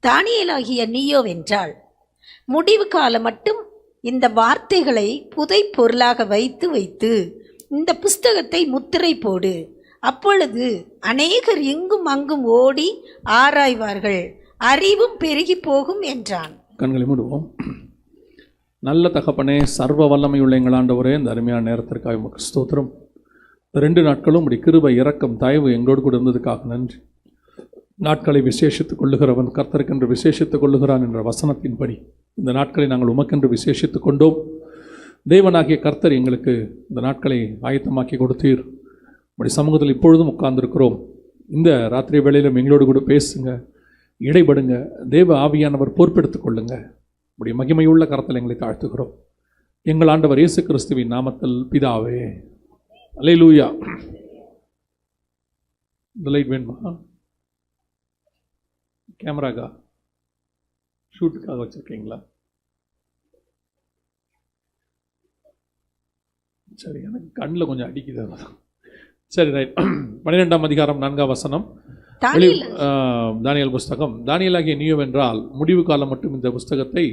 தானியேலாகிய நீயோவென்றால் முடிவு காலம் மட்டும் இந்த வார்த்தைகளை புதை பொருளாக வைத்து இந்த புஸ்தகத்தை முத்திரை போடு. அப்பொழுது அநேகர் இங்கும் அங்கும் ஓடி ஆராய்வார்கள், அறிவும் பெருகி போகும் என்றான். கண்களை மூடுவோம். நல்ல தகப்பனே, சர்வ வல்லமையுள்ள எங்கள் ஆண்டவரே, இந்த அருமையான நேரத்திற்காக உமக்கு ஸ்தோத்திரம். 2 நாட்களும் இப்படி கிருபை, இரக்கம், தயவு எங்களோடு கூட இருந்ததுக்காக நன்றி. நாட்களை விசேஷித்துக் கொள்ளுகிறவன் கர்த்தருக்கென்று விசேஷித்துக் கொள்ளுகிறான் என்ற வசனத்தின்படி இந்த நாட்களை நாங்கள் உமக்கென்று விசேஷித்துக் கொண்டோம். தேவனாகிய கர்த்தர் எங்களுக்கு இந்த நாட்களை ஆயத்தமாக்கி கொடுத்தீர். இப்படி சமூகத்தில் இப்பொழுதும் உட்கார்ந்துருக்கிறோம். இந்த ராத்திரி வேளையிலும் எங்களோடு கூட பேசுங்க, இடைபடுங்க. தேவ ஆவியானவர் பொறுப்பெடுத்துக் கொள்ளுங்க. இப்படி மகிமையுள்ள கரத்தில் எங்களை தாழ்த்துகிறோம் எங்கள் ஆண்டவர் இயேசு கிறிஸ்துவின் நாமத்தில் பிதாவே. அல்லேலூயா. இந்த லைட் வேணுமா? கேமராக்கா ஷூட்டுக்காக வச்சிருக்கீங்களா? சரி, எனக்கு கண்ணில் கொஞ்சம் அடிக்குது. சரி, ரைட். 12ஆம் அதிகாரம் 4ஆம் வசனம், தானியேல் புஸ்தகம். தானியேலாகிய நீயோவென்றால் முடிவு காலம் மட்டும் இந்த புஸ்தகத்தை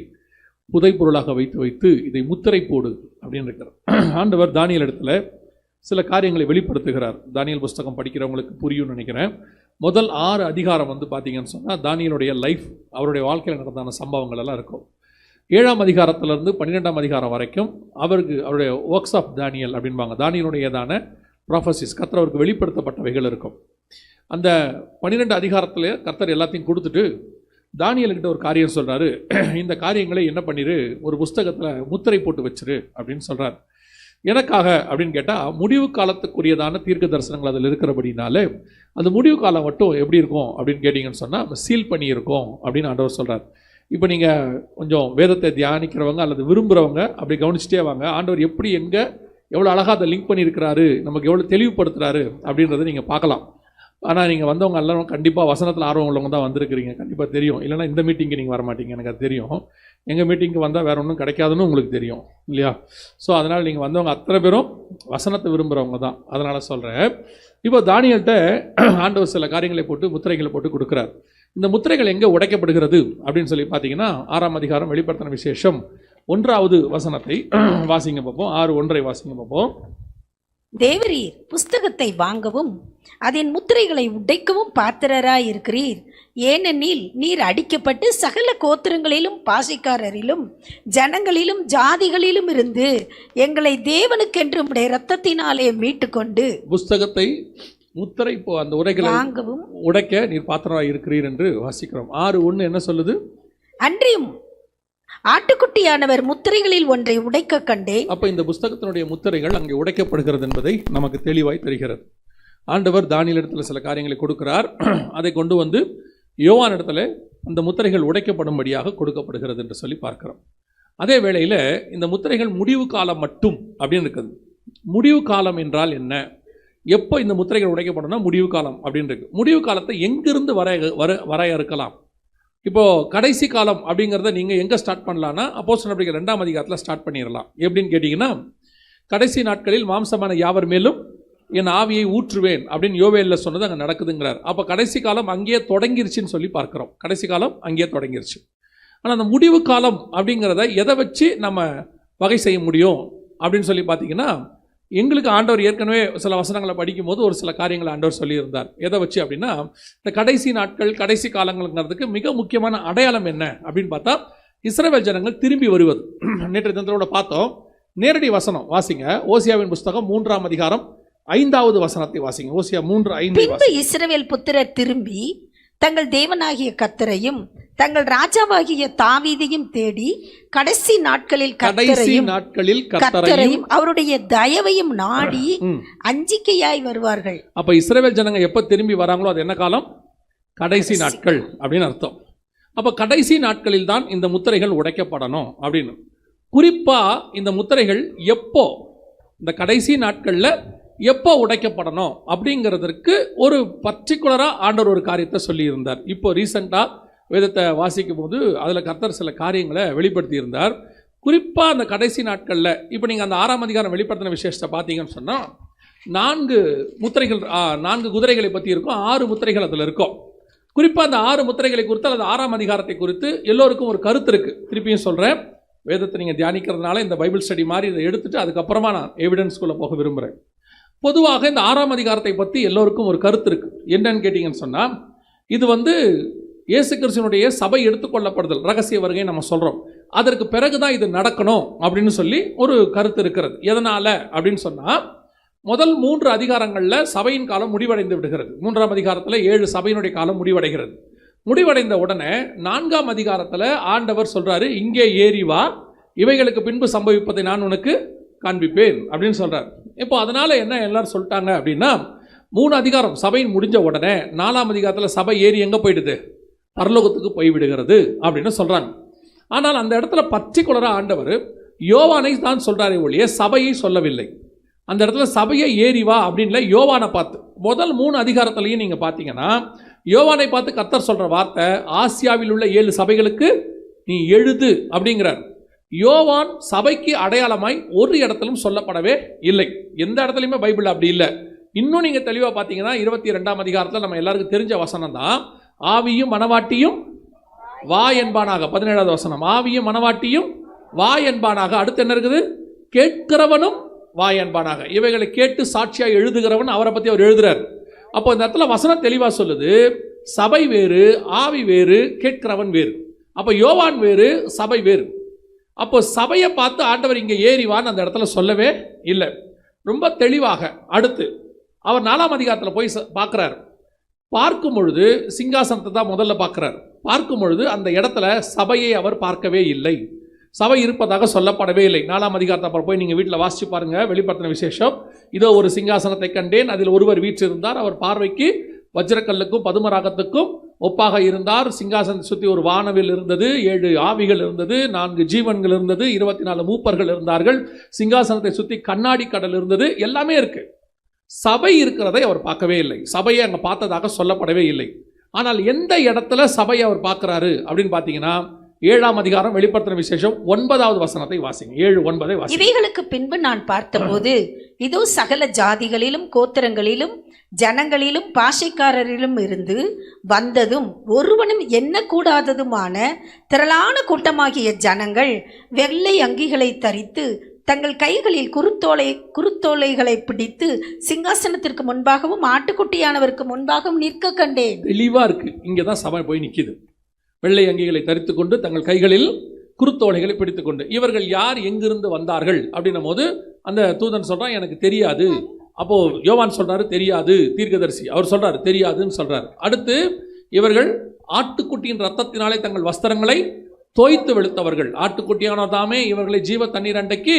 புதை பொருளாக வைத்து இதை முத்திரை போடு அப்படின்னு இருக்கிறார். ஆண்டவர் தானியேல் இடத்துல சில காரியங்களை வெளிப்படுத்துகிறார். தானியேல் புஸ்தகம் படிக்கிறவங்களுக்கு புரியும்னு நினைக்கிறேன். முதல் 6 அதிகாரம் பார்த்தீங்கன்னு சொன்னால் தானியேலுடைய லைஃப், அவருடைய வாழ்க்கையில் நடந்தான சம்பவங்கள் எல்லாம் இருக்கும். 7ஆம் அதிகாரத்திலிருந்து 12ஆம் அதிகாரம் வரைக்கும் அவருடைய ஒர்க்ஸ் ஆஃப் தானியேல் அப்படின்பாங்க. தானியேலுடையதான ப்ராஃபசிஸ், கர்த்தர் அவருக்கு வெளிப்படுத்தப்பட்டவைகள் இருக்கும். அந்த 12 அதிகாரத்தில் கர்த்தர் எல்லாத்தையும் கொடுத்துட்டு தானியேலுக்கிட்ட ஒரு காரியம் சொல்கிறாரு. இந்த காரியங்களை என்ன பண்ணிரு, ஒரு புஸ்தகத்தில் முத்திரை போட்டு வச்சிரு அப்படின்னு சொல்கிறார். எனக்காக அப்படின்னு கேட்டால், முடிவு காலத்துக்குரியதான தீர்க்க தரிசனங்கள் அதில் இருக்கிறபடினாலே அந்த முடிவு காலம் மட்டும் எப்படி இருக்கும் அப்படின்னு கேட்டிங்கன்னு சொன்னால் சீல் பண்ணியிருக்கோம் அப்படின்னு ஆண்டவர் சொல்கிறார். இப்போ நீங்கள் கொஞ்சம் வேதத்தை தியானிக்கிறவங்க அல்லது விரும்புகிறவங்க அப்படி கவனிச்சிட்டே வாங்க. ஆண்டவர் எப்படி எங்கே எவ்வளோ அழகாக அதை லிங்க் பண்ணியிருக்கிறாரு, நமக்கு எவ்வளோ தெளிவுபடுத்துகிறாரு அப்படின்றத நீங்கள் பார்க்கலாம். ஆனால் நீங்கள் வந்தவங்க எல்லாரும் கண்டிப்பாக வசனத்தில் ஆர்வம் உள்ளவங்க தான் வந்திருக்கிறீங்க, கண்டிப்பாக தெரியும். இல்லைனா இந்த மீட்டிங்கு நீங்கள் வர மாட்டீங்க, எனக்கு அது தெரியும். எங்கள் மீட்டிங்கு வந்தால் வேறு ஒன்றும் கிடைக்காதுன்னு உங்களுக்கு தெரியும் இல்லையா? ஸோ அதனால் நீங்கள் வந்தவங்க அத்தனை பேரும் வசனத்தை விரும்புகிறவங்க தான். அதனால் சொல்கிறேன். இப்போ தானியேல்கிட்ட ஆண்டவர் சில காரியங்களை போட்டு முத்திரைகளை போட்டு கொடுக்குறார். இந்த முத்திரைகள் எங்கே உடைக்கப்படுகிறது அப்படின்னு சொல்லி பார்த்தீங்கன்னா 6ஆம் அதிகாரம் வெளிப்படுத்தின விசேஷம் 1வது வசனத்தை வாசிங்க பார்ப்போம். 6:1 வாசிங்க பார்ப்போம். தேவரீர் புஸ்தகத்தை வாங்கவும் அதன் முத்திரைகளை உடைக்கவும் பாத்திரராயிருக்கிறீர். ஏனெனில் நீர் அடிக்கப்பட்டு சகல கோத்திரங்களிலும் பாஷைக்காரரிலும் ஜனங்களிலும் ஜாதிகளிலும் இருந்து எங்களை தேவனுக்கென்று உம்முடைய இரத்தத்தினாலே மீட்டுக்கொண்டு புஸ்தகத்தை முத்திரை அந்த உரைகளை வாங்கவும் உடைக்க நீர் பாத்திரராயிருக்கிறீர் என்று வாசிக்கிறோம். 6:1 என்ன சொல்லுது? அன்றியும் ஆட்டுக்குட்டியானவர் முத்திரைகளில் ஒன்றை உடைக்க கண்டேன். அப்ப இந்த புஸ்தகத்தினுடைய முத்திரைகள் அங்கே உடைக்கப்படுகிறது என்பதை நமக்கு தெளிவாய் தெரிகிறது. ஆண்டவர் தானியேல் இடத்துல சில காரியங்களை கொடுக்கிறார். அதை கொண்டு வந்து யோவான் இடத்துல அந்த முத்திரைகள் உடைக்கப்படும்படியாக கொடுக்கப்படுகிறது என்று சொல்லி பார்க்கிறோம். அதே வேளையில் இந்த முத்திரைகள் முடிவு காலம் மட்டும் அப்படின்னு இருக்குது. முடிவு காலம் என்றால் என்ன? எப்போ இந்த முத்திரைகள் உடைக்கப்படணும்னா முடிவு காலம் அப்படின்னு இருக்கு. முடிவு காலத்தை எங்கிருந்து வரையறுக்கலாம்? இப்போது கடைசி காலம் அப்படிங்கிறத நீங்கள் எங்கே ஸ்டார்ட் பண்ணலான்னா அப்போஸ்தலர் நடவடிக்கைகள் 2ஆம் அதிகாரத்தில் ஸ்டார்ட் பண்ணிடலாம். எப்படின்னு கேட்டிங்கன்னா, கடைசி நாட்களில் மாம்சமான யாவர் மேலும் என் ஆவியை ஊற்றுவேன் அப்படின்னு யோவேலில் சொன்னது அங்கே நடக்குதுங்கிறார். அப்போ கடைசி காலம் அங்கேயே தொடங்கிருச்சுன்னு சொல்லி பார்க்குறோம். கடைசி காலம் அங்கேயே தொடங்கிருச்சு. ஆனால் அந்த முடிவு காலம் அப்படிங்கிறத எதை வச்சு நம்ம வகை செய்ய முடியும் அப்படின்னு சொல்லி பார்த்தீங்கன்னா, எங்களுக்கு ஆண்டவர் ஏற்கனவே சில வசனங்களை படிக்கும்போது ஒரு சில காரியங்களை ஆண்டவர் சொல்லியிருந்தார். எதை வச்சு அப்படின்னா, இந்த கடைசி நாட்கள் கடைசி காலங்கள்ங்கிறதுக்கு மிக முக்கியமான அடையாளம் என்ன அப்படின்னு பார்த்தா இஸ்ரவேல் ஜனங்கள் திரும்பி வருவது. நேற்று தினத்தோட பார்த்தோம். நேரடி வசனம் வாசிங்க. ஓசியாவின் புஸ்தகம் 3ஆம் அதிகாரம் 5வது வசனத்தை வாசிங்க. ஓசியா 3:5. இஸ்ரவேல் புத்திரர் திரும்பி தங்கள் தேவனாகிய கர்த்தரையும் தங்கள் ராஜாவாகிய தாவீதையும் தேடி கடைசி நாட்களில் கர்த்தரையும் அவருடைய தயவையும் நாடி அஞ்சிக்கையாய் வருவார்கள். அப்ப இஸ்ரவேல் ஜனங்க எப்ப திரும்பி வராங்களோ அது என்ன காலம்? கடைசி நாட்கள் அப்படின்னு அர்த்தம். அப்ப கடைசி நாட்களில் தான் இந்த முத்திரைகள் உடைக்கப்படணும் அப்படின்னு. குறிப்பா இந்த முத்திரைகள் எப்போ, இந்த கடைசி நாட்கள்ல எப்போ உடைக்கப்படணும் அப்படிங்கிறதுக்கு ஒரு பர்டிகுலராக ஆண்டவர் ஒரு காரியத்தை சொல்லியிருந்தார். இப்போ ரீசெண்டாக வேதத்தை வாசிக்கும் போது அதில் கர்த்தர் சில காரியங்களை வெளிப்படுத்தியிருந்தார். குறிப்பாக அந்த கடைசி நாட்களில் இப்போ நீங்கள் அந்த 6ஆம் அதிகாரம் வெளிப்படுத்தின விசேஷத்தை பார்த்தீங்கன்னு சொன்னால் 4 முத்திரைகள், 4 குதிரைகளை பற்றி இருக்கும். 6 முத்திரைகள் அதில் இருக்கும். குறிப்பாக அந்த 6 முத்திரைகளை குறித்து அல்லது 6ஆம் அதிகாரத்தை குறித்து எல்லோருக்கும் ஒரு கருத்து இருக்குது. திருப்பியும் சொல்கிறேன், வேதத்தை நீங்கள் தியானிக்கிறதுனால இந்த பைபிள் ஸ்டடி மாதிரி இதை எடுத்துட்டு அதுக்கப்புறமா நான் எவிடன்ஸ்குள்ளே போக விரும்புகிறேன். பொதுவாக இந்த 6ஆம் அதிகாரத்தை பற்றி எல்லோருக்கும் ஒரு கருத்து இருக்குது. என்னன்னு கேட்டிங்கன்னு சொன்னால், இது இயேசு கிறிஸ்துவினுடைய சபை எடுத்துக்கொள்ளப்படுதல், ரகசிய வருகை நம்ம சொல்கிறோம். அதற்கு பிறகு தான் இது நடக்கணும் அப்படின்னு சொல்லி ஒரு கருத்து இருக்கிறது. எதனால் அப்படின்னு சொன்னால், முதல் 3 அதிகாரங்களில் சபையின் காலம் முடிவடைந்து விடுகிறது. 3ஆம் அதிகாரத்தில் 7 சபையினுடைய காலம் முடிவடைகிறது. முடிவடைந்த உடனே 4ஆம் அதிகாரத்தில் ஆண்டவர் சொல்கிறாரு, இங்கே ஏறி வா, இவைகளுக்கு பின்பு சம்பவிப்பதை நான் உனக்கு காண்பிப்பேன் அப்படின்னு சொல்கிறார். இப்போ அதனால் என்ன எல்லாரும் சொல்லிட்டாங்க அப்படின்னா, 3 அதிகாரம் சபையின் முடிஞ்ச உடனே 4ஆம் அதிகாரத்தில் சபை ஏறி எங்கே போயிடுது, பரலோகத்துக்கு போய்விடுகிறது அப்படின்னு சொல்கிறாங்க. ஆனால் அந்த இடத்துல பர்டிகுலராக ஆண்டவர் யோவானை தான் சொல்கிறாரே ஒழிய சபையை சொல்லவில்லை. அந்த இடத்துல சபையை ஏறி வா அப்படின்ல, யோவானை பார்த்து. முதல் 3 அதிகாரத்திலையும் நீங்கள் பார்த்தீங்கன்னா யோவானை பார்த்து கர்த்தர் சொல்கிற வார்த்தை, ஆசியாவில் உள்ள 7 சபைகளுக்கு நீ எழுது அப்படிங்கிறார். யோவான் சபைக்கு அடையாளமாய் ஒரு இடத்திலும் சொல்லப்படவே இல்லை. எந்த இடத்துலையுமே பைபிள் அப்படி இல்லை. இன்னும் நீங்கள் தெளிவாக பார்த்தீங்கன்னா 22ஆம் அதிகாரத்தில் நம்ம எல்லாருக்கும் தெரிஞ்ச வசனம் தான், ஆவியும் மனவாட்டியும் வா என்பானாக. 17வது வசனம், ஆவியும் மனவாட்டியும் வா என்பானாக. அடுத்து என்ன இருக்குது, கேட்கிறவனும் வா என்பானாக. இவைகளை கேட்டு சாட்சியாக எழுதுகிறவன், அவரை பற்றி அவர் எழுதுறார். அப்போ இந்த இடத்துல வசனம் தெளிவாக சொல்லுது, சபை வேறு, ஆவி வேறு, கேட்கிறவன் வேறு. அப்போ யோவான் வேறு, சபை வேறு. அப்போ சபையை பார்த்து ஆண்டவர் இங்கே ஏறிவான்னு அந்த இடத்துல சொல்லவே இல்லை. ரொம்ப தெளிவாக அடுத்து அவர் 4ஆம் அதிகாரத்தில் போய் பார்க்குறார். பார்க்கும் பொழுது சிங்காசனத்தை தான் முதல்ல பார்க்குறார். பார்க்கும் பொழுது அந்த இடத்துல சபையை அவர் பார்க்கவே இல்லை. சபை இருப்பதாக சொல்லப்படவே இல்லை. 4ஆம் அதிகாரத்தை அப்புறம் போய் நீங்கள் வீட்டில் வாசிச்சு பாருங்கள், வெளிப்படுத்தின விசேஷம். இதோ ஒரு சிங்காசனத்தை கண்டேன், அதில் ஒருவர் வீற்றிருந்தார், அவர் பார்வைக்கு வஜ்ரக்கல்லுக்கும் பதுமராகத்துக்கும் ஒப்பாக இருந்தார். சிங்காசனத்தை சுற்றி ஒரு வானவில் இருந்தது, 7 ஆவிகள் இருந்தது, 4 ஜீவன்கள் இருந்தது, 24 மூப்பர்கள் இருந்தார்கள். சிங்காசனத்தை சுற்றி கண்ணாடி கடல் இருந்தது. எல்லாமே இருக்கு. சபை இருக்கிறதை அவர் பார்க்கவே இல்லை. சபையை அங்கே பார்த்ததாக சொல்லப்படவே இல்லை. ஆனால் எந்த இடத்துல சபையை அவர் பார்க்குறாரு அப்படின்னு பார்த்தீங்கன்னா, 7ஆம் அதிகாரம் வெளிப்படுத்தின விசேஷம் 9வது வசனத்தை வாசிங்க. 7:9 வாசிங்க. இவைகளுக்கு பின்பு நான் பார்த்தபோது, இதோ சகல ஜாதிகளிலும் கோத்திரங்களிலும் ஜனங்களிலும் பாஷைக்காரரிலும் இருந்து வந்ததும் ஒருவனும் எண்ணக்கூடாததுமான திரளான கூட்டமாகிய ஜனங்கள் வெள்ளை அங்கிகளை தரித்து தங்கள் கைகளில் குருத்தோலைகளை பிடித்து சிங்காசனத்திற்கு முன்பாகவும் ஆட்டுக்குட்டியானவருக்கு முன்பாகவும் நிற்க கண்டேன். தெளிவா இருக்கு. இங்கதான் சபை போய் நிற்கிது. வெள்ளை அங்கிகளை தரித்துக் கொண்டு தங்கள் கைகளில் குருத்தோலைகளை பிடித்துக் கொண்டு. இவர்கள் யார், எங்கிருந்து வந்தார்கள் அப்படின்னும் போது அந்த தூதன் சொல்றான், எனக்கு தெரியாது. அப்போ யோவான் சொல்றாரு தெரியாது. தீர்க்கதரிசி அவர் சொல்றாரு தெரியாதுன்னு சொல்றாரு. அடுத்து இவர்கள் ஆட்டுக்குட்டியின் ரத்தத்தினாலே தங்கள் வஸ்திரங்களை தோய்த்து வெளுத்தவர்கள். ஆட்டுக்குட்டியானவர் தாமே இவர்களை ஜீவ தண்ணீர் அண்டைக்கு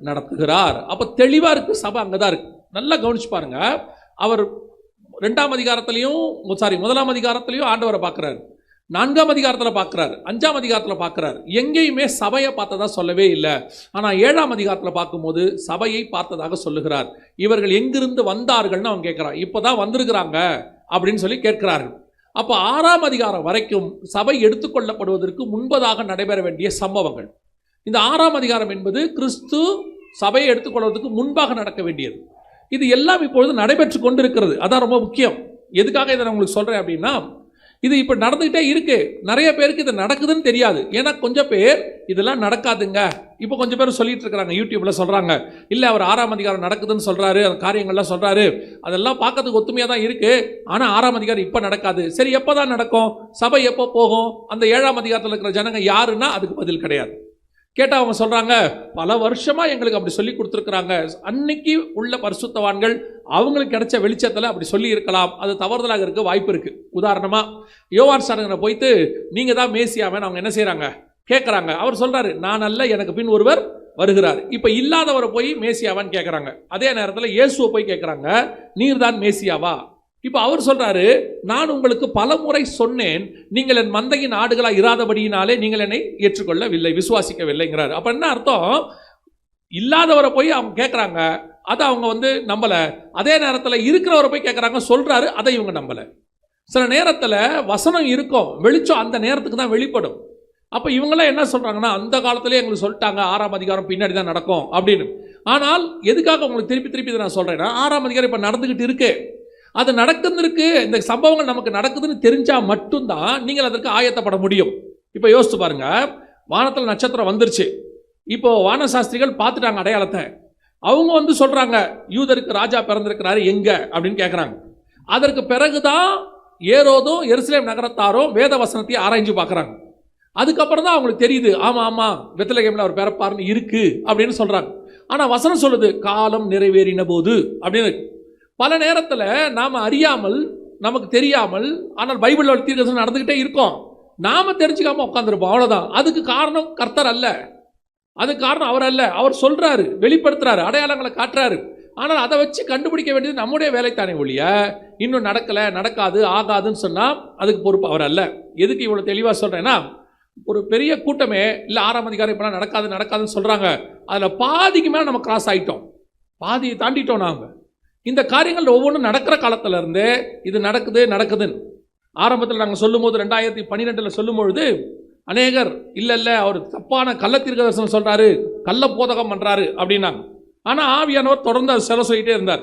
நடத்துகிறார். அப்ப தெளிவா இருக்கு. சபை அங்கதான் இருக்கு. நல்லா கவனிச்சு பாருங்க. அவர் 2ஆம் அதிகாரத்திலையும் 1ஆம் அதிகாரத்திலையும் ஆண்டவரை பார்க்கிறார், 4ஆம் அதிகாரத்தில் பார்க்கிறார், 5ஆம் அதிகாரத்தில் பார்க்கிறார். எங்கேயுமே சபையை பார்த்ததா சொல்லவே இல்லை. ஆனால் 7ஆம் அதிகாரத்தில் பார்க்கும்போது சபையை பார்த்ததாக சொல்லுகிறார். இவர்கள் எங்கிருந்து வந்தார்கள்னு அவன் கேட்கிறான். இப்போதான் வந்திருக்கிறாங்க அப்படின்னு சொல்லி கேட்கிறார்கள். அப்போ 6ஆம் அதிகாரம் வரைக்கும் சபை எடுத்துக்கொள்ளப்படுவதற்கு முன்பதாக நடைபெற வேண்டிய சம்பவங்கள். இந்த 6ஆம் அதிகாரம் என்பது கிறிஸ்து சபையை எடுத்துக்கொள்வதற்கு முன்பாக நடக்க வேண்டியது. இது எல்லாம் இப்பொழுது நடைபெற்று கொண்டிருக்கிறது. அதான் ரொம்ப முக்கியம். எதுக்காக இதை நான் உங்களுக்கு சொல்றேன் அப்படின்னா, இது இப்போ நடந்துகிட்டே இருக்கு. நிறைய பேருக்கு இது நடக்குதுன்னு தெரியாது. ஏன்னா கொஞ்சம் பேர் இதெல்லாம் நடக்காதுங்க, இப்போ கொஞ்சம் பேர் சொல்லிட்டு இருக்கிறாங்க, யூடியூப்ல சொல்றாங்க, இல்லை அவர் 6ஆம் அதிகாரம் நடக்குதுன்னு சொல்றாரு, அந்த காரியங்கள்லாம் சொல்றாரு, அதெல்லாம் பார்க்கறதுக்கு ஒத்துமையாக தான் இருக்கு. ஆனால் 6ஆம் அதிகாரம் இப்போ நடக்காது. சரி, எப்போ தான் நடக்கும்? சபை எப்போ போகும்? அந்த 7ஆம் அதிகாரத்தில் இருக்கிற ஜனங்க யாருன்னா அதுக்கு பதில் கிடையாது. கேட்டால் அவங்க சொல்றாங்க, பல வருஷமா எங்களுக்கு அப்படி சொல்லி கொடுத்துருக்குறாங்க. அன்னைக்கு உள்ள பரிசுத்தவான்கள் அவங்களுக்கு கிடைச்ச வெளிச்சத்தில் அப்படி சொல்லி இருக்கலாம். அது தவறுதலாக இருக்க வாய்ப்பு இருக்கு. உதாரணமா யோவான் சாரங்கனை போய்த்து நீங்க தான் மேசியாவன் அவங்க என்ன செய்யறாங்க கேட்கறாங்க. அவர் சொல்றாரு, நான் அல்ல, எனக்கு பின் ஒருவர் வருகிறார். இப்ப இல்லாதவரை போய் மேசியாவான்னு கேட்கறாங்க. அதே நேரத்தில் இயேசுவை போய் கேட்கறாங்க, நீர் தான் மேசியாவா? இப்போ அவர் சொல்றாரு, நான் உங்களுக்கு பல முறை சொன்னேன், நீங்கள் என் மந்தையின் ஆடுகளா இராதபடியினாலே நீங்கள் என்னை ஏற்றுக்கொள்ளவில்லை, விசுவாசிக்கவில்லைங்கிறாரு. அப்ப என்ன அர்த்தம்? இல்லாதவரை போய் அவங்க கேட்கறாங்க, அதை அவங்க நம்பல. அதே நேரத்தில் இருக்கிறவரை போய் கேட்கறாங்க, சொல்றாரு, அதை இவங்க நம்பல. சில நேரத்தில் வசனம் இருக்கும், வெளிச்சம் அந்த நேரத்துக்கு தான் வெளிப்படும். அப்போ இவங்களாம் என்ன சொல்றாங்கன்னா, அந்த காலத்திலே எங்களுக்கு சொல்லிட்டாங்க 6ஆம் அதிகாரம் பின்னாடி தான் நடக்கும் அப்படின்னு. ஆனால் எதுக்காக உங்களுக்கு திருப்பி திருப்பி இதை நான் சொல்றேன்னா, 6ஆம் அதிகாரம் இப்போ நடந்துகிட்டு இருக்கு. அது நடக்குதுருக்கு, இந்த சம்பவங்கள் நமக்கு நடக்குதுன்னு தெரிஞ்சா மட்டும்தான் நீங்கள் அதற்கு ஆயத்தப்பட முடியும். இப்போ யோசிச்சு பாருங்க, வானத்தில் நட்சத்திரம் வந்துருச்சு. இப்போ வானசாஸ்திரிகள் பார்த்துட்டாங்க அடையாளத்தை. அவங்க வந்து சொல்றாங்க, யூதருக்கு ராஜா பிறந்திருக்கிறாரு எங்க அப்படின்னு கேட்குறாங்க. அதற்கு பிறகுதான் ஏரோதும் எருசலேம் நகரத்தாரும் வேத வசனத்தையும் ஆராய்ஞ்சு பார்க்குறாங்க. அதுக்கப்புறம் தான் அவங்களுக்கு தெரியுது, ஆமா ஆமா பெத்லகேம்ல அவர் பிறப்பாருன்னு இருக்கு அப்படின்னு சொல்றாங்க. ஆனால் வசனம் சொல்லுது காலம் நிறைவேறின போது அப்படின்னு. பல நேரத்தில் நாம் அறியாமல், நமக்கு தெரியாமல், ஆனால் பைபிளில் தீர்க்கதரிசனம் நடந்துக்கிட்டே இருக்கோம், நாம தெரிஞ்சுக்காம உட்காந்துருப்போம், அவ்வளோதான். அதுக்கு காரணம் கர்த்தர் அல்ல, அதுக்கு காரணம் அவர் அல்ல. அவர் சொல்றாரு, வெளிப்படுத்துறாரு, அடையாளங்களை காட்டுறாரு. ஆனால் அதை வச்சு கண்டுபிடிக்க வேண்டியது நம்முடைய வேலைத்தானே ஒழிய, இன்னும் நடக்கலை, நடக்காது, ஆகாதுன்னு சொன்னால் அதுக்கு பொறுப்பு அவர் அல்ல. எதுக்கு இவ்வளோ தெளிவாக சொல்கிறேன்னா, ஒரு பெரிய கூட்டமே இல்லை 6ஆம் அதிகாரம் இப்போலாம் நடக்காது நடக்காதுன்னு சொல்கிறாங்க. அதில் பாதிக்கு மேலே நம்ம கிராஸ் ஆகிட்டோம், பாதியை தாண்டிட்டோம். நாங்கள் இந்த காரியங்கள் ஒவ்வொன்றும் நடக்கிற காலத்திலேருந்தே இது நடக்குதுன்னு ஆரம்பத்தில் நாங்கள் சொல்லும் போது 2012 சொல்லும் பொழுது அநேகர் இல்லை அவர் தப்பான கள்ள தீர்க்கதரிசனம் சொல்கிறாரு, கள்ள போதகம் பண்ணுறாரு அப்படின்னாங்க. ஆனால் ஆவியானவர் தொடர்ந்து அது செலவு சொல்லிகிட்டே இருந்தார்.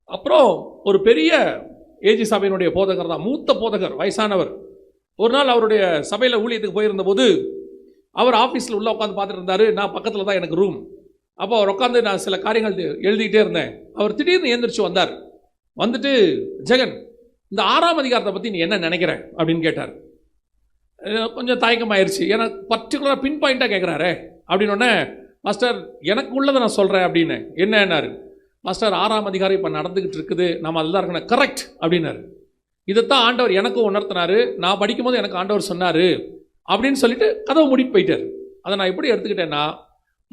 அப்புறம் ஒரு பெரிய ஏஜி சபையினுடைய போதகர் தான், மூத்த போதகர், வயசானவர். ஒரு நாள் அவருடைய சபையில் ஊழியத்துக்கு போயிருந்த போது அவர் ஆஃபீஸில் உள்ளே உட்காந்து பார்த்துட்டு இருந்தார். நான் பக்கத்தில் தான் எனக்கு ரூம். அப்போ அவர் உட்காந்து நான் சில காரியங்கள் எழுதிக்கிட்டே இருந்தேன். அவர் திடீர்னு எழுந்திரிச்சு வந்தார். வந்துட்டு, ஜெகன், இந்த 6ஆம் அதிகாரத்தை பற்றி நீ என்ன நினைக்கிற அப்படின்னு கேட்டார். கொஞ்சம் தயக்கமாயிருச்சு, ஏன்னா பர்டிகுலராக பின் பாயிண்ட்டாக கேட்குறாரு. அப்படின்னோடனே, மாஸ்டர் எனக்கு உள்ளதை நான் சொல்கிறேன் அப்படின்னு. என்னன்னாரு, மாஸ்டர் 6ஆம் அதிகாரம் இப்போ நடந்துக்கிட்டு இருக்குது, நம்ம அதில் தான் இருக்கணும். கரெக்ட் அப்படின்னாரு. இதைத்தான் ஆண்டவர் எனக்கும் உணர்த்தினாரு, நான் படிக்கும்போது எனக்கு ஆண்டவர் சொன்னார் அப்படின்னு சொல்லிட்டு கதவை மூடிட்டு போயிட்டார். அதை நான் எப்படி எடுத்துக்கிட்டேன்னா,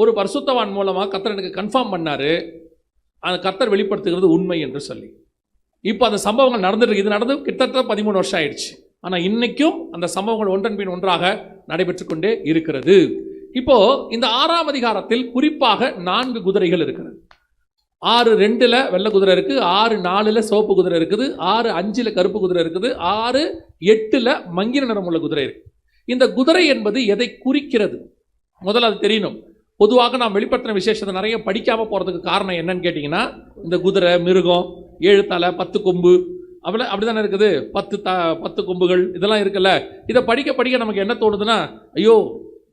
ஒரு பரிசுத்தவான் மூலமாக கர்த்தர் எனக்கு கன்ஃபார்ம் பண்ணார், அந்த கர்த்தர் வெளிப்படுத்துகிறது உண்மை என்று சொல்லி. இப்போ அந்த சம்பவங்கள் நடந்துட்டு, இது நடந்து கிட்டத்தட்ட 13 வருஷம் ஆயிடுச்சு. ஆனால் இன்னைக்கும் அந்த சம்பவங்கள் ஒன்றன் பின் ஒன்றாக நடைபெற்று கொண்டே இருக்கிறது. இப்போ இந்த 6ஆம் அதிகாரத்தில் குறிப்பாக 4 குதிரைகள் இருக்கிறது. 6:2 வெள்ளை குதிரை இருக்கு, 6:4 சிவப்பு குதிரை இருக்குது, 6:5 கருப்பு குதிரை இருக்குது, 6:8 மங்கின நிறம் உள்ள குதிரை இருக்கு. இந்த குதிரை என்பது எதை குறிக்கிறது முதல்ல அது தெரியணும். பொதுவாக நாம் வெளிப்படுத்தின விசேஷத்தை நிறைய படிக்காம போறதுக்கு காரணம் என்னன்னு கேட்டீங்கன்னா, இந்த குதிரை மிருகம் 7 தலை 10 கொம்பு அப்படிதானே இருக்குது, 10 கொம்புகள் இதெல்லாம் இருக்குல்ல. இதை படிக்க படிக்க நமக்கு என்ன தோணுதுன்னா, ஐயோ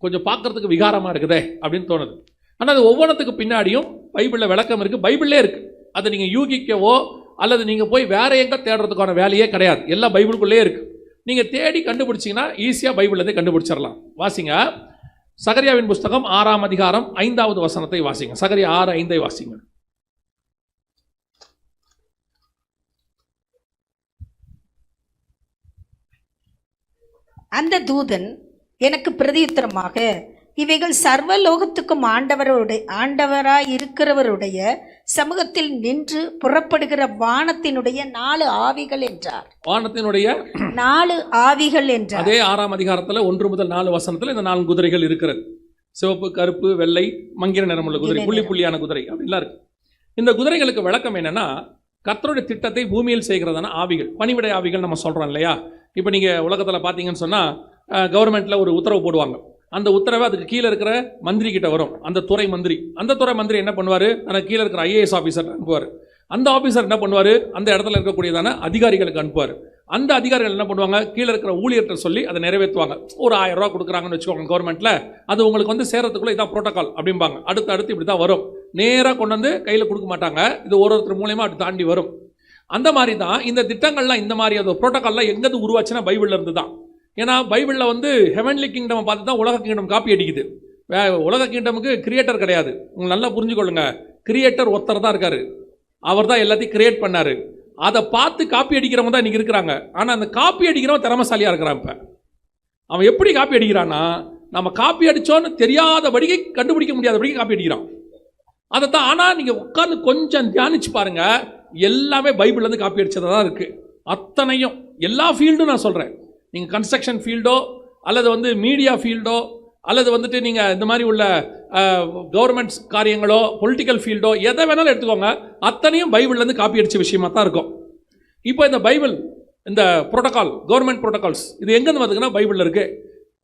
கொஞ்சம் பார்க்கறதுக்கு விகாரமா இருக்குதே அப்படின்னு தோணுது. ஆனால் அது ஒவ்வொன்றத்துக்கு பின்னாடியும் பைபிளில் விளக்கம் இருக்குது, பைபிள்லே இருக்குது. அதை நீங்கள் யூகிக்கவோ அல்லது நீங்கள் போய் வேற எங்கே தேடுறதுக்கான வேலையே கிடையாது, எல்லாம் பைபிளுக்குள்ளே இருக்குது. நீங்கள் தேடி கண்டுபிடிச்சிங்கன்னா ஈஸியாக பைபிள்லேருந்தே கண்டுபிடிச்சிடலாம். வாசிங்க, சகரியாவின் புஸ்தகம் 6ஆம் அதிகாரம் 5வது வசனத்தை வாசிங்க. சகரியா 6:5 வாசிங்க. அந்த தூதன் எனக்கு பிரதியுத்தரமாக, இவைகள் சர்வலோகத்துக்கும் ஆண்டவராய் இருக்கிறவருடைய சமூகத்தில் நின்று புறப்படுகிற வானத்தினுடைய 4 ஆவிகள் என்றார். வானத்தினுடைய 4 ஆவிகள் என்றார். அதே 6ஆம் அதிகாரத்தில் 1 முதல் 4 வசனத்தில் இந்த 4 குதிரைகள் இருக்கிறது. சிவப்பு, கருப்பு, வெள்ளை, மங்கிர நிறமுள்ள குதிரை, புள்ளி புள்ளியான குதிரை அப்படிலாம் இருக்கு. இந்த குதிரைகளுக்கு விளக்கம் என்னன்னா, கர்த்தருடைய திட்டத்தை பூமியில் செய்கிறதான ஆவிகள், பணிவிடை ஆவிகள் நம்ம சொல்றோம் இல்லையா. இப்போ நீங்க உலகத்தில் பார்த்தீங்கன்னு சொன்னா, கவர்மெண்ட்ல ஒரு உத்தரவு போடுவாங்க. அந்த உத்தரவை அதுக்கு கீழே இருக்கிற மந்திரி கிட்ட வரும், அந்த துறை மந்திரி. அந்த துறை மந்திரி என்ன பண்ணுவார், எனக்கு கீழே இருக்கிற IAS ஆஃபீஸர் அனுப்புவார். அந்த ஆஃபீஸர் என்ன பண்ணுவார், அந்த இடத்துல இருக்கக்கூடியதான அதிகாரிகளுக்கு அனுப்புவார். அந்த அதிகாரிகள் என்ன பண்ணுவாங்க, கீழே இருக்கிற ஊழியர்கிட்ட சொல்லி அதை நிறைவேற்றுவாங்க. ஒரு 1000 ரூபா கொடுக்குறாங்கன்னு வச்சுக்கோங்க கவர்மெண்ட்டில், அது உங்களுக்கு வந்து சேரத்துக்குள்ளே இதான் ப்ரோட்டோக்கால் அப்படிம்பாங்க. அடுத்து இப்படி தான் வரும், நேராக கொண்டு வந்து கையில் கொடுக்க மாட்டாங்க, இது ஒருத்தர் மூலயமா அப்படி தாண்டி வரும். அந்த மாதிரி தான் இந்த திட்டங்கள்லாம், இந்த மாதிரி அது ப்ரோட்டோக்கால்லாம் எங்கேருந்து உருவாச்சுன்னா பைபிளில் இருந்து தான். ஏன்னா பைபிளில் வந்து ஹெவன்லி கிங்டம் பார்த்து தான் உலக கிங்டம் காப்பி அடிக்குது. உலக கிங்டமுக்கு கிரியேட்டர் கிடையாது. உங்களுக்கு நல்லா புரிஞ்சுக்கொள்ளுங்க, கிரியேட்டர் ஒருத்தர் தான் இருக்காரு, அவர் தான் எல்லாத்தையும் கிரியேட் பண்ணாரு. அதை பார்த்து காப்பி அடிக்கிறவங்க தான் இன்னைக்கு இருக்கிறாங்க. ஆனால் அந்த காப்பி அடிக்கிறவன் திறமசாலியாக இருக்கிறான். இப்போ அவன் எப்படி காப்பி அடிக்கிறான்னா, நம்ம காப்பி அடித்தோன்னு தெரியாதபடிக்கு, கண்டுபிடிக்க முடியாதபடிக்கு காப்பி அடிக்கிறான். அதை தான். ஆனால் நீங்கள் உட்காந்து கொஞ்சம் தியானிச்சு பாருங்க, எல்லாமே பைபிள்லேருந்து காப்பி அடிச்சதாக தான் இருக்குது. அத்தனையும், எல்லா ஃபீல்டும் நான் சொல்கிறேன். நீங்கள் கன்ஸ்ட்ரக்ஷன் ஃபீல்டோ அல்லது வந்து மீடியா ஃபீல்டோ அல்லது வந்துட்டு நீங்கள் இந்த மாதிரி உள்ள கவர்மெண்ட்ஸ் காரியங்களோ பொலிட்டிக்கல் ஃபீல்டோ எதை வேணாலும் எடுத்துக்கோங்க, அத்தனையும் பைபிள்லேருந்து காப்பி அடித்த விஷயமா தான் இருக்கும். இப்போ இந்த பைபிள், இந்த புரோட்டோகால், கவர்மெண்ட் புரோட்டோகால்ஸ், இது எங்கேருந்து வந்துக்குன்னா பைபிளில் இருக்குது.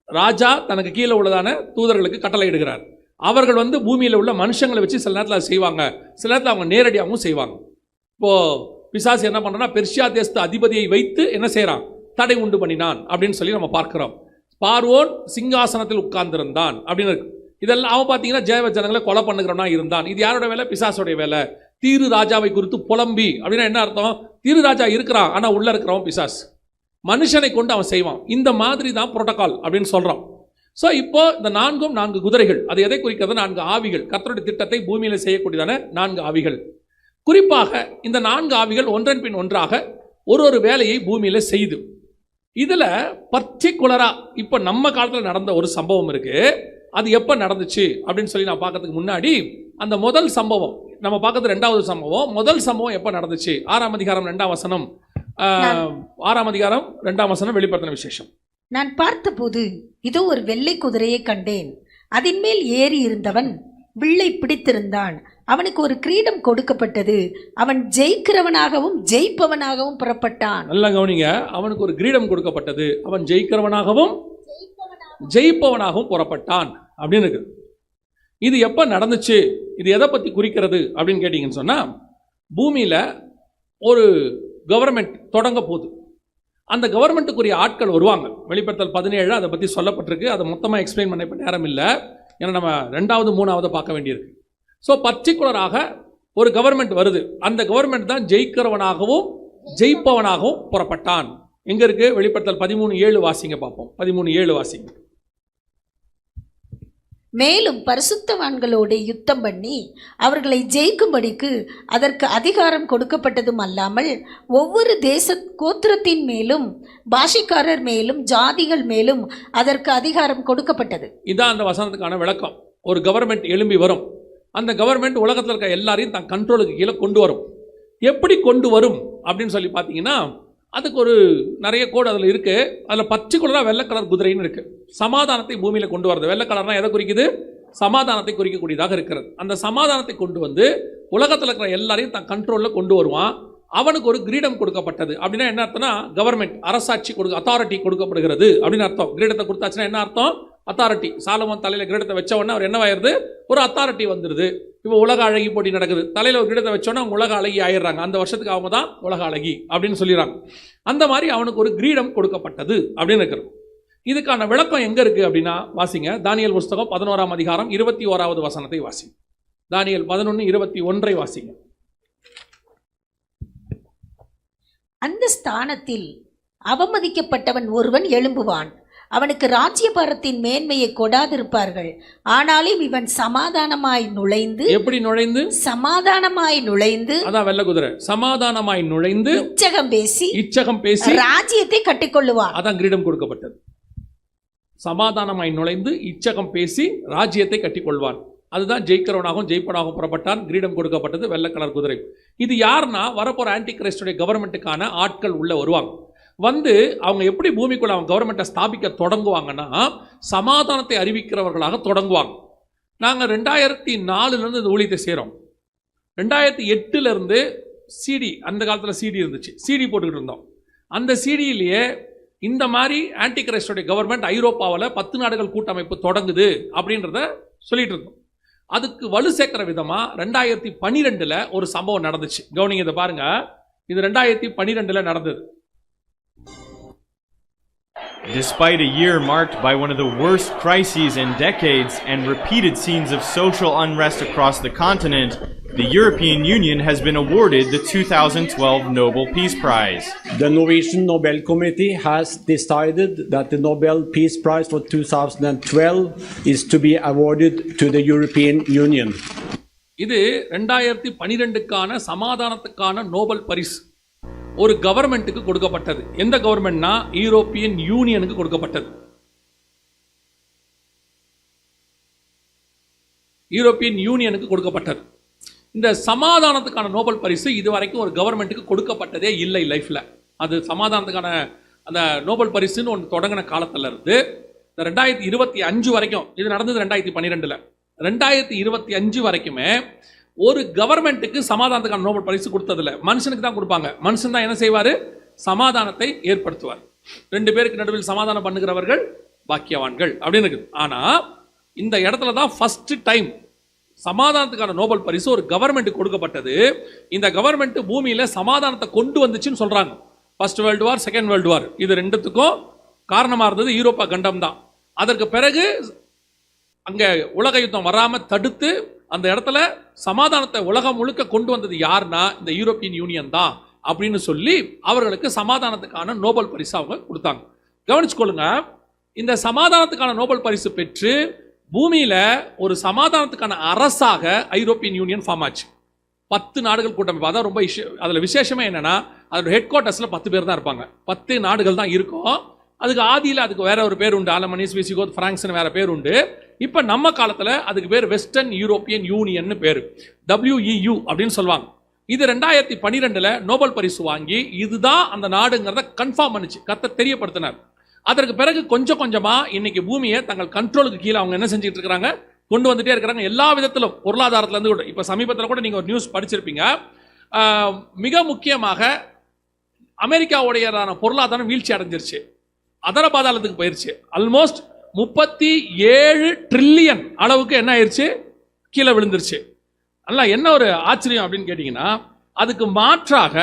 ராஜா தனக்கு கீழே உள்ளதான தூதர்களுக்கு கட்டளை இடுகிறார். அவர்கள் வந்து பூமியில் உள்ள மனுஷங்களை வச்சு சில நேரத்தில் செய்வாங்க, சில நேரத்தில் அவங்க நேரடியாகவும் செய்வாங்க. இப்போது பிசாசு என்ன பண்றான்னா பெர்சியா தேசத்து அதிபதியை வைத்து என்ன செய்யறான், தடை உண்டு பண்ணினான் அப்படின்னு சொல்லி நம்ம பார்க்கிறோம். பார்வோன் சிங்காசனத்தில் உட்கார்ந்திருந்தான் அப்படின்னு இருக்கு. இதெல்லாம் அவன் பார்த்தீங்கன்னா ஜெயவ ஜனங்களை கொலை பண்ணுகிறவனா இருந்தான். இது யாரோட வேலை? பிசாசோடைய வேலை. தீரு ராஜாவை குறித்து புலம்பி அப்படின்னா என்ன அர்த்தம்? தீரு ராஜா இருக்கிறான், ஆனா உள்ள இருக்கிறவன் பிசாஸ், மனுஷனை கொண்டு அவன் செய்வான். இந்த மாதிரி தான் புரோட்டோகால் அப்படின்னு சொல்றான். ஸோ இப்போ இந்த 4 குதிரைகள் அது எதை குறிக்கிறது? 4 ஆவிகள், கர்த்தருடைய திட்டத்தை பூமியில செய்யக்கூடியதான 4 ஆவிகள். குறிப்பாக இந்த 4 ஆவிகள் ஒன்றன் பின் ஒன்றாக ஒரு வேலையை பூமியில செய்து, இதுல பர்டிகுலரா இப்ப நம்ம காலத்துல நடந்த ஒரு சம்பவம் இருக்கு. அது எப்ப நடந்துச்சு அப்படின்னு சொல்லி நான் பார்க்கறதுக்கு முன்னாடி அந்த முதல் சம்பவம் நம்ம பார்க்கறது 2வது சம்பவம். முதல் சம்பவம் எப்ப நடந்துச்சு? 6ஆம் அதிகாரம் 2ஆம் வசனம். 6ஆம் அதிகாரம் 2ஆம் வசனம் வெளிப்படுத்தின விசேஷம். நான் பார்த்தபோது இதோ ஒரு வெள்ளை குதிரையை கண்டேன். அதன் மேல் ஏறி இருந்தவன் வில்லை பிடித்திருந்தான். அவனுக்கு ஒரு கிரீடம் கொடுக்கப்பட்டது. அவன் ஜெயிக்கிறவனாகவும் ஜெயிப்பவனாகவும் புறப்பட்டான். நல்லா கவனிங்க, அவனுக்கு ஒரு கிரீடம் கொடுக்கப்பட்டது, அவன் ஜெயிக்கிறவனாகவும் ஜெயிப்பவனாகவும் புறப்பட்டான் அப்படின்னு இருக்கு. இது எப்ப நடந்துச்சு, இது எதை பத்தி குறிக்கிறது அப்படின்னு கேட்டீங்கன்னு சொன்னா, பூமியில ஒரு கவர்மெண்ட் தொடங்க போகுது. அந்த கவர்மெண்ட்டுக்குரிய ஆட்கள் வருவாங்க. வெளிப்படுத்தல் 17 அதை பத்தி சொல்லப்பட்டிருக்கு. அதை மொத்தமா எக்ஸ்பிளைன் பண்ண இப்ப நேரம் இல்லை, ஏன்னா நம்ம 2வது 3வது பார்க்க வேண்டியிருக்கு. ஸோ பர்டிகுலராக ஒரு கவர்மெண்ட் வருது. அந்த கவர்மெண்ட் தான் ஜெயிக்கிறவனாகவும் ஜெயிப்பவனாகவும் புறப்பட்டான். எங்க இருக்கு? வெளிப்படுத்தல் 13:7 வாசிங்க பார்ப்போம். 13:7 வாசிங்க. மேலும் பரிசுத்தவான்களோடு யுத்தம் பண்ணி அவர்களை ஜெயிக்கும்படிக்கு அதற்கு அதிகாரம் கொடுக்கப்பட்டதும் அல்லாமல் ஒவ்வொரு தேச கோத்திரத்தின் மேலும் பாஷைக்காரர் மேலும் ஜாதிகள் மேலும் அதற்கு அதிகாரம் கொடுக்கப்பட்டது. இதான் அந்த வசனத்துக்கான விளக்கம். ஒரு கவர்மெண்ட் எழும்பி வரும். அந்த கவர்மெண்ட் உலகத்தில் இருக்க எல்லாரையும் தன் கண்ட்ரோலுக்கு கீழே கொண்டு வரும். எப்படி கொண்டு வரும் அப்படின்னு சொல்லி பார்த்தீங்கன்னா, அதுக்கு ஒரு நிறைய கோடு அதில் இருக்கு. அதில் பர்டிகுலராக வெள்ளை கலர் குதிரைன்னு இருக்கு. சமாதானத்தை பூமியில கொண்டு வரது. வெள்ளை கலர்னா எதை குறிக்குது? சமாதானத்தை குறிக்கக்கூடியதாக இருக்கிறது. அந்த சமாதானத்தை கொண்டு வந்து உலகத்தில் இருக்கிற எல்லாரையும் தன் கண்ட்ரோலில் கொண்டு வருவான். அவனுக்கு ஒரு கிரீடம் கொடுக்கப்பட்டது. அப்படின்னா என்ன அர்த்தம்னா, கவர்மெண்ட் அரசாட்சி அத்தாரிட்டி கொடுக்கப்படுகிறது அப்படின்னு அர்த்தம். கிரீடத்தை கொடுத்தாச்சுன்னா என்ன அர்த்தம்? அத்தாரிட்டி. சாலமோன் தலையில கிரீடத்தை வச்ச உடனே அவர் என்னவாயிருது? ஒரு அத்தாரிட்டி வந்துருது. இப்போ உலக அழகி போட்டி நடக்குது. தலையில ஒரு கிரீடத்தை வச்சோன்னா அவங்க உலக அழகி ஆயிடுறாங்க. அந்த வருஷத்துக்கு அவங்க தான் உலக அழகி அப்படின்னு சொல்லிடுறாங்க. அந்த மாதிரி அவனுக்கு ஒரு கிரீடம் கொடுக்கப்பட்டது அப்படின்னு இருக்கிறது. இதுக்கான விளக்கம் எங்க இருக்கு அப்படின்னா, வாசிங்க தானியேல் புஸ்தகம் 11ஆம் அதிகாரம் 21வது வசனத்தை வாசிங்க. தானியேல் 11:21 வாசிங்க. அந்த ஸ்தானத்தில் அவமதிக்கப்பட்டவன் ஒருவன் எழும்புவான். அவனுக்கு ராஜ்யபாரத்தின் மேன்மையை கொடாதிருப்பார்கள். ஆனாலும் இவன் சமாதானமாய் நுழைந்து. எப்படி நுழைந்து? சமாதானமாய் நுழைந்து. அதான் வெள்ளை குதிரை. சமாதானமாய் நுழைந்து இச்சகம் பேசி ராஜ்யத்தை கட்டிக்கொள்ளுவான். அதான் கிரீடம் கொடுக்கப்பட்டது. சமாதானமாய் நுழைந்து இச்சகம் பேசி ராஜ்யத்தை கட்டிக்கொள்வான். அதுதான் ஜெயிக்கிறவனாகவும் ஜெயிப்பனாகவும் புறப்பட்டான். கிரீடம் கொடுக்கப்பட்டது வெள்ளை கலர் குதிரை. இது யாருன்னா, வரப்போற ஆன்டி கிரைஸ்டுடைய கவர்மெண்ட்டுக்கான ஆட்கள் உள்ள வருவாங்க. வந்து அவங்க எப்படி பூமிக்குள்ள அவங்க கவர்மெண்ட்டை ஸ்தாபிக்க தொடங்குவாங்கன்னா, சமாதானத்தை அறிவிக்கிறவர்களாக தொடங்குவாங்க. நாங்கள் 2004 இந்த ஊழியத்தை செய்கிறோம். 2008 சிடி, அந்த காலத்தில் சிடி இருந்துச்சு, சிடி போட்டுக்கிட்டு இருந்தோம். அந்த சிடியிலேயே இந்த மாதிரி ஆன்டி கிரைஸ்டுடைய கவர்மெண்ட் ஐரோப்பாவில் 10 நாடுகள் கூட்டமைப்பு தொடங்குது அப்படின்றத சொல்லிட்டு இருந்தோம். அதுக்கு வலு சேர்க்கிற விதமா 2012 ஒரு சம்பவம் நடந்துச்சு. கவனிங்க, இதை பாருங்க. இது 2012 நடந்தது. Despite a year marked by one of the worst crises in decades and repeated scenes of social unrest across the continent, the European Union has been awarded the 2012 Nobel Peace Prize. The Norwegian Nobel Committee has decided that the Nobel Peace Prize for 2012 is to be awarded to the European Union. இது 2012க்கான சமாதானத்துக்கான Nobel பரிசு ஒரு கவர்மெண்ட்டுக்கு கொடுக்கப்பட்டது. எந்த கவர்மெண்ட்னா, European யூனியனுக்கு கொடுக்கப்பட்டது. European யூனியனுக்கு கொடுக்கப்பட்டது. இந்த சமாதானத்துக்கான Nobel பரிசு இதுவரைக்கும் ஒரு கவர்மெண்ட்டுக்கு கொடுக்கப்பட்டதே இல்லை லைஃப்ல. அது சமாதானத்துக்கான அந்த நோபல் பரிசுன்னு ஒன்று தொடங்கின காலத்துல இருந்து 2025 வரைக்கும், இது நடந்தது 2012, 2025 வரைக்குமே ஒரு கவர்மெண்ட்டுக்கு சமாதானத்துக்கான நோபல் பரிசு கொடுத்ததில்ல. மனுஷனுக்கு தான் கொடுப்பாங்க. மனுஷன் தான் என்ன செய்வாரு? சமாதானத்தை ஏற்படுத்துவார். 2 பேருக்கு நடுவில் சமாதானம் பண்ணுகிறவர்கள் பாக்கியவான்கள் அப்படின்னு இருக்குது. ஆனா இந்த இடத்துல தான் ஃபர்ஸ்ட் டைம் சமாதானத்துக்கான நோபல் பரிசு ஒரு கவர்மெண்ட் கொடுக்கப்பட்டது. இந்த கவர்மெண்ட் பூமியில சமாதானத்தை கொண்டு வந்துச்சுன்னு சொல்றாங்க. First world war, second world war, இது ரெண்டுத்துக்கும் காரணமா இருந்தது யூரோப்பா கண்டம் தான். அதற்கு பிறகு அங்க உலக யுத்தம் வராம தடுத்து அந்த இடத்துல சமாதானத்தை உலகம் முழுக்க கொண்டு வந்தது யாருன்னா இந்த யூரோப்பியன் யூனியன் தான் அப்படின்னு சொல்லி அவர்களுக்கு சமாதானத்துக்கான நோபல் பரிசு அவங்க கொடுத்தாங்க. கவனிச்சுக்கொள்ளுங்க, இந்த சமாதானத்துக்கான நோபல் பரிசு பெற்று பூமியில ஒரு சமாதானத்துக்கான அரசாக ஐரோப்பியன் யூனியன் ஃபார்ம் ஆச்சு. 10 நாடுகள் கூட்டமைப்பு. அதான் ரொம்ப அதுல விசேஷமே என்னன்னா, அதோட ஹெட் குவார்ட்டர்ஸ்ல 10 பேர் தான் இருப்பாங்க. 10 நாடுகள் தான் இருக்கும். அதுக்கு ஆதியில் அதுக்கு வேற ஒரு பேர் உண்டு, ஆலமனி, ஸ்விசிகோத், பிரான்ஸ்னு வேற பேர் உண்டு. இப்ப நம்ம காலத்துல அதுக்கு பேர் வெஸ்டர்ன் யூரோப்பியன் யூனியன் பேரு, WEU அப்படின்னு சொல்லுவாங்க. இது 2012 நோபல் பரிசு வாங்கி இதுதான் அந்த நாடுங்கிறத கன்ஃபார்ம் பண்ணுச்சு, கர்த்தர் தெரியப்படுத்தினார். அதற்கு பிறகு கொஞ்சம் கொஞ்சமா இன்னைக்கு பூமியை தங்கள் கண்ட்ரோலுக்கு கீழே அவங்க என்ன செஞ்சுட்டு இருக்காங்க, கொண்டு வந்துட்டே இருக்கிறாங்க. எல்லா விதத்திலும், பொருளாதாரத்துல இருந்து கூட. இப்ப சமீபத்தில் கூட நீங்க ஒரு நியூஸ் படிச்சிருப்பீங்க, மிக முக்கியமாக அமெரிக்காவுடையதான பொருளாதாரம் வீழ்ச்சி அடைஞ்சிருச்சு, அதர பாதாளத்துக்கு போயிருச்சு. ஆல்மோஸ்ட் 37 ட்ரில்லியன் அளவுக்கு என்ன ஆயிருச்சு, கீழே விழுந்துருச்சு. அல்ல என்ன ஒரு ஆச்சரியம் அப்படின்னு கேட்டீங்கன்னா, அதுக்கு மாற்றாக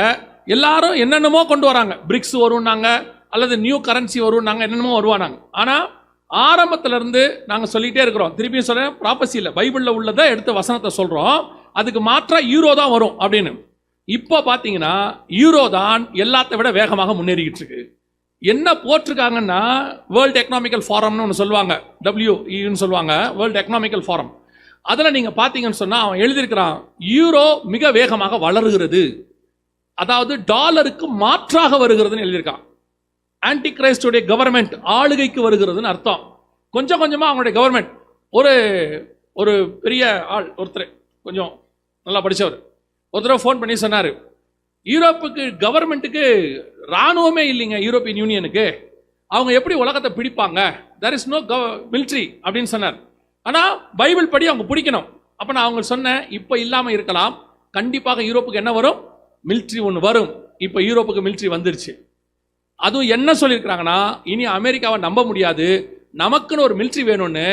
எல்லாரும் என்னென்னமோ கொண்டு வராங்க. பிரிக்ஸ் வரும்னாங்க, அல்லது நியூ கரன்சி வரும்னாங்க, என்னென்னமோ வருவானாங்க. ஆனா ஆரம்பத்துல இருந்து நாங்க சொல்லிட்டே இருக்கிறோம், திருப்பியும் சொல்றேன், ப்ராபசியில் பைபிள்ல உள்ளதை எடுத்து வசனத்தை சொல்றோம், அதுக்கு மாற்றா யூரோ தான் வரும் அப்படின்னு. இப்போ பாத்தீங்கன்னா யூரோ தான் எல்லாத்தை விட வேகமாக முன்னேறிக்கிட்டு இருக்கு. என்ன போட்டிருக்காங்கன்னா, வேர்ல்டு எக்கனாமிக்கல் ஃபாரம்னு ஒன்று சொல்லுவாங்க, WEUன்னு சொல்லுவாங்க, வேர்ல்டு எக்கனாமிக்கல் ஃபாரம். அதில் நீங்கள் பார்த்தீங்கன்னு சொன்னால் அவன் எழுதியிருக்கிறான், யூரோ மிக வேகமாக வளருகிறது, அதாவது டாலருக்கு மாற்றாக வருகிறதுன்னு எழுதியிருக்கான். ஆன்டி கிரைஸ்டுடைய கவர்மெண்ட் ஆளுகைக்கு வருகிறதுன்னு அர்த்தம். கொஞ்சம் கொஞ்சமாக அவங்களுடைய கவர்மெண்ட், ஒரு பெரிய ஆள் ஒருத்தர், கொஞ்சம் நல்லா படித்தவர் ஒருத்தர் ஃபோன் பண்ணி சொன்னார், யூரோப்புக்கு கவர்மெண்ட்டுக்கு ராணுவமே இல்லைங்க, யூரோப்பியன் யூனியனுக்கு, அவங்க எப்படி உலகத்தை பிடிப்பாங்க, there is no military அப்படின்னு சொன்னார். ஆனால் பைபிள் படி அவங்க பிடிக்கணும். அப்போ நான் அவங்க சொன்னேன், இப்போ இல்லாமல் இருக்கலாம், கண்டிப்பாக யூரோப்புக்கு என்ன வரும், மிலிட்ரி ஒன்று வரும். இப்போ யூரோப்புக்கு மிலிட்ரி வந்துருச்சு. அதுவும் என்ன சொல்லியிருக்கிறாங்கன்னா, இனி அமெரிக்காவை நம்ப முடியாது, நமக்குன்னு ஒரு மிலிட்ரி வேணும்னு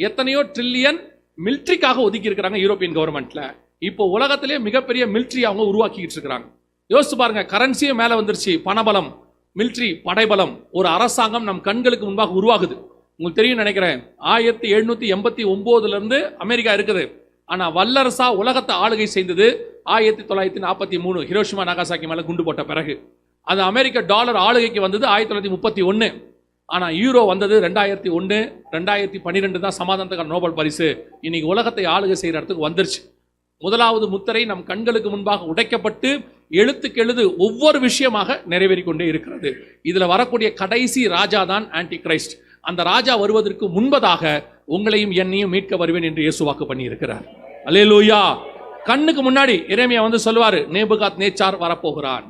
எத்தனையோ ட்ரில்லியன் மிலிட்ரிக்காக ஒதுக்கி இருக்கிறாங்க யூரோப்பியன் கவர்மெண்ட்ல. இப்போ உலகத்திலே மிகப்பெரிய மிலிட்ரி அவங்க உருவாக்கிட்டு இருக்கிறாங்க. யோசிச்சு பாருங்க, கரன்சியும் மேல வந்துருச்சு, பணபலம், மிலிட்ரி, படைபலம், ஒரு அரசாங்கம் நம் கண்களுக்கு முன்பாக உருவாகுது. உங்களுக்கு தெரியும் நினைக்கிறேன், 1789 இருந்து அமெரிக்கா இருக்குது. ஆனா வல்லரசா உலகத்தை ஆளுகை செய்தது 1943 ஹிரோஷிமா நாகாசாக்கி மேல குண்டு போட்ட பிறகு. அது அமெரிக்க டாலர் ஆளுகைக்கு வந்தது 1931. ஆனா யூரோ வந்தது 2001, 2012 தான் சமாதானத்துக்கான நோபல் பரிசு. இன்னைக்கு உலகத்தை ஆளுகை செய்யற இடத்துக்கு வந்துருச்சு. முதலாவது முத்திரை நம் கண்களுக்கு முன்பாக உடைக்கப்பட்டு எழுத்துக்கு எழுது ஒவ்வொரு விஷயமாக நிறைவேறிக் கொண்டே இருக்கிறது. இதுல வரக்கூடிய கடைசி ராஜா தான் ஆன்டி கிரைஸ்ட். அந்த ராஜா வருவதற்கு முன்பதாக உங்களையும் என்னையும் மீட்க வருவேன் என்று இயேசு வாக்கு பண்ணி இருக்கிறார். அல்லேலூயா. கண்ணுக்கு முன்னாடி எரேமியா வந்து சொல்லுவாரு, நேபுகாத் நேச்சார் வரப்போகிறான்.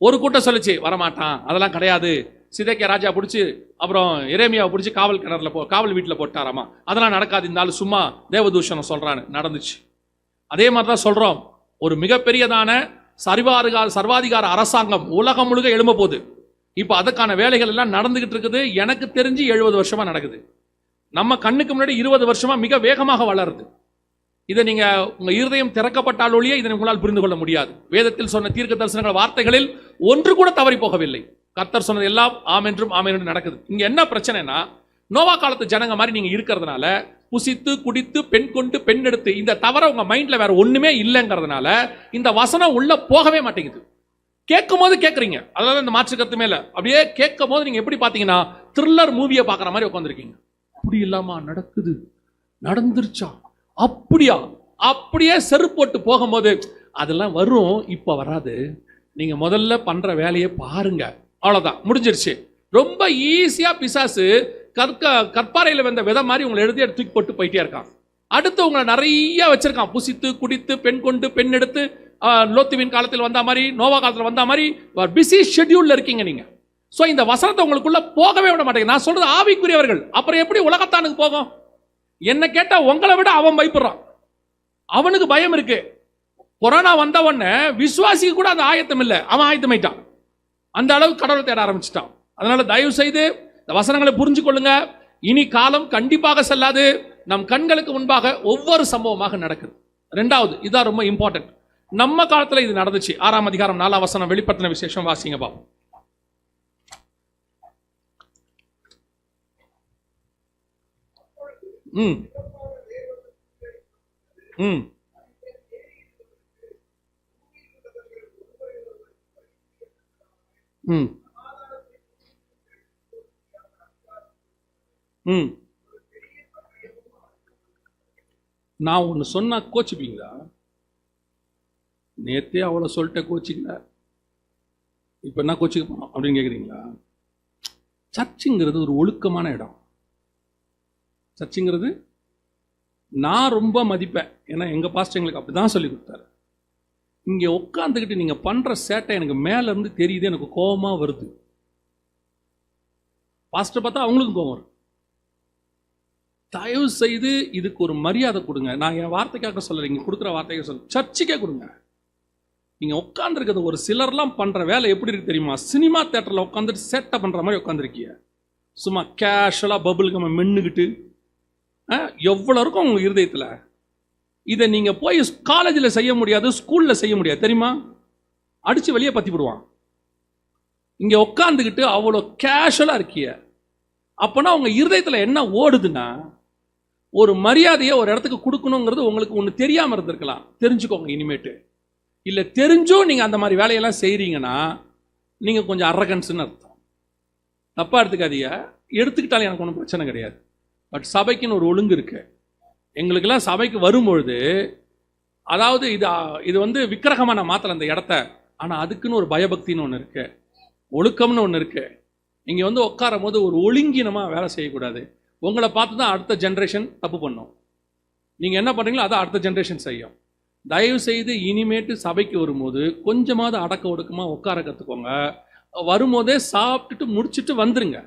ஒரு கூட்டம் சொல்லிச்சு, வரமாட்டான், அதெல்லாம் கிடையாது, சிதேக்கியா ராஜா பிடிச்சி அப்புறம் எரேமியாவை பிடிச்சி காவல் வீட்டில் போட்டாராமா, அதெல்லாம் நடக்காது, இருந்தாலும் சும்மா தேவதூஷணம் சொல்றான்னு நடந்துச்சு. அதே மாதிரி தான் சொல்றோம், ஒரு மிகப்பெரியதான சர்வாதிகார அரசாங்கம் உலகம் முழுக்க எழும்ப போகுது. இப்போ அதுக்கான வேலைகள் எல்லாம் நடந்துகிட்டு இருக்குது. எனக்கு தெரிஞ்சு 70 வருஷமா நடக்குது. நம்ம கண்ணுக்கு முன்னாடி 20 வருஷமா மிக வேகமாக வளருது. இதை நீங்க உங்க இருதயம் திறக்கப்பட்டாலொழிய இதை உங்களால் புரிந்து கொள்ள முடியாது. வேதத்தில் சொன்ன தீர்க்க தரிசனங்கள் வார்த்தைகளில் ஒன்று கூட தவறி போகவில்லை. கர்த்தர் சொன்னது எல்லாம் ஆமென்றும் ஆமென்றும் நடக்குது. இங்க என்ன பிரச்சனைனா, நோவா காலத்து ஜனங்க மாதிரி நீங்க இருக்கிறதுனால, புசித்து குடித்து பெண் கொண்டு பெண் எடுத்து, இந்த தவிர உங்க மைண்ட்ல வேற ஒண்ணுமே இல்லைங்கிறதுனால இந்த வசனம் உள்ள போகவே மாட்டேங்குது. கேட்கும் போது கேட்குறீங்க, அதாவது இந்த மாற்று கருத்து மேல அப்படியே கேட்கும் போது நீங்க எப்படி பாத்தீங்கன்னா த்ரில்லர் மூவியை பாக்குற மாதிரி உட்காந்துருக்கீங்க. அப்படி இல்லாமா நடக்குது, நடந்துருச்சா, அப்படியா, அப்படியே செருப்பு போட்டு போகும்போது அதெல்லாம் வரும், இப்ப வராது, நீங்க முதல்ல பண்ற வேலையை பாருங்க, அவ்வளவுதான், முடிஞ்சிருச்சு. ரொம்ப ஈஸியா பிசாசு கற்பாறையில் வந்த விதை மாதிரி உங்களை எழுதி தூக்கி போட்டு போயிட்டே இருக்கான். அடுத்து உங்களை நிறைய வச்சிருக்கான், புசித்து குடித்து பெண் கொண்டு பெண் எடுத்து, லோத்துவின் காலத்தில் வந்த மாதிரி, நோவா காலத்தில் வந்த மாதிரி பிஸி ஷெட்யூல்ல இருக்கீங்க நீங்க. ஸோ இந்த வசனத்தை உங்களுக்குள்ள போகவே விட மாட்டேங்க. நான் சொல்றது ஆவிக்குரியவர்கள், அப்புறம் எப்படி உலகத்தானுக்கு போகும்? என்ன கேட்டா உங்களை விட அவன் பயப்படுறான், அவனுக்கு பயம் இருக்கு. கொரோனா வந்த உடனே விசுவாசிக்கு கூட அந்த ஆயத்தம் இல்லை, அவன் ஆயத்தமாயிட்டான், அந்த அளவுக்கு கடவுளை தேட ஆரம்பிச்சிட்டான். அதனால தயவு செய்து இந்த வசனங்களை புரிஞ்சு கொள்ளுங்க. இனி காலம் கண்டிப்பாக செல்லாது, நம் கண்களுக்கு முன்பாக ஒவ்வொரு சம்பவமாக நடக்குது. ரெண்டாவது, இதான் ரொம்ப இம்பார்ட்டன்ட், நம்ம காலத்துல இது நடந்துச்சு. 6ஆம் அதிகாரம் 4ஆம் வசனம், வெளிப்படுத்தின விசேஷம் வாசிங்க பாப்போம். ம் ம் ம் ம் நான் ஒன்று சொன்னா கோச்சிப்பீங்களா? நேத்தே அவ்வளோ சொல்லிட்ட, கோச்சிக்கல, இப்போ என்ன கோச்சிக்க போனோம் அப்படின்னு கேட்குறீங்களா? சர்ச்சுங்கிறது ஒரு ஒழுக்கமான இடம். சர்ச்சுங்கிறது நான் ரொம்ப மதிப்பேன், ஏன்னா எங்கள் பாஸ்டர் எங்களுக்கு அப்படி தான் சொல்லி கொடுத்தாரு. இங்கே உட்காந்துக்கிட்டு நீங்கள் பண்ணுற சேட்டை எனக்கு மேலேருந்து தெரியுது, எனக்கு கோபமாக வருது. பாஸ்டர் பார்த்தா அவங்களுக்கும் கோபம் வரும். தயவு செய்து இதுக்கு ஒரு மரியாதை கொடுங்க. நான் என் வார்த்தைக்காக சொல்லலை, இங்கே கொடுக்குற வார்த்தைக்காக சொல்ல, சர்ச்சுக்கே கொடுங்க. நீங்கள் உட்காந்துருக்கிறது ஒரு சிலர்லாம் பண்ணுற வேலை எப்படி இருக்கு தெரியுமா? சினிமா தேட்டரில் உட்காந்துட்டு சேட்டை பண்ணுற மாதிரி உட்காந்துருக்கீங்க. சும்மா கேஷுவலாக பபுள் கம்ம மென்னுக்கிட்டு எவ்வளோ இருக்கும் உங்கள் இருதயத்தில். இதை நீங்கள் போய் காலேஜில் செய்ய முடியாது, ஸ்கூலில் செய்ய முடியாது, தெரியுமா? அடித்து வெளியே பற்றி விடுவான். இங்கே உட்காந்துக்கிட்டு அவ்வளோ கேஷுவலாக இருக்கிய. அப்போனா உங்கள் இருதயத்தில் என்ன ஓடுதுன்னா, ஒரு மரியாதையை ஒரு இடத்துக்கு கொடுக்கணுங்கிறது உங்களுக்கு ஒன்று தெரியாமல் இருந்திருக்கலாம். தெரிஞ்சுக்கோங்க இனிமேட்டு. இல்லை தெரிஞ்சும் நீங்கள் அந்த மாதிரி வேலையெல்லாம் செய்கிறீங்கன்னா நீங்கள் கொஞ்சம் அரகன்ஸ்ன்னு அர்த்தம். தப்பாக எடுத்துக்காதீங்க. எடுத்துக்கிட்டாலும் எனக்கு ஒன்றும் பிரச்சனை கிடையாது. பட் சபைக்குன்னு ஒரு ஒழுங்கு இருக்கு. எங்களுக்கெல்லாம் சபைக்கு வரும்பொழுது, அதாவது இது வந்து விக்கிரகமாக நான் மாற்றலை அந்த இடத்த, ஆனால் அதுக்குன்னு ஒரு பயபக்தின்னு ஒன்று இருக்கு, ஒழுக்கம்னு ஒன்று இருக்கு. இங்கே வந்து உட்காரும் போது ஒரு ஒழுங்கினமாக வேலை செய்யக்கூடாது. உங்களை பார்த்து தான் அடுத்த ஜென்ரேஷன் தப்பு பண்ணும். நீங்கள் என்ன பண்ணுறீங்களோ அதை அடுத்த ஜென்ரேஷன் செய்யும். தயவு செய்து இனிமேட்டு சபைக்கு வரும்போது கொஞ்சமாவது அடக்க ஒடுக்கமாக உட்கார கற்றுக்கோங்க. வரும்போதே சாப்பிட்டுட்டு முடிச்சுட்டு வந்துருங்க.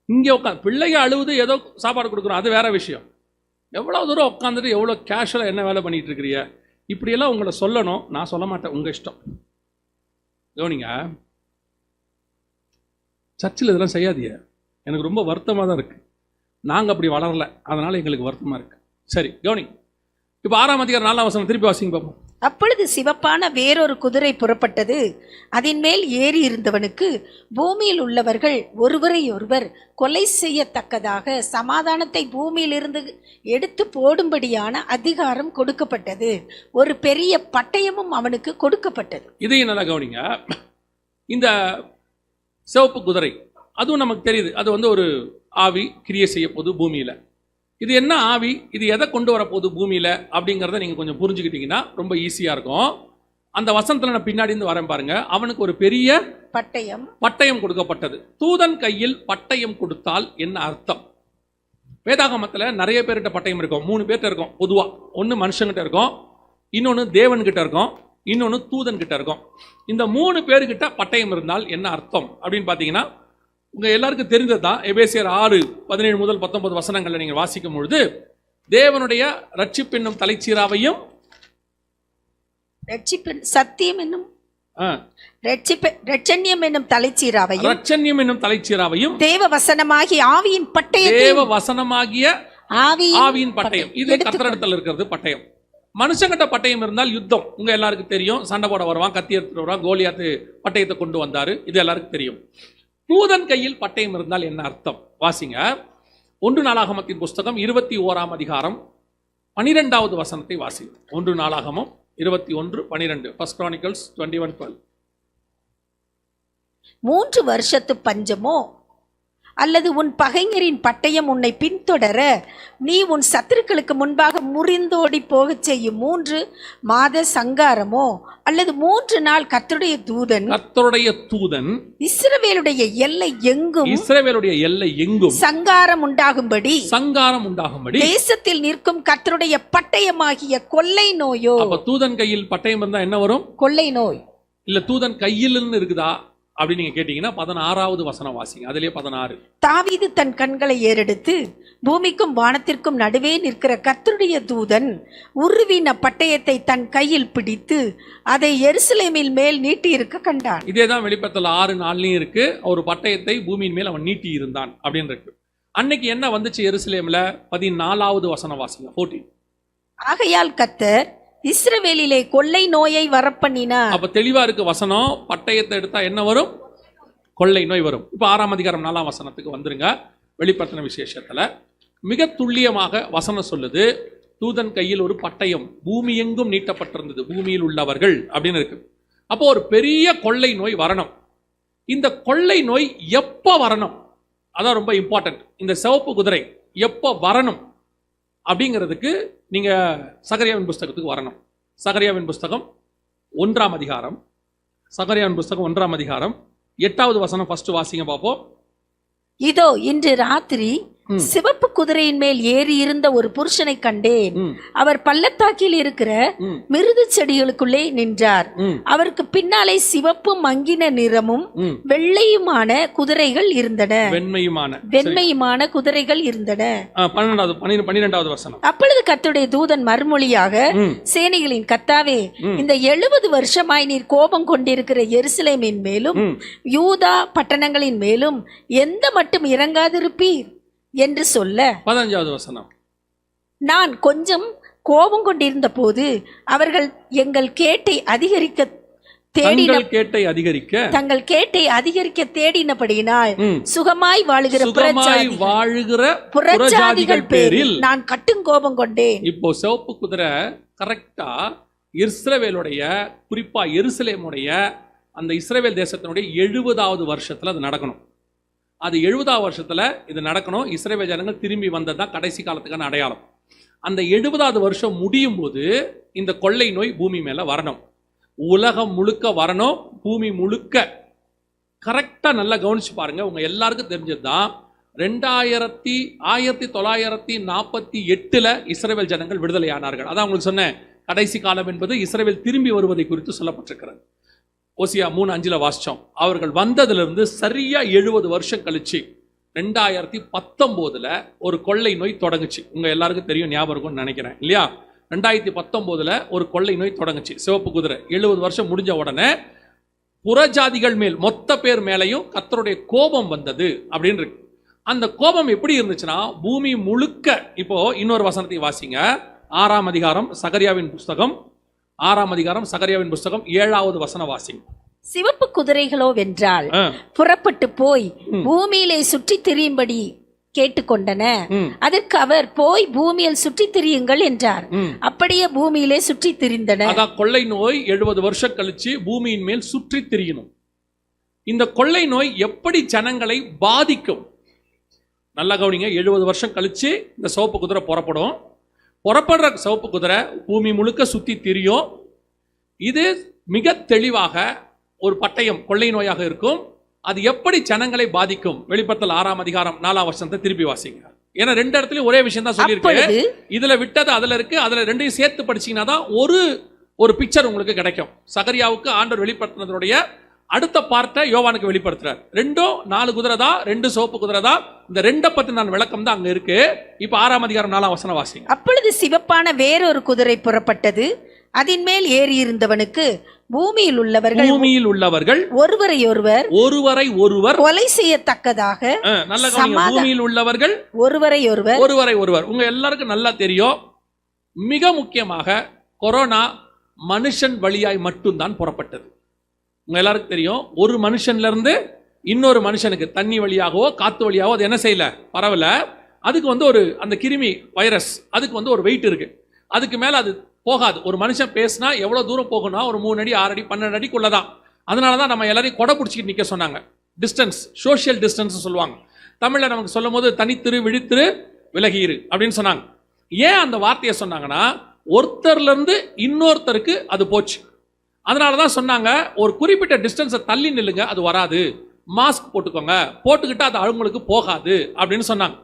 இங்கே உட்காந்து பிள்ளைங்க அழுவுது, ஏதோ சாப்பாடு கொடுக்குறோம், அது வேற விஷயம். எவ்வளோ தூரம் உட்காந்துட்டு எவ்வளோ கேஷுவலாக என்ன வேலை பண்ணிட்டு இருக்கிறீங்க? இப்படியெல்லாம் உங்களை சொல்லணும், நான் சொல்ல மாட்டேன், உங்கள் இஷ்டம். கவனிங்க, சர்ச்சில் இதெல்லாம் செய்யாதீங்க. எனக்கு ரொம்ப வருத்தமாக தான் இருக்குது. நாங்கள் அப்படி வளரல, அதனால் எங்களுக்கு வருத்தமாக இருக்குது. சரி, கவனிங்க. இப்போ 6ஆம் அதிகாரம் 4ஆம் வசனம் திருப்பி வாசிங்க பார்ப்போம். அப்பொழுது சிவப்பான வேறொரு குதிரை புறப்பட்டது. அதன் மேல் ஏறி இருந்தவனுக்கு பூமியில் உள்ளவர்கள் ஒருவரை ஒருவர் கொலை செய்யத்தக்கதாக சமாதானத்தை பூமியிலிருந்து எடுத்து போடும்படியான அதிகாரம் கொடுக்கப்பட்டது. ஒரு பெரிய பட்டயமும் அவனுக்கு கொடுக்கப்பட்டது. இதையும் நல்லா கவனிங்க. இந்த சிவப்பு குதிரை, அதுவும் நமக்கு தெரியுது, அது வந்து ஒரு ஆவி கிரியை செய்ய போகுது பூமியில். இது என்ன ஆவி, இது எதை கொண்டு வரப்போகுது பூமியில் அப்படிங்கிறத நீங்கள் கொஞ்சம் புரிஞ்சுக்கிட்டீங்கன்னா ரொம்ப ஈஸியாக இருக்கும். அந்த வசனத்தில் நான் பின்னாடி இருந்து வரேன் பாருங்க. அவனுக்கு ஒரு பெரிய பட்டயம் கொடுக்கப்பட்டது. தூதன் கையில் பட்டயம் கொடுத்தால் என்ன அர்த்தம்? வேதாகமத்தில் நிறைய பேர்கிட்ட பட்டயம் இருக்கும். 3 பேர்கிட்ட இருக்கும் பொதுவாக. ஒன்று மனுஷங்கிட்ட இருக்கும், இன்னொன்று தேவன்கிட்ட இருக்கும், இன்னொன்று தூதன் கிட்ட இருக்கும். இந்த 3 பேர்கிட்ட பட்டயம் இருந்தால் என்ன அர்த்தம் அப்படின்னு பார்த்தீங்கன்னா, உங்க எல்லாருக்கும் தெரிந்ததுதான். எபேசியர் 6:17 முதல் 19 வசனங்களை நீங்கள் வாசிக்கும் பொழுது, தேவனுடைய ரட்சிப்பு என்னும் தலைச்சீராவையும் சத்தியம் என்னும் ரட்சண்யம் என்னும் தலைச்சீராவையும் தேவ வசனமாகிய ஆவியின் பட்டயம். இது கர்த்தரிடத்தில் இருக்கிறது பட்டயம். மனுஷங்கிட்ட பட்டயம் இருந்தால் யுத்தம். உங்க எல்லாருக்கும் தெரியும். சண்டை போட வருவான், கத்தி எடுத்துட்டு வருவான். கோலியாத்து பட்டயத்தை கொண்டு வந்தாரு, இது எல்லாருக்கும் தெரியும். தூதன் கையில் பட்டயம் இருந்தால் என்ன அர்த்தம்? வாசிங்க. 1 நாளாகமத்தின் புஸ்தகம் 21ஆம் அதிகாரம் 12வது வசனத்தை வாசிங்க. 1 நாளாகமம் 21:12. First Chronicles 21:12. 3 வருஷத்து பஞ்சமோ அல்லது உன் பகைஞரின் பட்டயம் உன்னை பின்தொடர நீ உன் சத்துருக்களுக்கு முன்பாக முறிந்தோடி போகச் செய்யும் 3 மாத சங்காரமோ அல்லது 3 நாள் கர்த்தருடைய தூதன் இஸ்ரவேலுடைய எல்லை எங்கும் சங்காரம் உண்டாகும்படி தேசத்தில் நிற்கும் கர்த்தருடைய பட்டயமாகிய கொள்ளை நோயோ. அப்ப தூதன் கையில் பட்டயம் இருந்தா என்ன வரும்? கொள்ளை நோய். இல்ல தூதன் கையில் இருக்குதா அப்படி நீங்க கேட்டீங்கன்னா 16வது வசனம் வாசிங்க. அதிலே 16. தாவீது தன் கண்களை ஏறெடுத்து பூமிக்கும் வானத்திற்கும் நடுவே நிற்கிற கர்த்தருடைய தூதன் உருவின பட்டயத்தை தன் கையில் பிடித்து அதை எருசலேமின் மேல் நீட்டி இருக்க கண்டான். இதேதான் வெளிப்படுத்தல் 6:4 இருக்கு. ஒரு பட்டயத்தை பூமியின் மேல் அவன் நீட்டி இருந்தான் அப்படின்னு இருக்கு. அன்னைக்கு என்ன வந்துச்சு எருசலேம்ல? 14வது வசனம் வாசிங்க. 14. ஆகையால் கர்த்தர் இஸ்ரவேலிலே கொள்ளை நோயை வரப்பண்ணினார். அப்ப தெளிவா இருக்கு வசனம். பட்டயத்தை எடுத்தா என்ன வரும்? கொள்ளை நோய் வரும். இப்ப 6ஆம் அதிகாரம் 4ஆம் வசனத்துக்கு வந்துருங்க. வெளிப்படுத்தின விசேஷத்துல மிக துல்லியமாக வசனம் சொல்லுது. தூதன் கையில் ஒரு பட்டயம் பூமி எங்கும் நீட்டப்பட்டிருந்தது, பூமியில் உள்ளவர்கள் அப்படின்னு இருக்கு. அப்போ ஒரு பெரிய கொள்ளை நோய் வரணும். இந்த கொள்ளை நோய் எப்ப வரணும்? அதான் ரொம்ப இம்பார்ட்டன்ட். இந்த சிவப்பு குதிரை எப்ப வரணும் அப்படிங்கிறதுக்கு நீங்க சகரியாவின் புஸ்தகத்துக்கு வரணும். சகரியாவின் புஸ்தகம் 1ஆம் அதிகாரம், சகரியாவின் புஸ்தகம் 1ஆம் அதிகாரம் 8வது வசனம் ஃபர்ஸ்ட் வாசிங்க பாப்போம். இதோ இன்று ராத்திரி சிவப்பு குதிரையின் மேல் ஏறி இருந்த ஒரு புருஷனை கண்டேன். அவர் பள்ளத்தாக்கில் இருக்கிற மிருது செடிகளுக்குள்ளே நின்றார். அவருக்கு பின்னாலே சிவப்பு மங்கின நிறமும் வெள்ளையுமான குதிரைகள் இருந்தன. வெண்மையுமான குதிரைகள் இருந்தன. 12வது வசனம். அப்பொழுது கர்த்தருடைய தூதன் மறுமொழியாக, சேனைகளின் கர்த்தாவே, இந்த 70 வருஷமாய் நீர் கோபம் கொண்டிருக்கிற எருசலேமின் மேலும் யூதா பட்டணங்களின் மேலும் எந்த மட்டும் இறங்காதிருப்பீர் என்று சொல்ல, 15வது வசனம். நான் கொஞ்சம் கோபம் கொண்டிருந்த போது அவர்கள் தங்கள் கேட்டை அதிகரிக்க தேடினபடியினால் சுகமாய் வாழுகிற புறஜாதிகள் பேரில் நான் கட்டும் கோபம் கொண்டேன். இப்போ சிவப்பு குதிரை கரெக்டா இஸ்ரவேலுடைய, குறிப்பா எருசலேமுடைய, அந்த இஸ்ரவேல் தேசத்தினுடைய 70வது வருஷத்துல அது நடக்கணும். அது 70வது வருஷத்துல இது நடக்கணும். இஸ்ரவேல் ஜனங்கள் திரும்பி வந்ததுதான் கடைசி காலத்துக்கான அடையாளம். அந்த 70வது வருஷம் முடியும் போது இந்த கொள்ளை நோய் பூமி மேல வரணும். உலகம் முழுக்க வரணும். பூமி முழுக்க கரெக்டா நல்லா கவனிச்சு பாருங்க. உங்க எல்லாருக்கும் தெரிஞ்சதுதான் 1948 இஸ்ரவேல் ஜனங்கள் விடுதலை ஆனார்கள். அதான் உங்களுக்கு சொன்னேன், கடைசி காலம் என்பது இஸ்ரவேல் திரும்பி வருவதை குறித்து சொல்லப்பட்டிருக்கிறது. ஓசியா 3:5 வாசிச்சோம். அவர்கள் வந்ததிலிருந்து சரியா 70 வருஷம் கழிச்சு 2019 ஒரு கொள்ளை நோய் தொடங்குச்சு. உங்க எல்லாருக்கும் தெரியும், ஞாபகம் இருக்கும்னு நினைக்கிறேன் இல்லையா? 2019 ஒரு கொள்ளை நோய் தொடங்குச்சு. சிவப்பு குதிரை 70 வருஷம் முடிஞ்ச உடனே புறஜாதிகள் மேல் மொத்த பேர் மேலையும் கர்த்தருடைய கோபம் வந்தது அப்படின்னு இருக்கு. அந்த கோபம் எப்படி இருந்துச்சுன்னா பூமி முழுக்க. இப்போ இன்னொரு வசனத்தை வாசிங்க. 6ஆம் அதிகாரம் சகரியாவின் புஸ்தகம், 6ஆம் அதிகாரம் சகரியாவின் புஸ்தகம் 7வது வசன வாசிங்க. சிவப்பு குதிரைகளோ வென்றால் புறப்பட்டு போய் பூமியிலே சுற்றி திரியும்படி கேட்டுக்கொண்டன. அதற்கு அவர், போய் பூமியில் சுற்றி திரியுங்கள் என்றார். அப்படியே பூமியிலே சுற்றி திரிந்தன. அதான் கொள்ளை நோய் 70 வருஷம் கழிச்சு பூமியின் மேல் சுற்றி திரியணும். இந்த கொள்ளை நோய் எப்படி ஜனங்களை பாதிக்கும் நல்லா கவனிங்க. 70 வருஷம் கழிச்சு இந்த சிவப்பு குதிரை புறப்படுற சிவப்பு குதிரை பூமி முழுக்க சுத்தி திரியும். இது மிக தெளிவாக ஒரு பட்டயம் கொள்ளை நோயாக இருக்கும். அது எப்படி ஜனங்களை பாதிக்கும்? வெளிப்படுத்தல் 6ஆம் அதிகாரம் 4ஆம் வசனத்தை திருப்பி வாசிங்க. ஏன்னா 2 இடத்துலயும் ஒரே விஷயம் தான் சொல்லியிருக்கு. இதுல விட்டது அதுல இருக்கு. அதுல 2ஐயும் சேர்த்து படிச்சீங்கன்னா தான் ஒரு பிக்சர் உங்களுக்கு கிடைக்கும். சகரியாவுக்கு ஆண்டவர் வெளிப்படுத்தினதுடைய அடுத்த பார்ட்டை யோவானுக்கு வெளிப்படுத்துறார். 2ம் 4 குதிரை தான், 2 சிவப்பு குதிரை தான். இந்த 2 பத்தின விளக்கம் தான் அங்க இருக்கு. இப்ப 6ஆம் அதிகாரம் 4ஆம் வசனம் வாசிங்க. அப்பொழுது சிவப்பான வேறொரு குதிரை புறப்பட்டது. அதன் மேல் ஏறி இருந்தவனுக்கு பூமியில் உள்ளவர்கள் ஒருவரை ஒருவர் கொலை செய்யத்தக்கதாக, நல்ல பூமியில் உள்ளவர்கள் ஒருவரை ஒருவர் உங்க எல்லாருக்கும் நல்லா தெரியும். மிக முக்கியமாக கொரோனா மனுஷன் வழியாய் மட்டும்தான் புறப்பட்டது. உங்க எல்லாருக்கும் தெரியும், ஒரு மனுஷன்ல இருந்து இன்னொரு மனுஷனுக்கு தண்ணி வழியாகவோ காத்து வழியாகவோ அது என்ன செய்யல, பரவல. அதுக்கு அந்த கிருமி வைரஸ் அதுக்கு ஒரு வெயிட் இருக்கு. அதுக்கு மேல அது போகாது. ஒரு மனுஷன் பேசினா எவ்வளவு தூரம் போகணும்? ஒரு 3 அடி 6 அடி 12 அடிக்குள்ளதான். அதனாலதான் நம்ம எல்லாரையும் கொடை பிடிச்சிக்கிட்டு நிக்க சொன்னாங்க. டிஸ்டன்ஸ், சோசியல் டிஸ்டன்ஸ் சொல்லுவாங்க. தமிழ்ல நமக்கு சொல்லும் போது தனித்திரு விழித்திரு விலகிரு அப்படின்னு சொன்னாங்க. ஏன் அந்த வார்த்தையை சொன்னாங்கன்னா, ஒருத்தர்ல இருந்து இன்னொருத்தருக்கு அது போச்சு. அதனாலதான் சொன்னாங்க, ஒரு குறிப்பிட்ட டிஸ்டன்ஸை தள்ளி நில்லுங்க, அது வராது. மாஸ்க் போட்டுக்கோங்க, போட்டுக்கிட்டா அது அவங்களுக்கு போகாது அப்படின்னு சொன்னாங்க.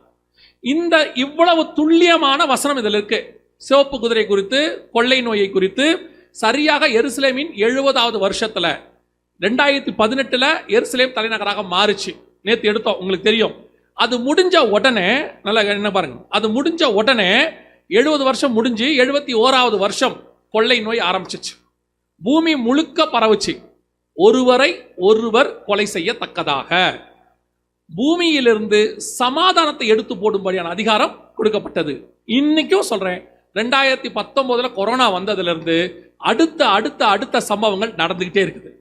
இந்த இவ்வளவு துல்லியமான வசனம் இதில் இருக்கு. சிவப்பு குதிரை குறித்து, கொள்ளை நோயை குறித்து. சரியாக எருசலேமின் 70வது வருஷத்துல 2018 எருசலேம் தலைநகராக மாறுச்சு. நேற்று எடுத்தோம், உங்களுக்கு தெரியும். அது முடிஞ்ச உடனே நல்லா என்ன பாருங்க, அது முடிஞ்ச உடனே 70 வருஷம் முடிஞ்சு 71வது வருஷம் கொள்ளை நோய் ஆரம்பிச்சிச்சு. பூமி முழுக்க பரவுச்சு. ஒருவரை ஒருவர் கொலை செய்யத்தக்கதாக. பூமியிலிருந்து சமாதானத்தை எடுத்து போடும்படியான அதிகாரம் கொடுக்கப்பட்டது. இன்னைக்கும் சொல்றேன், 2019 கொரோனா வந்ததிலிருந்து அடுத்த அடுத்த அடுத்த சம்பவங்கள் நடந்துகிட்டே இருக்குது.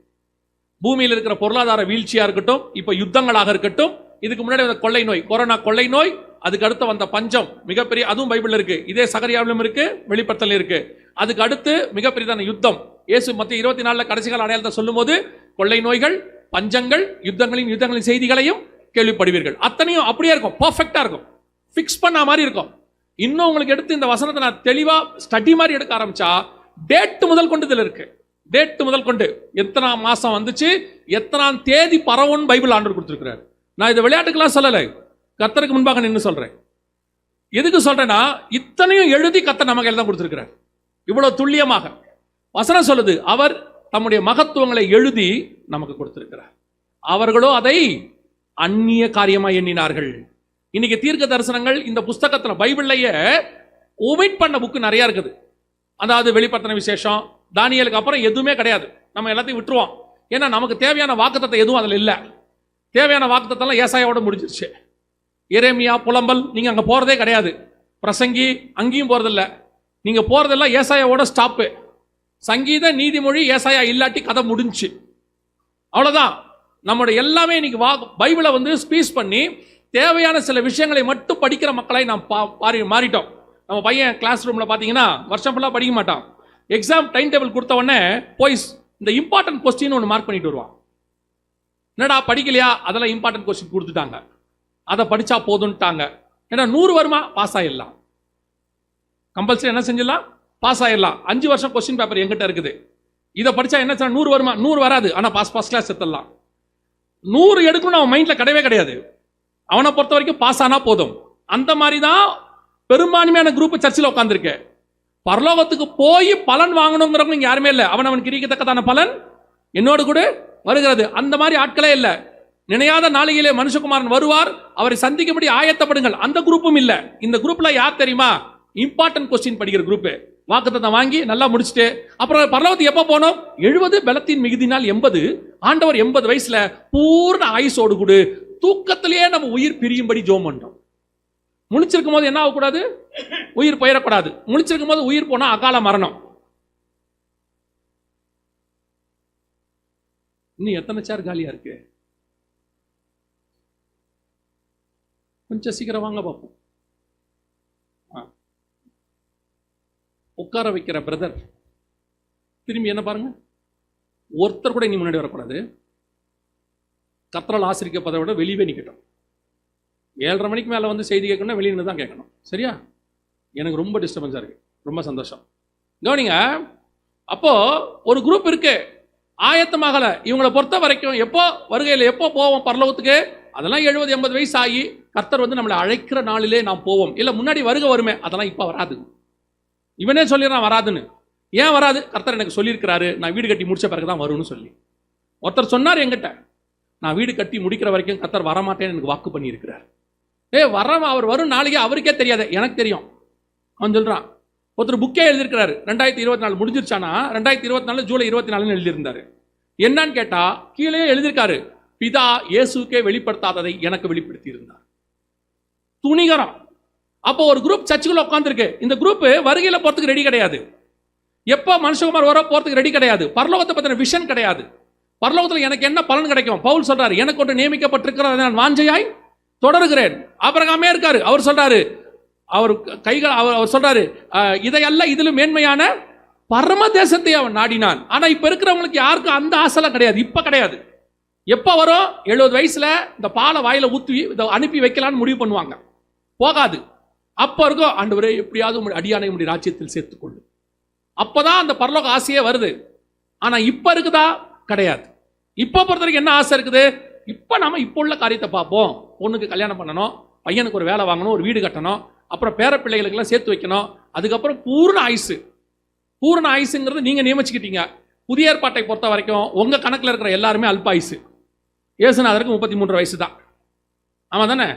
பூமியில் இருக்கிற பொருளாதார வீழ்ச்சியா இருக்கட்டும், இப்ப யுத்தங்களாக இருக்கட்டும், இதுக்கு முன்னாடி வந்த கொள்ளை நோய், கொரோனா கொள்ளை நோய், அதுக்கு அடுத்து வந்த பஞ்சம் மிகப்பெரிய, அதுவும் பைபிள்ல இருக்கு, இதே சகரியாவிலும் இருக்கு, வெளிப்படுத்தல இருக்கு. அதுக்கு அடுத்து மிகப்பெரியதான யுத்தம், இயேசு மத்திய 24 கடைசி கால அடையாளத்தை சொல்லும் போது கொள்ளை நோய்கள், பஞ்சங்கள், யுத்தங்களின் செய்திகளையும் கேள்விப்படுவீர்கள். அத்தனையும் அப்படியே இருக்கும், பர்ஃபெக்டா இருக்கும், பிக்ஸ் பண்ண மாதிரி இருக்கும். இன்னும் உங்களுக்கு எடுத்து இந்த வசனத்தை நான் தெளிவா ஸ்டடி மாதிரி எடுக்க ஆரம்பிச்சா டேட் முதல் கொண்டு இதுல இருக்கு. டேட் முதல் கொண்டு எத்தனாம் மாசம் வந்துச்சு, எத்தனாம் தேதி பரவும் பைபிள் ஆண்டவர் கொடுத்திருக்கிறார். நான் இதை விளையாட்டுக்கெல்லாம் சொல்லலை, கர்த்தருக்கு முன்பாக நின்று சொல்றேன். எதுக்கு சொல்றேன்னா, இத்தனையும் எழுதி கர்த்தர் நமக்கு எல்லாம் கொடுத்திருக்கிறார். இவ்வளவு துல்லியமாக வசனம் சொல்லுது, அவர் தம்முடைய மகத்துவங்களை எழுதி நமக்கு கொடுத்திருக்கிறார். அவர்களோ அதை அந்நிய காரியமா எண்ணினார்கள். இன்னைக்கு தீர்க்க தரிசனங்கள் இந்த புஸ்தகத்துல பைபிள்லயே ஒமிட் பண்ண புக்கு நிறைய இருக்குது. அதாவது வெளிப்படுத்தின விசேஷம், தானியேலுக்கு அப்புறம் எதுவுமே கிடையாது. நம்ம எல்லாத்தையும் விட்டுருவோம். ஏன்னா நமக்கு தேவையான வாக்குத்தத்தம் எதுவும் அதில் இல்லை. தேவையான வாக்குத்தத்தம் ஏசாயாவோட முடிஞ்சிருச்சு. எரேமியா, புலம்பல், நீங்க அங்க போறதே கிடையாது. பிரசங்கி அங்கேயும் போறதில்ல. நீங்க போறதெல்லாம் ஏசாயாவோட ஸ்டாப்பு. சங்கீத, நீதிமொழி, ஏசாயா இல்லாட்டி கதை முடிஞ்சு, அவ்வளவுதான். நம்முடைய எல்லாமே இன்னைக்கு பைபிளை ஸ்பீஸ் பண்ணி தேவையான சில விஷயங்களை மட்டும் படிக்கிற மக்களை நாம் மாறிட்டோம். நம்ம பையன் கிளாஸ் ரூம்ல பாத்தீங்கன்னா வருஷம் ஃபுல்லா படிக்க மாட்டான். எக்ஸாம் டைம் டேபிள் கொடுத்த உடனே போய் இந்த இம்பார்ட்டன்ட் கொஸ்டின் ஒன்று மார்க் பண்ணிட்டு வருவான். என்னடா படிக்கலையா? அதெல்லாம் இம்பார்ட்டன்ட் கொஸ்டின் கொடுத்துட்டாங்க, அதை படிச்சா போதும்ட்டாங்க. ஏன்னா 100 வருமா, பாஸ் ஆயிடலாம். கம்பல்சரி என்ன செஞ்சிடலாம், பாஸ் ஆயிடலாம். 5 வருஷம் கொஸ்டின் பேப்பர் எங்கிட்ட இருக்குது. இதை படிச்சா என்ன 100 வருமா? 100 வராது, ஆனா பாஸ் கிளாஸ் எடுத்துடலாம். 100 எடுக்கணும்னு அவன் மைண்ட்ல கிடையவே கிடையாது. அவனை பொறுத்த வரைக்கும் பாஸ் ஆனா போதும். அந்த மாதிரி தான் பெரும்பான்மையான குரூப் சர்ச்சில் உட்காந்துருக்கு. பரலோகத்துக்கு போய் பலன் வாங்கணுங்கிறவங்க இங்க யாருமே இல்லை. அவன் கிரிக்கத்தக்கதான பலன் என்னோடு கூட வருகிறது. அந்த மாதிரி ஆட்களே இல்லை. நினையாத நாளிலே மனுஷகுமாரன் வருவார், அவரை சந்திக்கும்படி ஆயத்தப்படுங்கள். அந்த குரூப்பும் இல்லை. இந்த குரூப்ல யார் தெரியுமா? இம்பார்ட்டன்ட் கொஸ்டின் படிக்கிற குரூப். வாக்குத்தத்தை வாங்கி நல்லா முடிச்சுட்டு அப்புறம் பரலோகத்துக்கு எப்போ போனோம்? 70 பலத்தின் மிகுதினால் 80. ஆண்டவர் 80 வயசுல பூர்ண ஆயுசோடு கூட தூக்கத்திலேயே நம்ம உயிர் பிரியும்படி ஜோம் பண்றோம். முழிச்சிருக்கும் போது என்ன ஆகக்கூடாது? உயிர் போயிடக்கூடாது. முழிச்சிருக்கும் போது உயிர் போனா அகால மரணம். இன்னும் எத்தனை சேர் காலியா இருக்கு? கொஞ்சம் சீக்கிரம் வாங்க பார்ப்போம். உட்கார வைக்கிற பிரதர் திரும்பி என்ன பாருங்க, ஒருத்தர் கூட இனி முன்னாடி வரக்கூடாது. கர்த்தரால் ஆசிரிக்கப்பதை விட வெளியே நிக்கட்டும். 7:30 மணிக்கு மேலே செய்தி கேட்கணும்னா வெளியே தான் கேட்கணும். சரியா? எனக்கு ரொம்ப டிஸ்டர்பன்ஸாக இருக்கு. ரொம்ப சந்தோஷம். கவனிங்க, அப்போ ஒரு குரூப் இருக்கு, ஆயத்தமாகல. இவங்களை பொறுத்த வரைக்கும் எப்போ வருகையில் எப்போ போவோம் பரலோகத்துக்கு? அதெல்லாம் 70-80 வயசு ஆகி கர்த்தர் நம்மளை அழைக்கிற நாளிலே நாம் போவோம். இல்லை முன்னாடி வருகை வருமே, அதெல்லாம் இப்போ வராது. இவனே சொல்லிடுறான் வராதுன்னு. ஏன் வராது? கர்த்தர் எனக்கு சொல்லியிருக்கிறாரு, நான் வீடு கட்டி முடிச்ச பிறகு தான் வரும்னு சொல்லி. ஒருத்தர் சொன்னார் என்கிட்ட, நான் வீடு கட்டி முடிக்கிற வரைக்கும் கர்த்தர் வரமாட்டேன்னு எனக்கு வாக்கு பண்ணியிருக்கிறார். அவர் வரும் நாளைக்கு அவருக்கே தெரியாது, எனக்கு தெரியும். அவன் சொல்றான். ஒருத்தர் புக்கே எழுதியிருக்கிறாரு, 2024 முடிஞ்சிருச்சானா 2024 ஜூலை 24 எழுதியிருந்தாரு. என்னன்னு கேட்டா கீழே எழுதியிருக்காரு, பிதா இயேசுக்கே வெளிப்படுத்தாததை எனக்கு வெளிப்படுத்தி இருந்தார். துணிகரம். அப்போ ஒரு குரூப் சர்ச்சுக்குள்ள உட்காந்துருக்கு. இந்த குரூப் வருகையில போறதுக்கு ரெடி கிடையாது. எப்போ மனுஷகுமார் வர போறதுக்கு ரெடி கிடையாது. பரலோகத்தை பத்தின விஷன் கிடையாது. பரலோகத்தில் எனக்கு என்ன பலன் கிடைக்கும்? பவுல் சொல்றாரு, எனக்கு ஒன்று நியமிக்கப்பட்டிருக்கிறத நான் வாஞ்சையாய் தொடருகிறேன். ஆபிரகாமே இருக்காரு, அவர் சொல்றாரு, அவர் சொல்றாரு, இதையல்ல இதிலும் மேன்மையான பரம தேசத்தை அவன் நாடினான். ஆனா இப்ப இருக்கிறவங்களுக்கு யாருக்கும் அந்த ஆசைலாம் கிடையாது. இப்ப கிடையாது. எப்ப வரும்? 70 வயசுல இந்த பாலை வாயில ஊற்றி அனுப்பி வைக்கலான்னு முடிவு பண்ணுவாங்க. போகாது. அப்ப இருக்கும், ஆண்டவரே எப்படியாவது அடியானை உடைய ராஜ்யத்தில் சேர்த்துக்கொள்ளு. அப்பதான் அந்த பரலோக ஆசையே வருது. ஆனா இப்ப இருக்குதா? கிடையாது. இப்ப பொறுத்த வரைக்கும் என்ன ஆசை இருக்குது? இப்ப நாம இப்ப உள்ள காரியத்தை பார்ப்போம். பொண்ணுக்கு கல்யாணம் பண்ணணும், பையனுக்கு ஒரு வேலை வாங்கணும், ஒரு வீடு கட்டணும், அப்புறம் பேர பிள்ளைகளுக்கு எல்லாம் சேர்த்து வைக்கணும். அதுக்கப்புறம் பூர்ண ஆயுசு. பூர்ண ஆயுசுங்கிறது நீங்க நியமிச்சுக்கிட்டீங்க. புதிய ஏற்பாட்டை பொறுத்த வரைக்கும் உங்க கணக்கில் இருக்கிற எல்லாருமே அல்பாயுசு. இயேசுநாதருக்கு 33 வயசு தான். ஆமா தானே?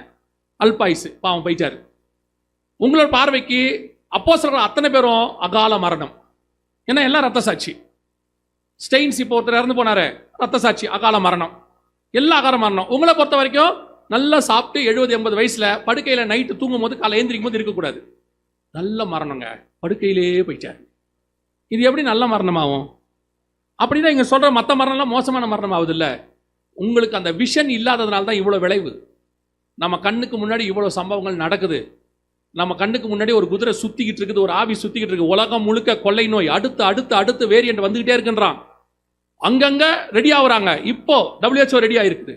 அல்பாயுசு. பாவம் போயிட்டாரு. உங்களோட பார்வைக்கு அப்போஸ்தலர்கள் அத்தனை பேரும் அகால மரணம். ஏன்னா எல்லாம் ரத்த சாட்சி. ஸ்டெயின்ஸ் இப்போ ஒருத்தர் இறந்து போனாரு, ரத்த சாட்சி, அகால மரணம். எல்லா அகால மரணம். உங்களை பொறுத்த வரைக்கும் நல்லா சாப்பிட்டு 70-80 வயசுல படுக்கையில் நைட்டு தூங்கும் போது காலை ஏந்திரிக்கும் போது இருக்கக்கூடாது. நல்ல மரணங்க, படுக்கையிலே போயிட்டார். இது எப்படி நல்ல மரணமாகும்? அப்படின்னா இங்கே சொல்கிற மற்ற மரணம்லாம் மோசமான மரணம் ஆகுது இல்லை. உங்களுக்கு அந்த விஷன் இல்லாததுனால தான் இவ்வளோ விளைவு. நம்ம கண்ணுக்கு முன்னாடி இவ்வளோ சம்பவங்கள் நடக்குது. நம்ம கண்ணுக்கு முன்னாடி ஒரு குதிரை சுற்றிக்கிட்டு இருக்குது, ஒரு ஆவி சுற்றிக்கிட்டு இருக்கு. உலகம் முழுக்க கொள்ளை நோய் அடுத்து அடுத்து அடுத்து வேரியண்ட் வந்துக்கிட்டே இருக்குன்றான். அங்கங்கே ரெடி ஆகுறாங்க. இப்போ WHO ரெடி ஆகிருக்குது.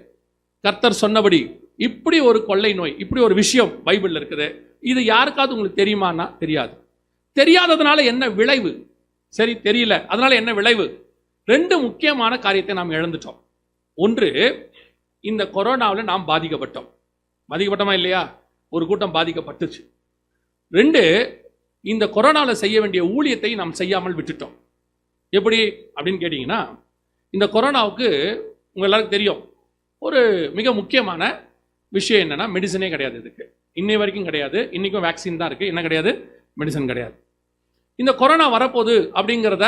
கர்த்தர் சொன்னபடி இப்படி ஒரு கொள்ளை நோய், இப்படி ஒரு விஷயம் பைபிளில் இருக்குது. இது யாருக்காவது உங்களுக்கு தெரியுமான்னா தெரியாது. தெரியாததுனால என்ன விளைவு? சரி, தெரியல, அதனால என்ன விளைவு? 2 முக்கியமான காரியத்தை நாம் இழந்துட்டோம். ஒன்று, இந்த கொரோனாவில் நாம் பாதிக்கப்பட்டோம். பாதிக்கப்பட்டோமா இல்லையா? ஒரு கூட்டம் பாதிக்கப்பட்டுச்சு. 2, இந்த கொரோனாவில் செய்ய வேண்டிய ஊழியத்தை நாம் செய்யாமல் விட்டுட்டோம். எப்படி அப்படின்னு கேட்டிங்கன்னா, இந்த கொரோனாவுக்கு உங்கள் எல்லாருக்கும் தெரியும், ஒரு மிக முக்கியமான விஷயம் என்னன்னா, மெடிசனே கிடையாது. இதுக்கு இன்னை வரைக்கும் கிடையாது. இன்றைக்கும் வேக்சின் தான் இருக்குது, என்ன கிடையாது, மெடிசன் கிடையாது. இந்த கொரோனா வரப்போகுது அப்படிங்கிறத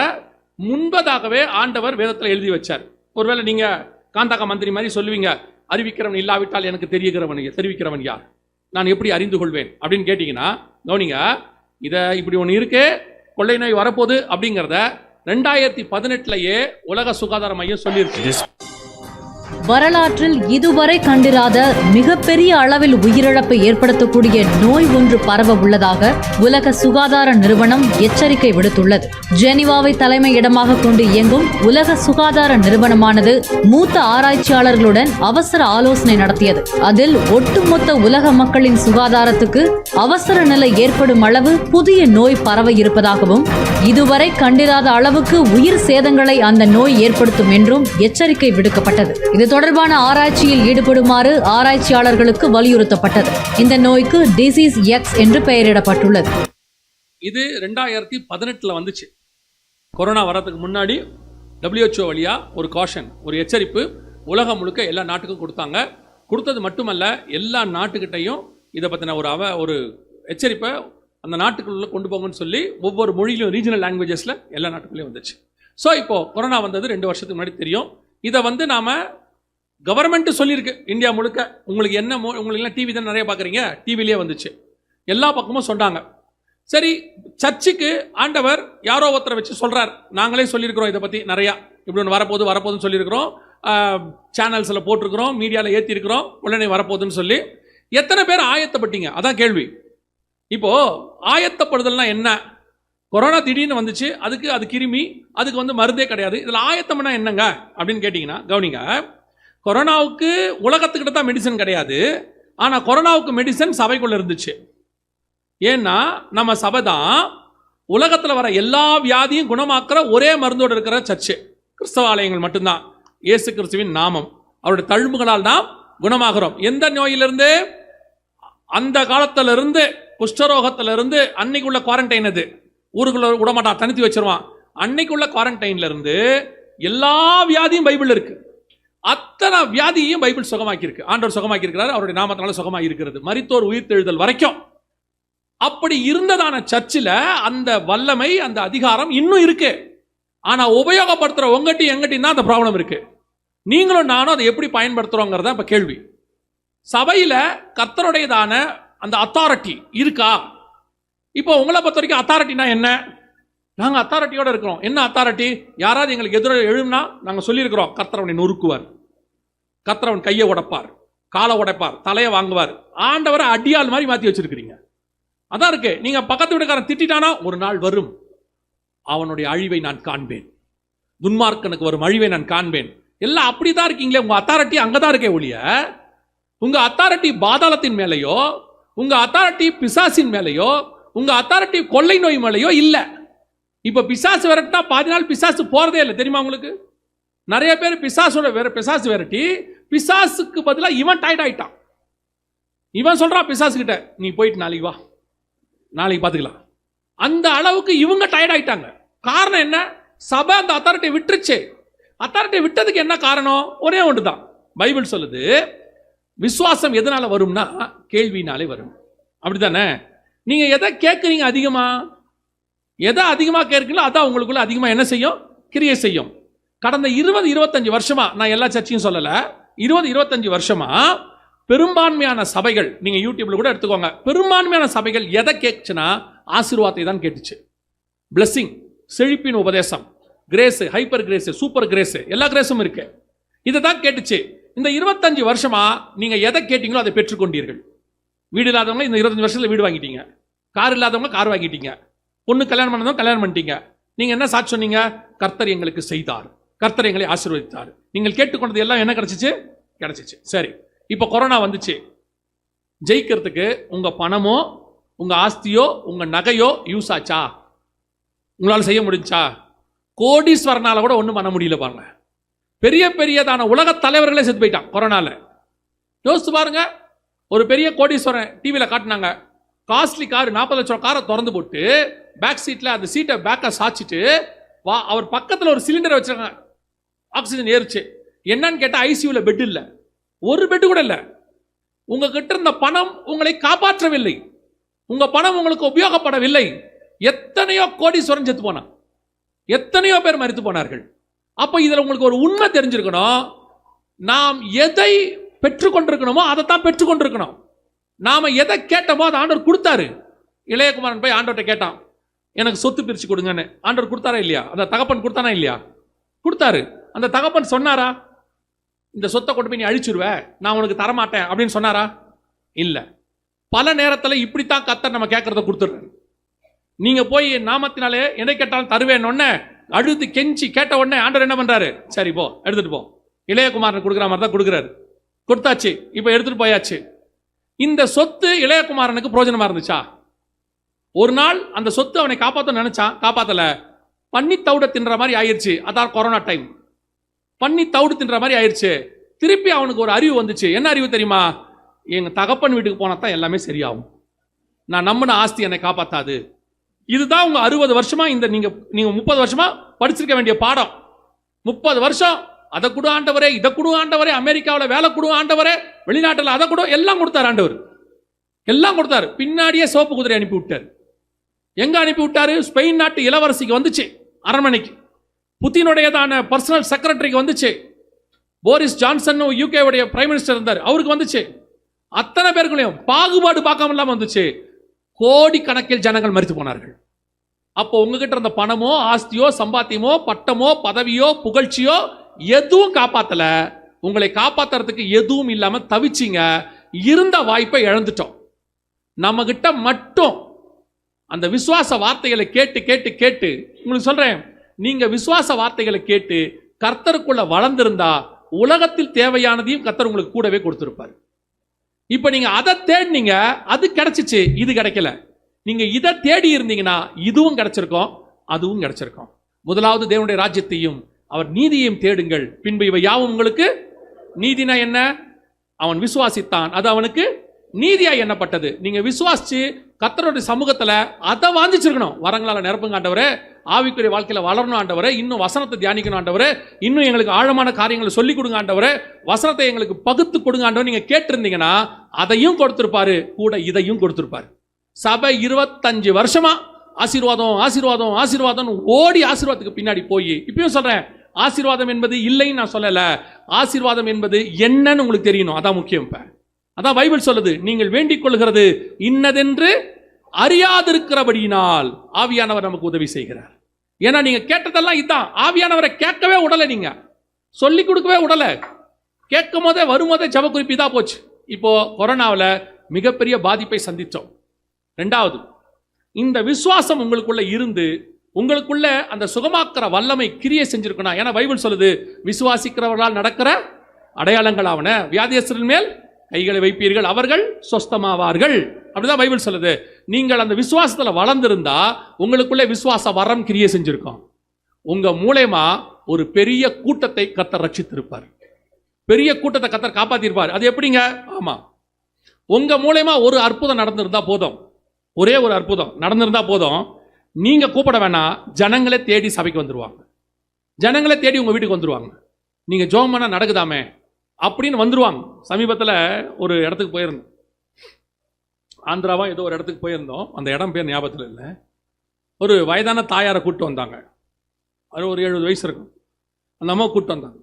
முன்பதாகவே ஆண்டவர் வேதத்தில் எழுதி வச்சார். ஒருவேளை நீங்கள் காந்தாக்கா மந்திரி மாதிரி சொல்லுவீங்க, அறிவிக்கிறவன் இல்லாவிட்டால் எனக்கு தெரிவிக்கிறவன் யார், நான் எப்படி அறிந்து கொள்வேன் அப்படின்னு கேட்டிங்கன்னா, கவனிங்க, இதை இப்படி ஒன்று இருக்கு, கொள்ளை நோய் வரப்போகுது அப்படிங்கிறத 2018 உலக சுகாதார மையம் சொல்லியிருக்கு. வரலாற்றில் இதுவரை கண்டிராத மிகப்பெரிய அளவில் உயிரிழப்பை ஏற்படுத்தக்கூடிய நோய் ஒன்று பரவ உள்ளதாக உலக சுகாதார நிறுவனம் எச்சரிக்கை விடுத்துள்ளது. ஜெனீவாவை தலைமையிடமாக கொண்டு இயங்கும் உலக சுகாதார நிறுவனமானது மூத்த ஆராய்ச்சியாளர்களுடன் அவசர ஆலோசனை நடத்தியது. அதில் ஒட்டுமொத்த உலக மக்களின் சுகாதாரத்துக்கு அவசர நிலை ஏற்படும் அளவு புதிய நோய் பரவ இருப்பதாகவும், இதுவரை கண்டிராத அளவுக்கு உயிர் சேதங்களை அந்த நோய் ஏற்படுத்தும் என்றும் எச்சரிக்கை விடுக்கப்பட்டது. இது தொடர்பான ஆராய்ச்சியில் ஈடுபடுமாறு ஆராய்ச்சியாளர்களுக்கு வலியுறுத்தப்பட்டது. இந்த நோய்க்கு டிசீஸ் எக்ஸ் என்று பெயரிடப்பட்டுள்ளது. இது 2018 வந்துச்சு. கொரோனா வரதுக்கு முன்னாடி WHO வழியா ஒரு காஷன், ஒரு எச்சரிப்பு உலகம் முழுக்க எல்லா நாட்டுக்கும் கொடுத்தாங்க. கொடுத்தது மட்டுமல்ல, எல்லா நாட்டுக்கிட்டையும் இதை பற்றின ஒரு எச்சரிப்பை அந்த நாட்டுக்குள்ள கொண்டு போங்கன்னு சொல்லி ஒவ்வொரு மொழியிலும் ரீஜனல் லாங்குவேஜஸில் எல்லா நாட்டுக்குள்ளேயும் வந்துச்சு. ஸோ இப்போது கொரோனா வந்தது 2 வருஷத்துக்கு முன்னாடி தெரியும். இதை நாம் கவர்மெண்ட்டு சொல்லியிருக்கு இந்தியா முழுக்க. உங்களுக்கு என்ன உங்களுக்கு டிவி தான் நிறைய பார்க்குறீங்க, டிவிலேயே வந்துச்சு, எல்லா பக்கமும் சொன்னாங்க. சரி, சர்ச்சுக்கு ஆண்டவர் யாரோ ஒருத்தரை வச்சு சொல்கிறார். நாங்களே சொல்லியிருக்கிறோம் இதை பற்றி நிறையா, இப்படி ஒன்று வரப்போகுதுன்னு சொல்லியிருக்கிறோம், சேனல்ஸில் போட்டிருக்கிறோம், மீடியாவில் ஏற்றிருக்கிறோம், உடனே வரப்போகுதுன்னு சொல்லி. எத்தனை பேர் ஆயத்தப்பட்டீங்க? அதான் கேள்வி. இப்போது ஆயத்தப்படுதல்னா என்ன? கொரோனா திடீர்னு வந்துச்சு, அது கிருமி, அதுக்கு மருந்தே கிடையாது. இதில் ஆயத்தம்னா என்னங்க அப்படின்னு கேட்டிங்கன்னா, கவனிங்க, கொரோனாவுக்கு உலகத்துக்கிட்ட தான் மெடிசன் கிடையாது. ஆனால் கொரோனாவுக்கு மெடிசன் சபைக்குள்ளே இருந்துச்சு. ஏன்னா நம்ம சபை தான் உலகத்தில் வர எல்லா வியாதியும் குணமாக்குற ஒரே மருந்தோடு இருக்கிற சர்ச்சு. கிறிஸ்தவ ஆலயங்கள் மட்டும்தான். இயேசு கிறிஸ்துவின் நாமம், அவருடைய தழும்புகளால் நாம் குணமாகிறோம். எந்த நோயிலிருந்து? அந்த காலத்திலிருந்து, குஷ்டரோகத்திலிருந்து. அன்னைக்குள்ள குவாரண்டைன், அது ஊருக்குள்ள விடமாட்டான், தனித்து வச்சிருவான். அன்னைக்குள்ள குவாரண்டைன்ல இருந்து எல்லா வியாதியும் பைபிள் இருக்கு. அத்தனை வியாதியையும் பைபிள் சுகமாக்கி இருக்கு. ஆண்டவர் சுகமாக்கி இருக்கிறார், அவருடைய நாமத்தினால சுகமாகி இருக்கிறது, மரித்தோர் உயிர்த்தெழுதல் வரைக்கும். அப்படி இருந்ததான சர்ச்சில் அந்த வல்லமை, அந்த அதிகாரம் இன்னும் இருக்கு. ஆனா உபயோகப்படுத்துற உங்கட்டையும் எங்கட்டையும் தான் அந்த ப்ராப்ளம் இருக்கு. நீங்களும் நானும் அதை எப்படி பயன்படுத்துறோங்கிறத இப்ப கேள்வி. சபையில கர்த்தருடையதான அந்த அத்தாரிட்டி இருக்கா? இப்போ உங்களை பொறுத்த வரைக்கும் அத்தாரிட்டினா என்ன? நாங்கள் அத்தாரிட்டியோட இருக்கிறோம். என்ன அத்தாரிட்டி? யாராவது எங்களுக்கு எதிராக எழும்னா நாங்கள் சொல்லியிருக்கிறோம், கர்த்தரவனை நொறுக்குவார், கர்த்தரவன் கையை உடைப்பார், காலை உடைப்பார், தலையை வாங்குவார். ஆண்டவரை அடியால் மாதிரி மாற்றி வச்சிருக்கிறீங்க. அதான் இருக்கு. நீங்கள் பக்கத்து வீட்டுக்காரன் திட்டானா, ஒரு நாள் வரும் அவனுடைய அழிவை நான் காண்பேன், துன்மார்க்கனுக்கு வரும் அழிவை நான் காண்பேன். எல்லாம் அப்படி தான் இருக்கீங்களே. உங்கள் அத்தாரிட்டி அங்கே தான் இருக்கே ஒழிய, உங்கள் அத்தாரிட்டி பாதாளத்தின் மேலேயோ, உங்கள் அத்தாரிட்டி பிசாசின் மேலேயோ, உங்கள் அத்தாரிட்டி கொள்ளை நோய் மேலேயோ இல்லை. இப்போ பிசாசு விரட்டினா பாதி நாள் பிசாசு போகிறதே இல்லை, தெரியுமா உங்களுக்கு? நிறைய பேர் பிசாசு விரட்டி பிசாசுக்கு பதிலாக இவன் டயர்ட் ஆயிட்டான். இவன் சொல்கிறான் பிசாசுக்கிட்ட, நீ போயிட்டு நாளைக்கு வா, நாளைக்கு பார்த்துக்கலாம். அந்த அளவுக்கு இவங்க டயர்ட் ஆயிட்டாங்க. காரணம் என்ன? சபை அந்த அத்தாரிட்டியை விட்டுருச்சு. அத்தாரிட்டியை விட்டதுக்கு என்ன காரணம்? ஒரே ஒன்று தான். பைபிள் சொல்லுது, விசுவாசம் எதனால வரும்னா கேள்வினாலே வரும். அப்படித்தானே? நீங்கள் எதை கேட்குறீங்க அதிகமாக, எதை அதிகமாக கேட்குறீங்களோ அதான் உங்களுக்குள்ள அதிகமாக என்ன செய்யும்? கிரியை செய்யும். கடந்த 20-25 வருஷமா, நான் எல்லா சர்ச்சையும் சொல்லலை, 20-25 வருஷமா பெரும்பான்மையான சபைகள், நீங்க யூடியூப்ல கூட எடுத்துக்கோங்க, பெரும்பான்மையான சபைகள் எதை கேட்குச்சுன்னா ஆசீர்வாதத்தை தான் கேட்டுச்சு. பிளெஸிங், செழிப்பின் உபதேசம், grace, hyper grace, super grace, எல்லா கிரேஸும் இருக்கு. இதை தான் கேட்டுச்சு. இந்த 25 வருஷமா நீங்க எதை கேட்டீங்களோ அதை பெற்றுக்கொண்டீர்கள். வீடு இல்லாதவங்க இந்த 25 வருஷத்துல வீடு வாங்கிட்டீங்க, கார் இல்லாதவங்க கார் வாங்கிட்டீங்க, பொண்ணு கல்யாணம் பண்ணதவங்க கல்யாணம் பண்ணிட்டீங்க. நீங்க என்ன சாட்சி சொன்னீங்க? கர்த்தர் எங்களுக்கு செய்தார், கர்த்தர் எங்களை ஆசீர்வதித்தார். நீங்கள் கேட்டுக்கொண்டது எல்லாம் என்ன கிடைச்சிச்சு? கிடைச்சிச்சு. சரி, இப்போ கொரோனா வந்துச்சு. ஜெயிக்கிறதுக்கு உங்க பணமோ உங்க ஆஸ்தியோ உங்க நகையோ யூஸ் ஆச்சா? உங்களால் செய்ய முடிஞ்சா? கோடீஸ்வரனால கூட ஒன்றும் பண்ண முடியல பாருங்க. பெரிய பெரியதான உலக தலைவர்களே செத்து போயிட்டான் கொரோனால. யோசிச்சு பாருங்க. ஒரு பெரிய கோடீஸ்வரன் டிவியில் காட்டினாங்க, காஸ்ட்லி கார் 40 லட்சம் காரை திறந்து போட்டு பேக் சீட்டில் அந்த சீட்டை பேக்கை சாச்சிட்டு அவர் பக்கத்தில் ஒரு சிலிண்டரை வச்சிருக்காங்க, ஆக்சிஜன் ஏறிச்சு. என்னன்னு கேட்டால் ஐசியூவில் பெட் இல்லை, ஒரு பெட்டு கூட இல்லை. உங்ககிட்ட இருந்த பணம் உங்களை காப்பாற்றவில்லை, உங்க பணம் உங்களுக்கு உபயோகப்படவில்லை. எத்தனையோ கோடீஸ்வரன் செத்து போனான், எத்தனையோ பேர் மரித்து போனார்கள். அப்போ இதில் உங்களுக்கு ஒரு உண்மை தெரிஞ்சிருக்கணும், நாம் எதை பெற்றுக்கொண்டிருக்கணுமோ அதை தான் பெற்றுக்கொண்டிருக்கணும். நாம எதை கேட்டோமோ அதை ஆண்டவர் கொடுத்தாரு. இளையகுமாரன் போய் ஆண்டவர்கிட்ட கேட்டான், எனக்கு சொத்து பிரிச்சு கொடுங்கன்னு. ஆண்டவர் கொடுத்தாரா இல்லையா? அந்த தகப்பன் கொடுத்தானா இல்லையா? கொடுத்தாரு. அந்த தகப்பன் சொன்னாரா இந்த சொத்தை கொண்டு போய் நீ அழிச்சிருவ, நான் உனக்கு தரமாட்டேன் அப்படின்னு சொன்னாரா? இல்லை. பல நேரத்தில் இப்படித்தான் கர்த்தர் நம்ம கேட்கறத கொடுத்துருக்காரு. நீங்க போய் நாமத்தினாலே எதை கேட்டாலும் தருவேன் உடனே அழுது கெஞ்சி கேட்ட உடனே ஆண்டவர் என்ன பண்றாரு? சரி போ, எடுத்துட்டு போ. இளையகுமாரன் கொடுக்குற மாதிரி தான் கொடுக்குறாரு. கொடுத்தாச்சு, இப்போ எடுத்துட்டு போயாச்சு. இந்த சொத்து இளையகுமாரனுக்கு பிரயோஜனமா இருந்துச்சா? ஒரு நாள் அந்த சொத்து அவனை காப்பாற்ற நினைச்சான், காப்பாத்தல. பண்ணி தவிட தின்ற மாதிரி ஆயிடுச்சு. அதான் கொரோனா டைம். பண்ணி தவிடு தின்ற மாதிரி ஆயிடுச்சு. திருப்பி அவனுக்கு ஒரு அறிவு வந்துச்சு. என்ன அறிவு தெரியுமா? எங்க தகப்பன் வீட்டுக்கு போனா தான் எல்லாமே சரியாகும், நான் நம்பின ஆஸ்தி என்னை காப்பாத்தாது. இதுதான் உங்க 60 வருஷமா இந்த நீங்க 30 வருஷமா படிச்சிருக்க வேண்டிய பாடம். 30 வருஷம் அதை கொடு ஆண்டவரே, இதை கொடு ஆண்டவரே, அமெரிக்காவில் வேலை கொடு ஆண்டவரே, வெளிநாட்டில் அதை கொடு, எல்லாம் கொடுத்தாரு ஆண்டவர், எல்லாம் கொடுத்தாரு. பின்னாடியே சோப்பு குதிரை அனுப்பி விட்டார். எங்க அனுப்பி விட்டாரு? ஸ்பெயின் நாட்டு இளவரசிக்கு வந்துச்சு, அரண்மனைக்கு. புத்தினுடையதான பர்சனல் செக்ரட்டரிக்கு வந்துச்சு. போரிஸ் ஜான்சன் யூகேவுடைய பிரைம் மினிஸ்டர் இருந்தார், அவருக்கு வந்துச்சு. அத்தனை பேருக்குள்ளேயும் பாகுபாடு பார்க்காம இல்லாம வந்துச்சு. கோடிக்கணக்கில் ஜனங்கள் மரித்து போனார்கள். அப்போ உங்ககிட்ட இருந்த பணமோ ஆஸ்தியோ சம்பாத்தியமோ பட்டமோ பதவியோ புகழ்ச்சியோ எதுவும் காப்பாத்தல. உங்களை காப்பாத்துறதுக்கு எதுவும் இல்லாம தவிச்சிங்க. இருந்த வாய்ப்பை இழந்துட்டோம். நம்ம கிட்ட மட்டும் அந்த விசுவாச வார்த்தைகளை கேட்டு கேட்டு கேட்டு, உங்களுக்கு சொல்றேன், நீங்க விசுவாச வார்த்தைகளை கேட்டு கர்த்தருக்குள்ள வளர்ந்திருந்தா உலகத்தில் தேவையானதையும் கர்த்தர் உங்களுக்கு கூடவே கொடுத்திருப்பார். இப்ப நீங்க அதை தேடினீங்க, அது கிடைச்சிச்சு, இது கிடைக்கல. நீங்க இதை தேடி இருந்தீங்கன்னா இதுவும் கிடைச்சிருக்கும், அதுவும் கிடைச்சிருக்கும். முதலாவது தேவனுடைய ராஜ்யத்தையும் அவர் நீதியையும் தேடுங்கள், பின்பு இவை யாவும் உங்களுக்கு. நீதினா என்ன? அவன் விசுவாசித்தான், அது அவனுக்கு நீதியா எண்ணப்பட்டது. நீங்க விசுவாசிச்சு கர்த்தருடைய சமூகத்துல அதை வாஞ்சிச்சிருக்கணும். வரங்களால நிரப்புங்க ஆண்டவரே, ஆவிக்குரிய வாழ்க்கையில வளரணும் ஆண்டவரே, இன்னும் வசனத்தை தியானிக்கணும் ஆண்டவரே, இன்னும் எங்களுக்கு ஆழமான காரியங்களை சொல்லிக் கொடுங்க ஆண்டவரே, வசனத்தை எங்களுக்கு பகுத்து கொடுங்க ஆண்டவர். நீங்க கேட்டிருந்தீங்கன்னா அதையும் கொடுத்திருப்பாரு, கூட இதையும் கொடுத்திருப்பாரு. சபை 25 வருஷமா ஆசீர்வாதம் ஆசீர்வாதம் ஆசீர்வாதம் ஓடி ஆசீர்வாதத்துக்கு பின்னாடி போய், இப்பயும் சொல்றேன், ஆசீர்வாதம் என்பது இல்லைன்னு நான் சொல்லல, ஆசீர்வாதம் என்பது என்னன்னு உங்களுக்கு தெரியணும், அதான் முக்கியம். இப்ப அதான் பைபிள் சொல்லுது, நீங்கள் வேண்டிக் கொள்கிறது இன்னதென்று அறியாதிருக்கிறபடியினால் ஆவியானவர் நமக்கு உதவி செய்கிறார். ஏன்னா நீங்க கேட்டதெல்லாம் இதுதான். ஆவியானவரை கேட்கவே உடலை, நீங்க சொல்லி கொடுக்கவே உடலை. கேட்கும் போதே வரும்போதே ஜப குறிப்பு தான் போச்சு. இப்போ கொரோனாவில் மிகப்பெரிய பாதிப்பை சந்தித்தோம். ரெண்டாவது, இந்த விசுவாசம் உங்களுக்குள்ள இருந்து உங்களுக்குள்ள அந்த சுகமாக்குற வல்லமை கிரியை செஞ்சிருக்கணும். ஏன்னா பைபிள் சொல்லுது, விசுவாசிக்கிறவர்களால் நடக்கிற அடையாளங்கள் ஆவன, வியாதியஸ்தரின் மேல் கைகளை வைப்பீர்கள், அவர்கள் சொஸ்தமாவார்கள். அப்படிதான் பைபிள் சொல்லுது. நீங்கள் அந்த விசுவாசத்துல வளர்ந்திருந்தா உங்களுக்குள்ளே விசுவாச வரம் கிரியை செஞ்சிருக்கோம். உங்க மூலமா ஒரு பெரிய கூட்டத்தை கர்த்தர் ரட்சித்திருப்பார், பெரிய கூட்டத்தை கர்த்தர் காப்பாத்திருப்பார். அது எப்படிங்க? ஆமா, உங்க மூலமா ஒரு அற்புதம் நடந்திருந்தா போதும், ஒரே ஒரு அற்புதம் நடந்திருந்தா போதும், நீங்க கூப்பிட வேணாம், ஜனங்களே தேடி சபைக்கு வந்துருவாங்க, ஜனங்களே தேடி உங்க வீட்டுக்கு வந்துருவாங்க. நீங்க ஜெபம் பண்ணா நடக்குதாமே அப்படின்னு வந்துருவாங்க. சமீபத்தில் ஒரு இடத்துக்கு போயிருந்தோம், ஆந்திராவா ஏதோ ஒரு இடத்துக்கு போயிருந்தோம், அந்த இடம் பேர் ஞாபகத்தில் இல்லை. ஒரு வயதான தாயாரை கூப்பிட்டு வந்தாங்க, அது ஒரு 70 வயசு இருக்கும். அந்த அம்மா கூப்பிட்டு வந்தாங்க.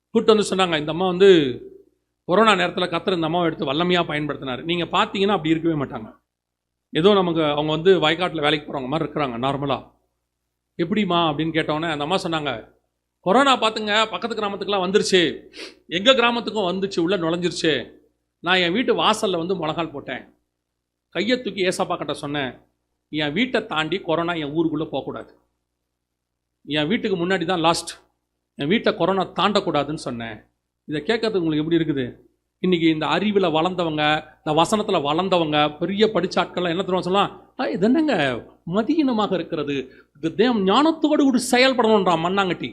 கூப்பிட்டு வந்து சொன்னாங்க, இந்த அம்மா வந்து கொரோனா நேரத்தில் கர்த்தர் இந்த அம்மாவை எடுத்து வல்லமையாக பயன்படுத்தினார். நீங்கள் பார்த்தீங்கன்னா அப்படி இருக்கவே மாட்டாங்க. ஏதோ நமக்கு அவங்க வந்து வயக்காட்டில் வேலைக்கு போகிறவங்க மாதிரி இருக்கிறாங்க நார்மலாக. எப்படிமா அப்படின்னு கேட்டோன்னே அந்த அம்மா சொன்னாங்க, கொரோனா பார்த்துங்க பக்கத்து கிராமத்துக்குலாம் வந்துருச்சு, எங்கள் கிராமத்துக்கும் வந்துச்சு, உள்ளே நுழைஞ்சிருச்சு. நான் என் வீட்டு வாசலில் வந்து முழங்கால் போட்டேன், கையை தூக்கி ஏசப்பா கிட்ட சொன்னேன், என் வீட்டை தாண்டி கொரோனா என் ஊருக்குள்ளே போகக்கூடாது, என் வீட்டுக்கு முன்னாடி தான் லாஸ்ட், என் வீட்டை கொரோனா தாண்டக்கூடாதுன்னு சொன்னேன். இதை கேட்கறதுக்கு உங்களுக்கு எப்படி இருக்குது? இன்றைக்கி இந்த அறிவில் வளர்ந்தவங்க, இந்த வசனத்தில் வளர்ந்தவங்க, பெரிய படித்த ஆட்கள்லாம் என்ன தெரியுமா சொல்லலாம், இது என்னங்க மதியினமாக இருக்கிறது, இது தேவம் ஞானத்தோடு கூட செயல்படணுன்றான் மண்ணாங்கட்டி.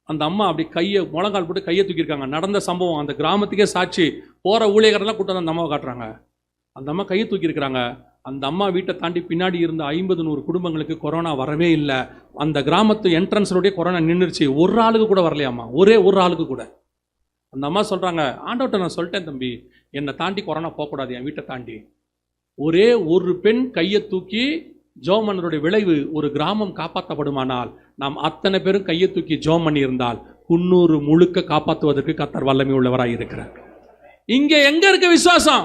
அந்த அம்மா அப்படி கையை முழங்கால் போட்டு கையை தூக்கியிருக்காங்க. நடந்த சம்பவம் அந்த கிராமத்துக்கே சாட்சி. போகிற ஊழியர்கள்லாம் கூட்டு வந்து அந்த அம்மாவை காட்டுறாங்க. அந்த அம்மா கையை தூக்கியிருக்கிறாங்க. அந்த அம்மா வீட்டை தாண்டி பின்னாடி இருந்த 50-100 குடும்பங்களுக்கு கொரோனா வரவே இல்லை. அந்த கிராமத்து என்ட்ரன்ஸோடய கொரோனா நின்றுச்சு. ஒரு ஆளுக்கு கூட வரலையாம்மா, ஒரே ஒரு ஆளுக்கு கூட. அந்த அம்மா சொல்கிறாங்க, ஆண்டவர்கிட்ட நான் சொல்லிட்டேன் தம்பி, என்னை தாண்டி கொரோனா போகக்கூடாது என் வீட்டை தாண்டி. ஒரே ஒரு பெண் கையை தூக்கி ஜோம் பண்ணனுடைய விளைவு ஒரு கிராமம் காப்பாற்றப்படுமானால், நாம் அத்தனை பேரும் கையை தூக்கி ஜோம் பண்ணி இருந்தால் குன்னூர் முழுக்க காப்பாற்றுவதற்கு கர்த்தர் வல்லமை உள்ளவராக இருக்கிறார். இங்கே எங்க இருக்க விசுவாசம்?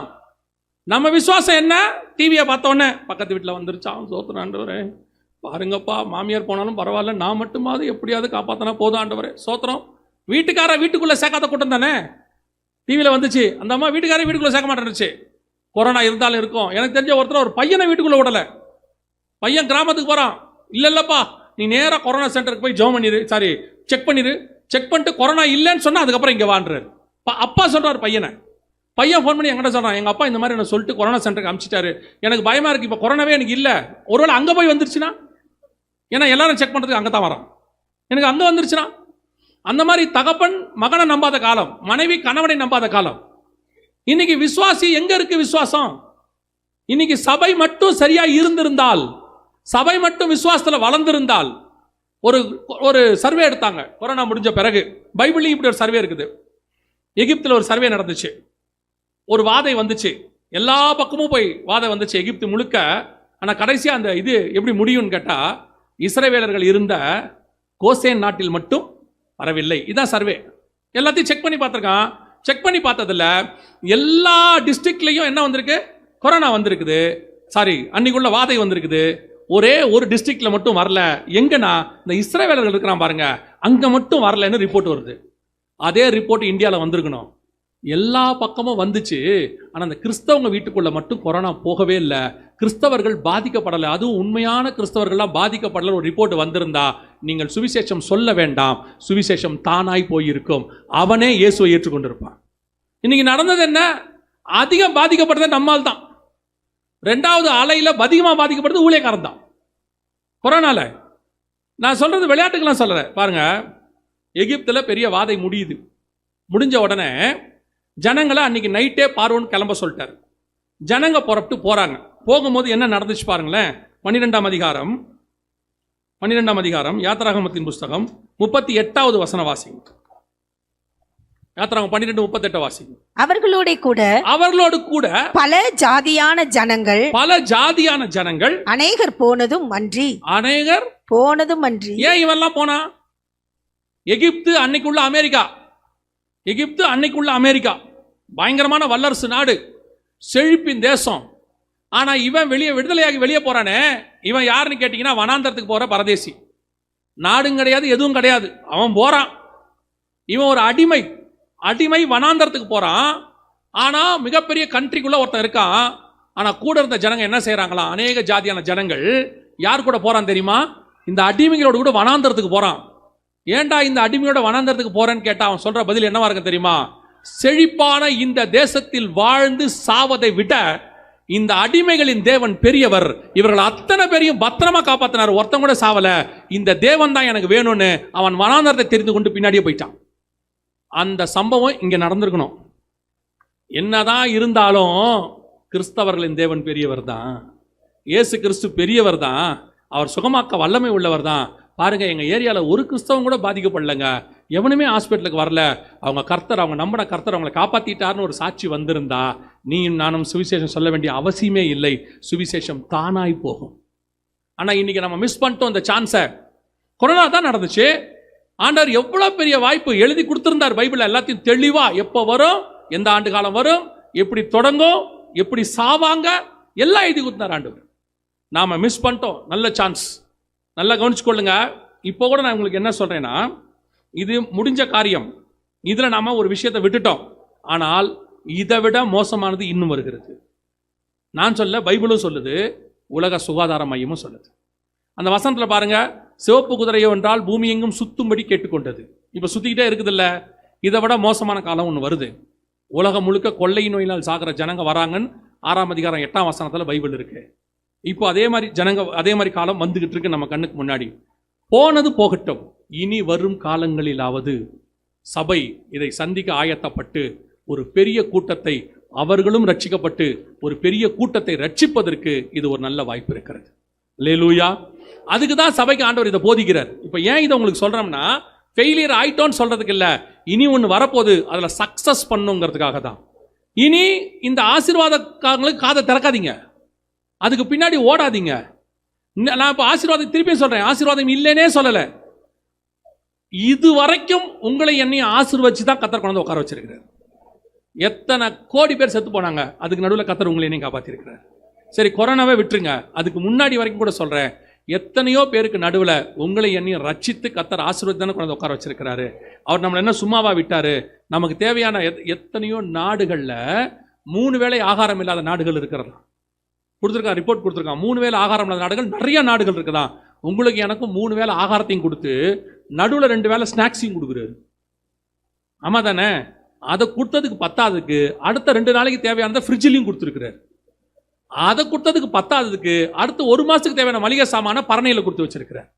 நம்ம விசுவாசம் என்ன? டிவியை பார்த்தோன்னே பக்கத்து வீட்டில் வந்துருச்சான், சோத்திரம் ஆண்டவரே, பாருங்கப்பா, மாமியார் போனாலும் பரவாயில்ல, நான் மட்டுமாவது எப்படியாவது காப்பாற்றினா போதும் ஆண்டவரே, சோத்திரம். வீட்டுக்கார வீட்டுக்குள்ளே சேர்க்காத கூட்டம் தானே டிவியில் வந்துச்சு. அந்த அம்மா வீட்டுக்கார வீட்டுக்குள்ளே சேர்க்க மாட்டேன்னுச்சு. கொரோனா இருந்தாலும் இருக்கும். எனக்கு தெரிஞ்ச ஒருத்தர் ஒரு பையனை வீட்டுக்குள்ளே விடலை. பையன் கிராமத்துக்கு போகிறான், இல்லைல்லப்பா நீ நேராக கொரோனா சென்டருக்கு போய் ஜோம் பண்ணிடு, சாரி செக் பண்ணிடு, செக் பண்ணிட்டு கொரோனா இல்லைன்னு சொன்னால் அதுக்கப்புறம் இங்கே வாண்டுறாரு. அப்பா சொல்கிறார் பையனை. பையன் ஃபோன் பண்ணி என்கிட்ட சொல்கிறான், எங்கள் அப்பா இந்த மாதிரி என்ன சொல்லிட்டு கொரோனா சென்டருக்கு அனுப்பிச்சிட்டாரு, எனக்கு பயமாக இருக்குது, இப்போ கொரோனாவே எனக்கு இல்லை, ஒருவேளை அங்கே போய் வந்துருச்சுன்னா, ஏன்னா எல்லாரும் செக் பண்ணுறதுக்கு அங்கே தான் வரான், எனக்கு அங்கே வந்துருச்சுன்னா. அந்த மாதிரி தகப்பன் மகனை நம்பாத காலம், மனைவி கணவனை நம்பாத காலம். இன்னைக்கு விசுவாசி எங்க இருக்கு விசுவாசம்? இன்னைக்கு சபை மட்டும் சரியா இருந்திருந்தால், சபை மட்டும் விசுவாசத்தில் வளர்ந்திருந்தால். ஒரு சர்வே எடுத்தாங்க கொரோனா முடிஞ்ச பிறகு. பைபிள்லையும் இப்படி ஒரு சர்வே இருக்குது. எகிப்தில் ஒரு சர்வே நடந்துச்சு. ஒரு வாதை வந்துச்சு, எல்லா பக்கமும் போய் வாதை வந்துச்சு எகிப்து முழுக்க. ஆனால் கடைசியாக அந்த இது எப்படி முடியும்னு கேட்டால், இஸ்ரவேலர்கள் இருந்த கோசேன் நாட்டில் மட்டும் வரவில்லை. இதான் சர்வே. எல்லாத்தையும் செக் பண்ணி பார்த்துருக்கான். செக் பண்ணி பார்த்ததில்ல எல்லா டிஸ்ட்ரிக்ட்லையும் என்ன வந்திருக்கு? கொரோனா வந்திருக்குது. சாரி, அன்னைக்குள்ள வாதை வந்திருக்குது. ஒரே ஒரு டிஸ்ட்ரிக்ட்ல மட்டும் வரல. எங்கன்னா இந்த இஸ்ரவேலர்கள் இருக்கிறான் பாருங்க, அங்க மட்டும் வரலன்னு ரிப்போர்ட் வருது. அதே ரிப்போர்ட் இந்தியாவில் வந்திருக்கணும். எல்லா பக்கமும் வந்துச்சு. ஆனால் அந்த கிறிஸ்தவங்க வீட்டுக்குள்ள மட்டும் கொரோனா போகவே இல்லை. கிறிஸ்தவர்கள் பாதிக்கப்படலை. அதுவும் உண்மையான கிறிஸ்தவர்கள்லாம் பாதிக்கப்படலை. ஒரு ரிப்போர்ட் வந்திருந்தா நீங்கள் சுவிசேஷம் சொல்ல வேண்டாம், சுவிசேஷம் தானாய் போயிருக்கும். அவனே இயேசுவை ஏற்றுக்கொண்டிருப்பான். இன்னைக்கு நடந்தது என்ன? அதிகம் பாதிக்கப்படுறது நம்மால் தான். 2வது அலையில அதிகமாக பாதிக்கப்படுறது ஊழியக்காரன் தான் கொரோனால. நான் சொல்றது விளையாட்டுக்கெல்லாம் சொல்லல. பாருங்க, எகிப்தில் பெரிய வாதை முடியுது. முடிஞ்ச உடனே ஜனங்களை அன்னைக்கு நைட்டே பார்வோன்னு கிளம்ப சொல்லிட்டார். ஜனங்க புறப்பட்டு போறாங்க. போகும்போது என்ன நடந்துச்சு பாருங்களேன். 12ஆம் அதிகாரம் யாத்திராகமத்தின் புஸ்தகம் 38வது வசனம் வாசிங்க. யாத்திராகம் 12:38 வாசிங்க. அவர்களோடு கூட பல ஜாதியான ஜனங்கள் அநேகர் போனதும் அன்றி. ஏன் இவெல்லாம் போனா? எகிப்து அன்னைக்குள்ள அமெரிக்கா பயங்கரமான வல்லரசு நாடு, செழிப்பின் தேசம். ஆனா இவன் விடுதலையாகி வெளியே போறானே, இவன் யாருன்னு கேட்டீங்கன்னா வனாந்தரத்துக்கு போற பரதேசி. நாடும் கிடையாது, எதுவும் கிடையாது. அவன் போறான். இவன் ஒரு அடிமை வனாந்தரத்துக்கு போறான். ஆனா மிகப்பெரிய கண்ட்ரிக்குள்ள ஒருத்தன் இருக்கான். ஆனா கூட இருந்த ஜனங்க என்ன செய்யறாங்களா? அநேக ஜாதியான ஜனங்கள் யார் கூட போறான் தெரியுமா? இந்த அடிமைகளோடு கூட வனாந்தரத்துக்கு போறான். ஏண்டா இந்த அடிமையோட வனாந்தரத்துக்கு போறேன்னு கேட்டா அவன் சொல்ற பதில் என்னவா இருக்கு தெரியுமா? செழிப்பான இந்த தேசத்தில் வாழ்ந்து சாவதை விட இந்த அடிமைகளின் தேவன் பெரியவர். இவர்கள் அத்தனை பேரையும் பத்திரமா காப்பாத்தினார், ஒருத்தன் கூட சாவல. இந்த தேவன் தான் எனக்கு வேணும்னு அவன் வனாந்தரத்தை தெரிந்து கொண்டு பின்னாடியே போயிட்டான். அந்த சம்பவம் இங்க நடந்திருக்கணும். என்னதான் இருந்தாலும் கிறிஸ்தவர்களின் தேவன் பெரியவர் தான். இயேசு கிறிஸ்து பெரியவர் தான். அவர் சுகமாக்க வல்லமை உள்ளவர் தான். பாருங்க, எங்க ஏரியாவில் ஒரு கிறிஸ்தவம் கூட பாதிக்கப்படலைங்க. எவனுமே ஹாஸ்பிட்டலுக்கு வரல. அவங்க நம்பின கர்த்தர் அவங்களை காப்பாத்திட்டாருன்னு ஒரு சாட்சி வந்திருந்தா நீயும் நானும் சுவிசேஷம் சொல்ல வேண்டிய அவசியமே இல்லை. சுவிசேஷம் தானாய் போகும். ஆனா இன்னைக்கு நம்ம மிஸ் பண்ணிட்டோம் இந்த சான்ஸை. கொரோனா தான் நடந்துச்சு. ஆண்டவர் எவ்வளவு பெரிய வாய்ப்பு எழுதி கொடுத்திருந்தார் பைபிள் எல்லாத்தையும் தெளிவா. எப்போ வரும், எந்த ஆண்டு காலம் வரும், எப்படி தொடங்கும், எப்படி சாவாங்க, எல்லாம் எழுதி கொடுத்தார் ஆண்டவர். நாம மிஸ் பண்ணிட்டோம். நல்ல சான்ஸ், நல்லா கவனிச்சுக்கொள்ளுங்க. இப்போ கூட நான் உங்களுக்கு என்ன சொல்றேன்னா, இது முடிஞ்ச காரியம். இதுல நாம ஒரு விஷயத்தை விட்டுட்டோம். ஆனால் இதை விட மோசமானது இன்னும் வருகிறது. நான் சொல்ல, பைபிளும் சொல்லுது, உலக சுகாதார மையமும் சொல்லுது. அந்த வசனத்துல பாருங்க, சிவப்பு குதிரையோ என்றால் பூமி எங்கும் சுத்தும்படி கேட்டுக்கொண்டது. இப்ப சுத்திக்கிட்டே இருக்குது இல்ல. இதை விட மோசமான காலம் ஒன்று வருது. உலகம் முழுக்க கொள்ளை நோயினால் சாகிற ஜனங்க வராங்கன்னு 6ஆம் அதிகாரம் 8ஆம் வசனத்துல பைபிள் இருக்கு. இப்போ அதே மாதிரி காலம் வந்துகிட்டு இருக்கு நம்ம கண்ணுக்கு முன்னாடி. போனது போகட்டும், இனி வரும் காலங்களிலாவது சபை இதை சந்திக்க ஆயத்தப்பட்டு ஒரு பெரிய கூட்டத்தை, அவர்களும் ரட்சிக்கப்பட்டு ஒரு பெரிய கூட்டத்தை ரட்சிப்பதற்கு இது ஒரு நல்ல வாய்ப்பு இருக்கிறது. அல்லேலூயா. அதுக்கு தான் சபைக்கு ஆண்டவர் இதை போதிக்கிறார். இப்போ ஏன் இதை உங்களுக்கு சொல்றோம்னா, ஃபெயிலியர் ஆயிட்டோன்னு சொல்றதுக்கு இல்லை, இனி ஒன்று வரப்போகுது, அதில் சக்சஸ் பண்ணுங்கிறதுக்காக தான். இனி இந்த ஆசீர்வாதக்காரங்களுக்கு காதை திறக்காதீங்க, அதுக்கு பின்னாடி ஓடாதீங்க. நான் இப்போ ஆசீர்வாதம் திருப்பியும் சொல்றேன், ஆசீர்வாதம் இல்லைன்னே சொல்லலை. இது வரைக்கும் உங்களை என்னையும் ஆசீர்வதிச்சு தான் கர்த்தர் கொண்டு உட்கார வச்சிருக்கிறார். எத்தனை கோடி பேர் செத்து போனாங்க, அதுக்கு நடுவில் கர்த்தர் உங்களை என்னையும் காப்பாற்றிருக்கிறார். சரி, கொரோனாவே விட்டுருங்க, அதுக்கு முன்னாடி வரைக்கும் கூட சொல்றேன், எத்தனையோ பேருக்கு நடுவில் உங்களை என்னையும் ரட்சித்து கர்த்தர் ஆசீர்வாதம் தானே கொண்டு உட்கார வச்சிருக்கிறாரு. அவர் நம்மளை என்ன சும்மாவா விட்டாரு? நமக்கு தேவையான எத்தனையோ நாடுகளில் 3 வேளை ஆகாரம் இல்லாத நாடுகள் இருக்கிறதா கொடுத்துருக்கான், ரிப்போர்ட் கொடுத்துருக்கான். 3 வேளை ஆகாரம் இல்லாத நாடுகள் நிறைய நாடுகள் இருக்குதான். உங்களுக்கு எனக்கும் 3 வேளை ஆகாரத்தையும் கொடுத்து நடுவில் 2 வேளை ஸ்நாக்ஸையும் கொடுக்குறாரு. ஆமா தானே? அதை கொடுத்ததுக்கு பத்தாததுக்கு அடுத்த 2 நாளைக்கு தேவையானதை ஃப்ரிட்ஜிலையும் கொடுத்துருக்கிறார். அதை கொடுத்ததுக்கு பத்தாததுக்கு அடுத்த 1 மாசத்துக்கு தேவையான மளிகை சாமான பரணையில் கொடுத்து வச்சிருக்கிறார்.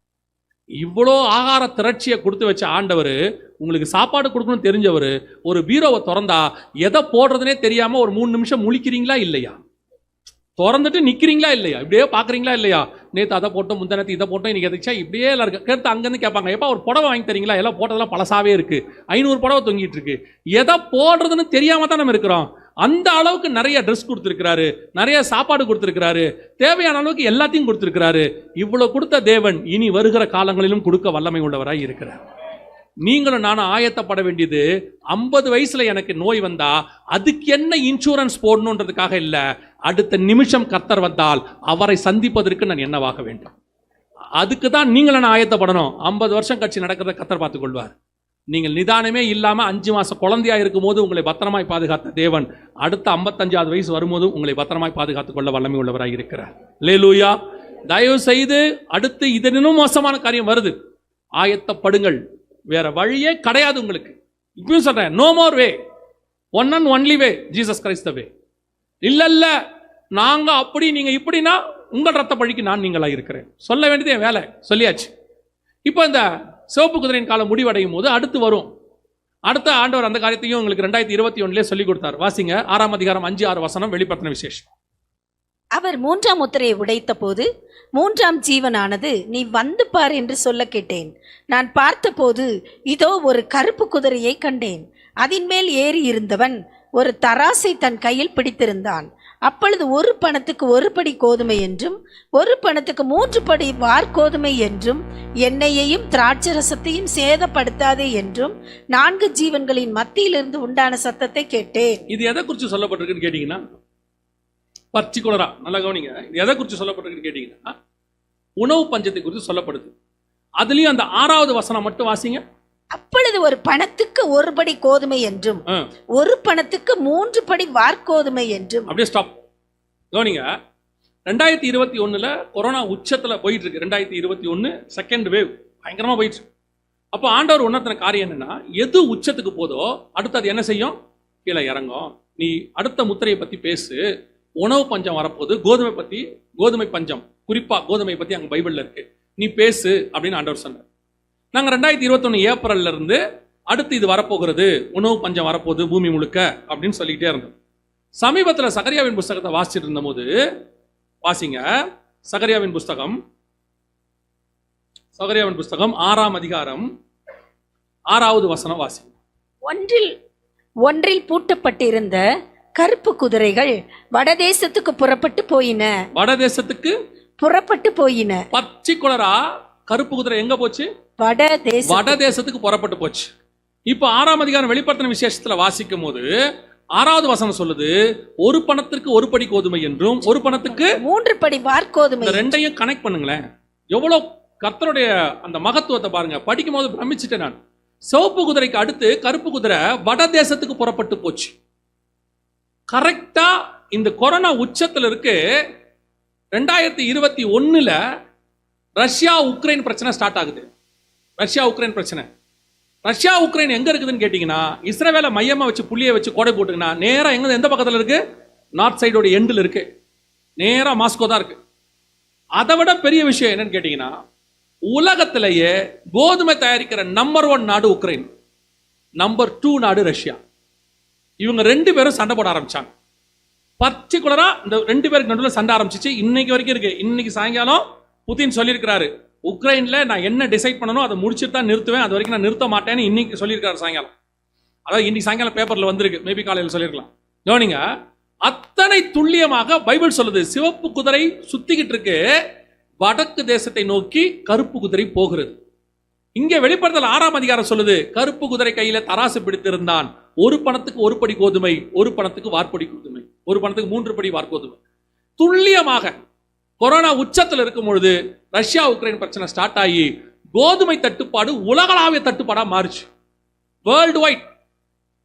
இவ்வளோ ஆகார திரட்சியை கொடுத்து வச்ச ஆண்டவர், உங்களுக்கு சாப்பாடு கொடுக்கணும்னு தெரிஞ்சவர், ஒரு பீரோவை திறந்தா எதை போடுறதுனே தெரியாம ஒரு 3 நிமிஷம் முழிக்கிறீங்களா இல்லையா? திறந்துட்டு நிற்கிறீங்களா இல்லையா? இப்படியே பார்க்குறீங்களா இல்லையா? நேற்று அதை போட்டோம், முந்தினத்து இதை போட்டோம், இன்னைக்கு எதிச்சா இப்படியே எல்லாம் இருக்கு. கேட்டு அங்கேருந்து கேட்பாங்க, எப்போ ஒரு புடவை வாங்கி தரீங்களா? எல்லாம் போட்டதெல்லாம் பழசாவே இருக்கு, 500 புடவை தொங்கிட்டு இருக்கு. எதை போடுறதுன்னு தெரியாம தான் நம்ம இருக்கிறோம். அந்த அளவுக்கு நிறைய ட்ரெஸ் கொடுத்துருக்கிறாரு, நிறைய சாப்பாடு கொடுத்துருக்கிறாரு, தேவையான அளவுக்கு எல்லாத்தையும் கொடுத்துருக்கிறாரு. இவ்வளவு கொடுத்த தேவன் இனி வருகிற காலங்களிலும் கொடுக்க வல்லமை உள்ளவராய் இருக்கிறார். நீங்களும் நானும் ஆயத்தப்பட வேண்டியது, 50 வயசுல எனக்கு நோய் வந்தா அதுக்கு என்ன இன்சூரன்ஸ் போடணுன்றதுக்காக இல்லை, அடுத்த நிமிஷம் கர்த்தர் வந்தால் அவரை சந்திப்பதற்கு நான் என்னவாக வேண்டும், அதுக்கு தான் நீங்களும் நான் ஆயத்தப்படணும். 50 வருஷம் கட்சி நடக்கிறத கர்த்தர் பார்த்துக் கொள்வார். நீங்கள் நிதானமே இல்லாம 5 மாசம் குழந்தையா இருக்கும் போது உங்களை பத்திரமாய் பாதுகாத்த தேவன் அடுத்த 55வது வயசு வரும்போது உங்களை பத்திரமாய் பாதுகாத்துக் கொள்ள வல்லமை உள்ளவராய் இருக்கிறார். அல்லேலூயா. தயவு செய்து அடுத்து இதனும் மோசமான காரியம் வருது, ஆயத்தப்படுங்கள். வேற வழியே கிடையாது உங்களுக்கு. இப்பயும் சொல்றேன், no more way, one and only way, Jesus Christ way. இல்ல நாங்க அப்படி நீங்க இப்படின்னா உங்கள் ரத்த பழிக்கு நான் நீங்களா இருக்கிறேன். சொல்ல வேண்டியது என் வேலை, சொல்லியாச்சு. இப்போ இந்த சிவப்பு குதிரையின் காலம் முடிவடையும் போது அடுத்து வரும். அடுத்த ஆண்டவர் அந்த காரியத்தையும் உங்களுக்கு 2021 சொல்லி கொடுத்தார். வாசிங்க 6ஆம் அதிகாரம் 5-6 வசனம், வெளிப்படுத்தின விசேஷம். அவர் 3ஆம் முத்திரையை உடைத்த போது 3ஆம் ஜீவனானது, நீ வந்து பார் என்று சொல்ல கேட்டேன். நான் பார்த்தபோது இதோ ஒரு கருப்பு குதிரையை கண்டேன். அதின் மேல் ஏறி இருந்தவன் ஒரு தராசை தன் கையில் பிடித்திருந்தான். அப்பொழுது 1 பணத்துக்கு 1 படி கோதுமை என்றும் 1 பணத்துக்கு 3 படி வார்கோதுமை என்றும் எண்ணெயையும் திராட்சரசத்தையும் சேதப்படுத்தாதே என்றும் 4 ஜீவன்களின் மத்தியிலிருந்து உண்டான சத்தத்தை கேட்டேன். இது எதை குறித்து சொல்லப்பட்டிருக்குன்னு கேட்டீங்கன்னா, பர்டிகுலரா நல்லா கவனிங்க, இது எதை குறித்து சொல்லப்பட்டிருக்குன்னு கேட்டீங்கன்னா, உணவு பஞ்சத்தை குறித்து சொல்லப்படுது. அதுலயும் அந்த 6வது வசனம் மட்டும் வாசிங்க. அப்பொழுது 1 பணத்துக்கு 1 படி கோதுமை என்றும் 1 பணத்துக்கு 3 படி வார்கோதுமை என்றும். அப்படியே ஸ்டாப். கவனிங்க, 2021 கொரோனா உச்சத்துல போயிட்டு இருக்கு. 2021 செகண்ட் வேவ் பயங்கரமா போயிட்டு. அப்போ ஆண்டவர் உணர்த்தின காரியம் என்னன்னா, எது உச்சத்துக்கு போதோ அடுத்து அது என்ன செய்யும்? கீழே இறங்கும். நீ அடுத்த முத்திரையை பத்தி பேசு, உணவு பஞ்சம் வரப்போகுது, கோதுமை பஞ்சம், குறிப்பா கோதுமை பத்தி அங்க பைபிள்ல இருக்கு, நீ பேசு அப்படின்னு ஆண்டவர் சொன்னார். நாங்கள் 2021 ஏப்ரல்ல இருந்து அடுத்து இது வரப்போகிறது, உணவு பஞ்சம் வரப்போகுது பூமி முழுக்க அப்படின்னு சொல்லிக்கிட்டே இருந்தோம். சமீபத்தில் சகரியாவின் புஸ்தகத்தை வாசிச்சுட்டு இருந்த போது, வாசிங்க சகரியாவின் புஸ்தகம் 6ஆம் அதிகாரம் 6வது வசனம் வாசிங்க. ஒன்றில் பூட்டப்பட்டிருந்த கருப்பு குதிரைகள் வடதேசத்துக்கு புறப்பட்டு போயின. பர்டிகுலரா கருப்பு குதிரை எங்க போச்சு? வடதேசத்துக்கு புறப்பட்டு போச்சு. இப்போ 6ஆம் அதிகாரம் வெளிப்படுத்தின விசேஷத்துல வாசிக்கும் போது 6வது வசனம் சொல்லுது, ஒரு பணத்திற்கு ஒரு படி கோதுமை என்றும் ஒரு பணத்துக்கு 3 படி வார்கோதுமை. இந்த ரெண்டையும் கனெக்ட் பண்ணுங்களேன். எவ்வளவு கர்த்தருடைய அந்த மகத்துவத்தை பாருங்க. படிக்கும் போது பிரமிச்சிட்டேன் நான். சிவப்பு குதிரைக்கு அடுத்து கருப்பு குதிரை வட தேசத்துக்கு புறப்பட்டு போச்சு. கரெக்டா இந்த கொரோனா உச்சத்துல இருக்கு. 2021 ரஷ்யா உக்ரைன் பிரச்சனை ஸ்டார்ட் ஆகுது. ரஷ்யா உக்ரைன் பிரச்சனை. ரஷ்யா உக்ரைன் எங்க இருக்குதுன்னு கேட்டீங்கன்னா, இஸ்ரவேலை மையமா வச்சு புள்ளியை வச்சு கோடை போட்டுங்கன்னா நேரா எந்த பக்கத்துல இருக்கு? நார்த் சைடோட எண்டில் இருக்கு. நேரா மாஸ்கோ தான் இருக்கு. அதை விட பெரிய விஷயம் என்னன்னு கேட்டீங்கன்னா, உலகத்திலேயே கோதுமை தயாரிக்கிற நம்பர் 1 நாடு உக்ரைன், நம்பர் 2 நாடு ரஷ்யா. இவங்க 2 பேரும் சண்டை போட ஆரம்பிச்சாங்க. பர்டிகுலரா இந்த 2 பேருக்கு நடுவில் சண்டை ஆரம்பிச்சிச்சு. இன்னைக்கு வரைக்கும் இருக்கு. இன்னைக்கு சாயங்காலம் புதின் சொல்லியிருக்கிறாரு, உக்ரைன்ல நான் என்ன டிசைட் பண்ணணும் அதை முடிச்சுட்டு தான் நிறுத்துவேன், அது வரைக்கும் நான் நிறுத்த மாட்டேன்னு இன்னைக்கு சொல்லியிருக்காரு சாயங்காலம். அதாவது இன்னைக்கு சாயங்காலம் பேப்பர்ல வந்திருக்கு, மேபி காலையில் சொல்லியிருக்கலாம். கவனிங்க, அத்தனை துல்லியமாக பைபிள் சொல்லுது. சிவப்பு குதிரை சுத்திக்கிட்டு இருக்கு, வடக்கு தேசத்தை நோக்கி கருப்பு குதிரை போகிறது. இங்க வெளிப்படுத்தல் 6ஆம் அதிகாரம் சொல்லுது, கருப்பு குதிரை கையில தராசு பிடித்திருந்தான், ஒரு பணத்துக்கு ஒரு படி கோதுமை, ஒரு பணத்துக்கு வார்படி கோதுமை, ஒரு பணத்துக்கு 3 படி வார்கோதுமை. துல்லியமாக கொரோனா உச்சத்தில் இருக்கும் பொழுது ரஷ்யா உக்ரைன் பிரச்சனை ஸ்டார்ட் ஆகி கோதுமை தட்டுப்பாடு உலகளாவிய தட்டுப்பாடா மாறுச்சு. World wide.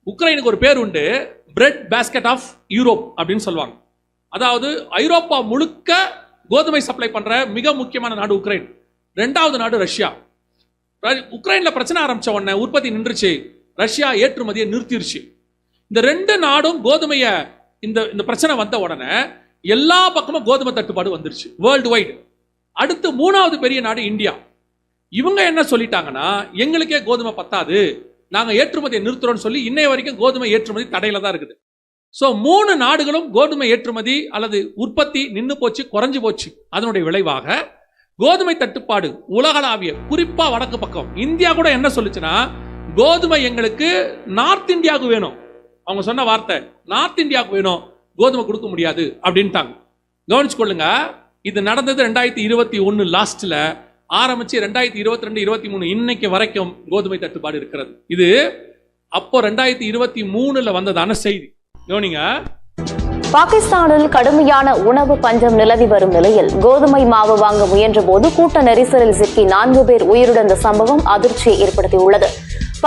உக்ரைனுக்கு ஒரு பேர் உண்டு, பிரெட் பாஸ்கெட் ஆஃப் யூரோப் அப்படின்னு சொல்லுவாங்க. அதாவது ஐரோப்பா முழுக்க கோதுமை சப்ளை பண்ற மிக முக்கியமான நாடு உக்ரைன். 2வது நாடு ரஷ்யா. உக்ரைன்ல பிரச்சனை ஆரம்பிச்ச உடனே உற்பத்தி நின்றுச்சு, ரஷ்யா ஏற்றுமதியை நிறுத்திருச்சு. இந்த 2 நாடும் கோதுமைய இந்த பிரச்சனை வந்த உடனே எல்லா பக்கமும் கோதுமை தட்டுப்பாடு வந்துருச்சு வேர்ல்டு வைடு. அடுத்து 3வது பெரிய நாடு இந்தியா. இவங்க என்ன சொல்லிட்டாங்கன்னா, எங்களுக்கே கோதுமை பத்தாது, நாங்க ஏற்றுமதியை நிறுத்துறோம்னு சொல்லி இன்னைய வரைக்கும் கோதுமை ஏற்றுமதி தடையில தான் இருக்குது. ஸோ 3 நாடுகளும் கோதுமை ஏற்றுமதி அல்லது உற்பத்தி நின்று போச்சு, குறைஞ்சு போச்சு. அதனுடைய விளைவாக கோதுமை தட்டுப்பாடு உலகளாவிய, குறிப்பா வடக்கு பக்கம். இந்தியா கூட என்ன சொல்லுச்சுன்னா, கோதுமை எங்களுக்கு நார்த் இந்தியாவுக்கு வேணும். அவங்க சொன்ன வார்த்தை, நார்த் இந்தியாவுக்கு வேணும், கோதுமை கொடுக்க முடியாது அப்படின்ட்டாங்க. கவனிச்சு கொள்ளுங்க, இது நடந்தது 2021 லாஸ்ட்ல ஆரம்பிச்சு 2022, 23 இன்னைக்கு வரைக்கும் கோதுமை தட்டுப்பாடு இருக்கிறது. இது அப்போ 2023 வந்ததான செய்தி. கவனிங்க, பாகிஸ்தானில் கடுமையான உணவு பஞ்சம் நிலவி வரும் நிலையில் கோதுமை மாவு வாங்க முயன்ற போது கூட்ட நெரிசலில் சிக்கி 4 பேர் உயிரிழந்த சம்பவம் அதிர்ச்சியை ஏற்படுத்தியுள்ளது.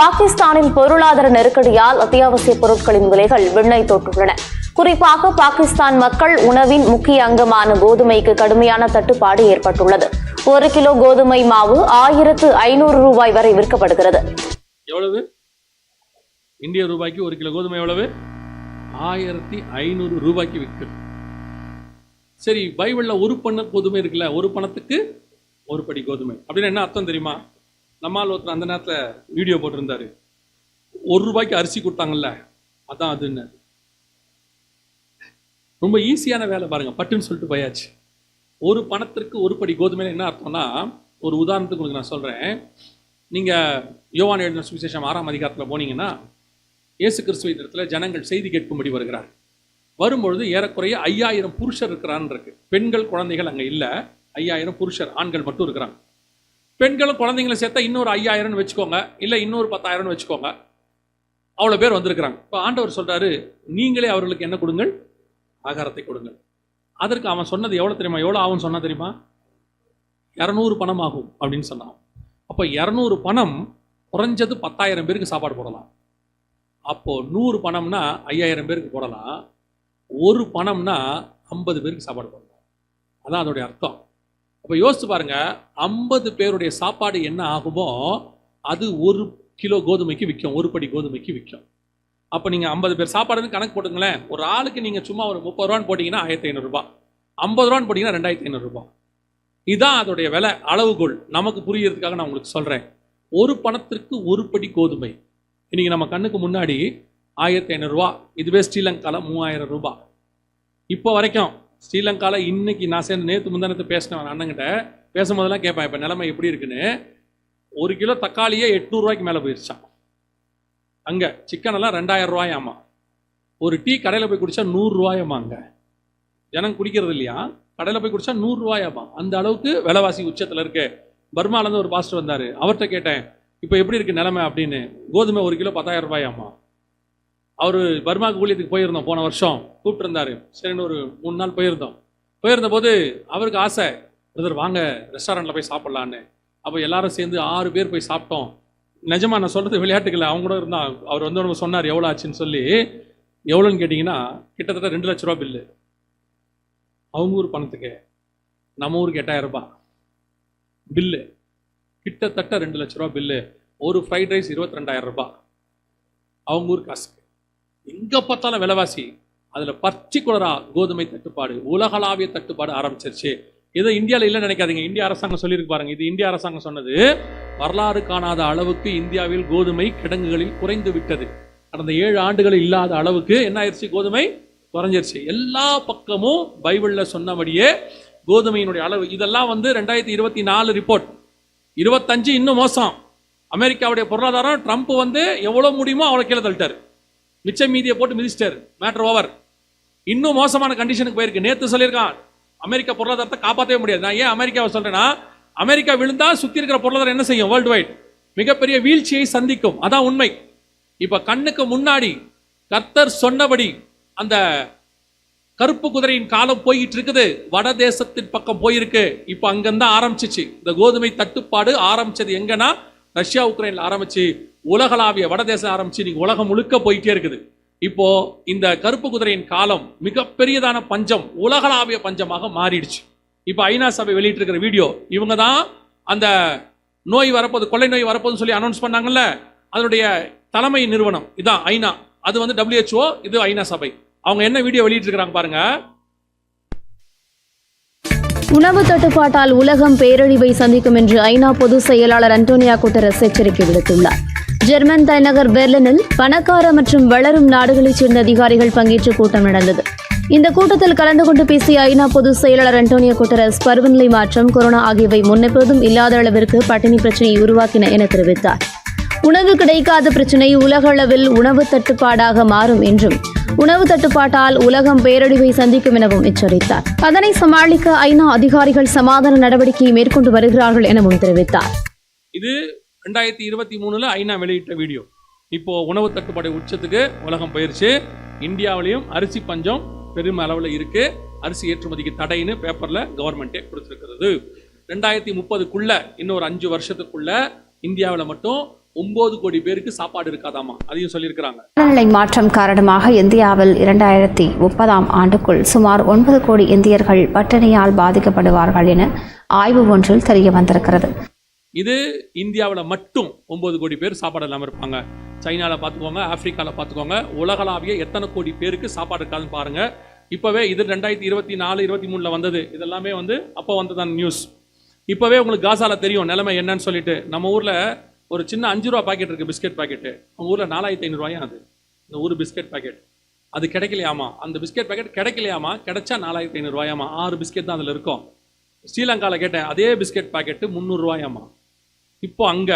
பாகிஸ்தானின் பொருளாதார நெருக்கடியால் அத்தியாவசிய பொருட்களின் விலைகள் விண்ணை தொட்டுள்ளன. குறிப்பாக பாகிஸ்தான் மக்கள் உணவின் முக்கிய அங்கமான கோதுமைக்கு கடுமையான தட்டுப்பாடு ஏற்பட்டுள்ளது. 1 கிலோ கோதுமை மாவு 1500 ரூபாய் வரை விற்கப்படுகிறது. எவ்வளவு? இந்திய ரூபாய்க்கு 1 கிலோ கோதுமை எவ்வளவு? 1500 ரூபாய்க்கு விற்குது. சரி, பைபிள்ல ஒரு பண கோதுமை இருக்குல்ல, ஒரு பணத்துக்கு ஒரு படி கோதுமை அப்படின்னு என்ன அர்த்தம் தெரியுமா? நம்மால் ஒருத்தர் அந்த நேரத்தில் வீடியோ போட்டிருந்தாரு, 1 ரூபாய்க்கு அரிசி கொடுத்தாங்கல்ல, அதான் அதுன்னு. ரொம்ப ஈஸியான வேலை பாருங்க, பட்டுன்னு சொல்லிட்டு போயாச்சு. ஒரு பணத்திற்கு ஒரு படி கோதுமை என்ன அர்த்தம்னா, ஒரு உதாரணத்துக்கு உங்களுக்கு நான் சொல்றேன். நீங்க யோவான் எழுதின சுவிசேஷம் 6ஆம் அதிகாரத்தில் போனீங்கன்னா, இயேசு கிறிஸ்துவின் இடத்துல ஜனங்கள் செய்தி கேட்கும்படி வருகிறார். வரும்பொழுது ஏறக்குறைய 5000 புருஷர் இருக்கிறான்னு இருக்கு. பெண்கள் குழந்தைகள் அங்கே இல்லை, 5000 புருஷர், ஆண்கள் மட்டும் இருக்கிறாங்க. பெண்களும் குழந்தைங்களை சேர்த்தா இன்னொரு 5000 வச்சுக்கோங்க, இல்லை இன்னொரு 10,000 வச்சுக்கோங்க, அவ்வளோ பேர் வந்திருக்கிறாங்க. இப்போ ஆண்டவர் சொல்றாரு, நீங்களே அவர்களுக்கு என்ன கொடுங்கள்? ஆகாரத்தை கொடுங்கள். அதற்கு அவன் சொன்னது எவ்வளோ தெரியுமா? எவ்வளோ ஆகும் சொன்னா தெரியுமா? 200 பணம் ஆகும் அப்படின்னு சொன்னான். அப்போ 200 பணம் குறைஞ்சது 10,000 பேருக்கு சாப்பாடு போடலாம். அப்போ 100 பணம்னா 5000 பேருக்கு போடலாம். 1 பணம்னா 50 பேருக்கு சாப்பாடு போடலாம். அதான் அதோடைய அர்த்தம். அப்போ யோசிச்சு பாருங்க, 50 பேருடைய சாப்பாடு என்ன ஆகுமோ அது 1 கிலோ கோதுமைக்கு விற்கும், 1 படி கோதுமைக்கு விற்கும். அப்போ நீங்கள் 50 பேர் சாப்பாடுன்னு கணக்கு போட்டுங்களேன். ஒரு ஆளுக்கு நீங்கள் சும்மா ஒரு 30 ரூபான்னு போட்டிங்கன்னா 1500 ரூபாய், 50 ரூபான்னு போட்டிங்கன்னா 2500 ரூபாய். இதுதான் அதோடைய விலை அளவுகோல். நமக்கு புரியறதுக்காக நான் உங்களுக்கு சொல்கிறேன். ஒரு பணத்திற்கு ஒரு படி கோதுமை இன்னைக்கு நம்ம கண்ணுக்கு முன்னாடி 1500 ரூபா. இதுவே ஸ்ரீலங்காவில் 3000 ரூபாய். இப்போ வரைக்கும் ஸ்ரீலங்காவில் இன்னைக்கு நான் சேர்ந்து நேற்று முந்தானத்தை பேசினேன் அண்ணங்கிட்ட. பேசும்போதெல்லாம் கேட்பேன், இப்போ நிலைமை எப்படி இருக்குன்னு. 1 கிலோ தக்காளியே 800 ரூபாய்க்கு மேலே போயிடுச்சான். அங்கே சிக்கன் எல்லாம் 2000 ரூபாயாமா. ஒரு டீ கடையில் போய் குடிச்சா 100 ரூபாயாமா. அங்கே ஜனம் குடிக்கிறது இல்லையா, கடையில் போய் குடிச்சா 100 ரூபாயாமா. அந்த அளவுக்கு விலைவாசி உச்சத்தில் இருக்கு. பர்மாலேருந்து ஒரு பாஸ்டர் வந்தார், அவர்கிட்ட கேட்டேன் இப்போ எப்படி இருக்கு நிலைமை அப்படின்னு. கோதுமை 1 கிலோ 10,000 ரூபாயாமா. அவர் பர்மாவுக்கு ஊழியத்துக்கு போயிருந்தோம் போன வருஷம், கூப்பிட்டுருந்தாரு. சரின்னு ஒரு 3 நாள் போயிருந்த போது அவருக்கு ஆசை, பிரதர் வாங்க ரெஸ்டாரண்ட்டில் போய் சாப்பிட்லான்னு. அப்போ எல்லாரும் சேர்ந்து 6 பேர் போய் சாப்பிட்டோம். நிஜமாக நான் சொல்கிறது விளையாட்டுக்கல, அவங்க கூட இருந்தால். அவர் வந்து நம்ம சொன்னார் எவ்வளோ ஆச்சுன்னு சொல்லி. எவ்வளோன்னு கேட்டிங்கன்னா கிட்டத்தட்ட 2 லட்ச ரூபா பில்லு. அவங்க ஊர் பணத்துக்கு நம்ம ஊருக்கு 8000 ரூபாய் பில்லு. கிட்டத்தட்ட 2 லட்ச ரூபா பில்லு. ஒரு ஃப்ரைட் ரைஸ் 22,000 ரூபாய் அவங்க ஊர் காசுக்கு. எங்கே பார்த்தாலும் விலைவாசி. அதில் பர்டிகுலராக கோதுமை தட்டுப்பாடு, உலகளாவிய தட்டுப்பாடு ஆரம்பிச்சிருச்சு. ஏதோ இந்தியாவில் இல்லைன்னு நினைக்காதீங்க, இந்திய அரசாங்கம் சொல்லியிருக்கு பாருங்க. இது இந்திய அரசாங்கம் சொன்னது. வரலாறு காணாத அளவுக்கு இந்தியாவில் கோதுமை கிடங்குகளில் குறைந்து விட்டது. கடந்த 7 ஆண்டுகளில் இல்லாத அளவுக்கு என்ன ஆயிடுச்சு, கோதுமை குறைஞ்சிருச்சு. எல்லா பக்கமும் பைபிளில் சொன்னபடியே கோதுமையினுடைய அளவு. இதெல்லாம் வந்து 2024 ரிப்போர்ட். 25 இன்னும் மோசம். அமெரிக்காவுடைய பொருளாதாரம் ட்ரம்ப் வந்து எவ்வளோ முடியுமோ அவ்வளோ கீழே தள்ளிட்டார். மிச்சம் மீதியை போட்டு மிதிச்சிட்டார். Matter over. இன்னும் மோசமான கண்டிஷனுக்கு போயிருக்கு. நேற்று சொல்லியிருக்கான் அமெரிக்கா பொருளாதாரத்தை காப்பாற்றவே முடியாது. நான் ஏன் அமெரிக்காவை சொல்றேன்னா, அமெரிக்கா விழுந்தா சுற்றி இருக்கிற பொருளாதாரம் என்ன செய்யும், வேர்ல்டு வைட் மிகப்பெரிய வீழ்ச்சியை சந்திக்கும். அதான் உண்மை. இப்ப கண்ணுக்கு முன்னாடி கர்த்தர் சொன்னபடி அந்த கருப்பு குதிரையின் காலம் போயிட்டு இருக்குது. வட தேசத்தின் பக்கம் போயிருக்கு. இப்ப அங்கிருந்தா ஆரம்பிச்சிச்சு இந்த கோதுமை தட்டுப்பாடு. ஆரம்பிச்சது எங்கன்னா ரஷ்யா உக்ரைன்ல ஆரம்பிச்சு உலகளாவிய வடதேசம் ஆரம்பிச்சு நீங்க உலகம் முழுக்க போயிட்டே இருக்குது. இப்போ இந்த கருப்பு குதிரையின் காலம் மிகப்பெரியதான பஞ்சம், உலகளாவிய பஞ்சமாக மாறிடுச்சு. இப்ப ஐநா சபை வெளியிட்டு இருக்கிற வீடியோ, இவங்க தான் அந்த நோய் வரப்போது, கொள்ளை நோய் வரப்போதுன்னு சொல்லி அனௌன்ஸ் பண்ணாங்கல்ல, அதனுடைய தலைமை நிறுவனம் இதான் ஐநா. அது வந்து WHO, இது ஐநா சபை. அவங்க என்ன வீடியோ வெளியிட்டு இருக்காங்க பாருங்க. உணவு தட்டுப்பாட்டால் உலகம் பேரழிவை சந்திக்கும் என்று ஐநா பொதுச் செயலாளர் அன்டோனியோ குட்டரஸ் எச்சரிக்கை விடுத்துள்ளார். ஜெர்மன் தலைநகர் பெர்லினில் பணக்கார மற்றும் வளரும் நாடுகளைச் சேர்ந்த அதிகாரிகள் பங்கேற்ற கூட்டம் நடந்தது. இந்த கூட்டத்தில் கலந்து கொண்டு பேசிய ஐநா பொதுச் செயலாளர் அன்டோனியோ குட்டரஸ், பருவநிலை மாற்றம், கொரோனா ஆகியவை முன்னெப்போதும் இல்லாத அளவிற்கு பட்டினி பிரச்சினையை உருவாக்கின என தெரிவித்தார். உணவு கிடைக்காத பிரச்சினை உலக அளவில் உணவு தட்டுப்பாடாக மாறும் என்றும், உணவு தட்டுப்பாட்டால் உலகம் பேரழிவை சந்திக்கும் எனவும் எச்சரித்தார். அதனை சமாளிக்க ஐநா அதிகாரிகள் சமாதான நடவடிக்கையை மேற்கொண்டு வருகிறார்கள் எனவும் தெரிவித்தார். இது 2023 ஐநா வெளியிட்ட வீடியோ. இப்போ உணவு தட்டுப்பாடு உச்சத்துக்கு உலகம் போயிருச்சு. இந்தியாவிலையும் அரிசி பஞ்சம் பெரும் அளவில் இருக்கு. அரிசி ஏற்றுமதிக்கு தடைன்னு பேப்பர்ல கவர்மெண்டே கொடுத்திருக்கிறது. 2030க்குள்ள இன்னொரு 5 வருஷத்துக்குள்ள இந்தியாவில் மட்டும் 9 கோடி பேருக்கு சாப்பாடு இருக்காதாமா, அதையும் சொல்லியிருக்கிறாங்க. காலநிலை மாற்றம் காரணமாக இந்தியாவில் 2030ஆம் ஆண்டுக்குள் சுமார் 9 கோடி இந்தியர்கள் பட்டினியால் பாதிக்கப்படுவார்கள் என ஆய்வு ஒன்றில் தெரிய வந்திருக்கிறது. இது இந்தியாவில் மட்டும் 9 கோடி பேர் சாப்பாடு இல்லாமல் இருப்பாங்க. சைனாவில் பார்த்துக்கோங்க, ஆப்பிரிக்காவில் பார்த்துக்கோங்க, உலகளாவிய எத்தனை கோடி பேருக்கு சாப்பாடு இருக்காதுன்னு பாருங்க. இப்போவே இது 2024, 23 வந்தது. இதெல்லாமே வந்து அப்போ வந்ததான் நியூஸ். இப்போவே உங்களுக்கு காசால தெரியும் நிலைமை என்னன்னு சொல்லிட்டு. நம்ம ஊரில் ஒரு சின்ன 5 ரூபா பாக்கெட் இருக்குது, பிஸ்கெட் பாக்கெட்டு. அவங்க ஊரில் 4500 ரூபாயும் அது இந்த ஒரு பிஸ்கெட் பாக்கெட். அது கிடைக்கலையாமா, அந்த பிஸ்கெட் பாக்கெட் கிடைக்கலையாமா, கிடைச்சா 4500 ரூபாயாமா. 6 பிஸ்கெட் தான் அதில் இருக்கும். ஸ்ரீலங்காவில் கேட்டேன், அதே பிஸ்கெட் பாக்கெட்டு 300 ரூபாயாமா. இப்போ அங்க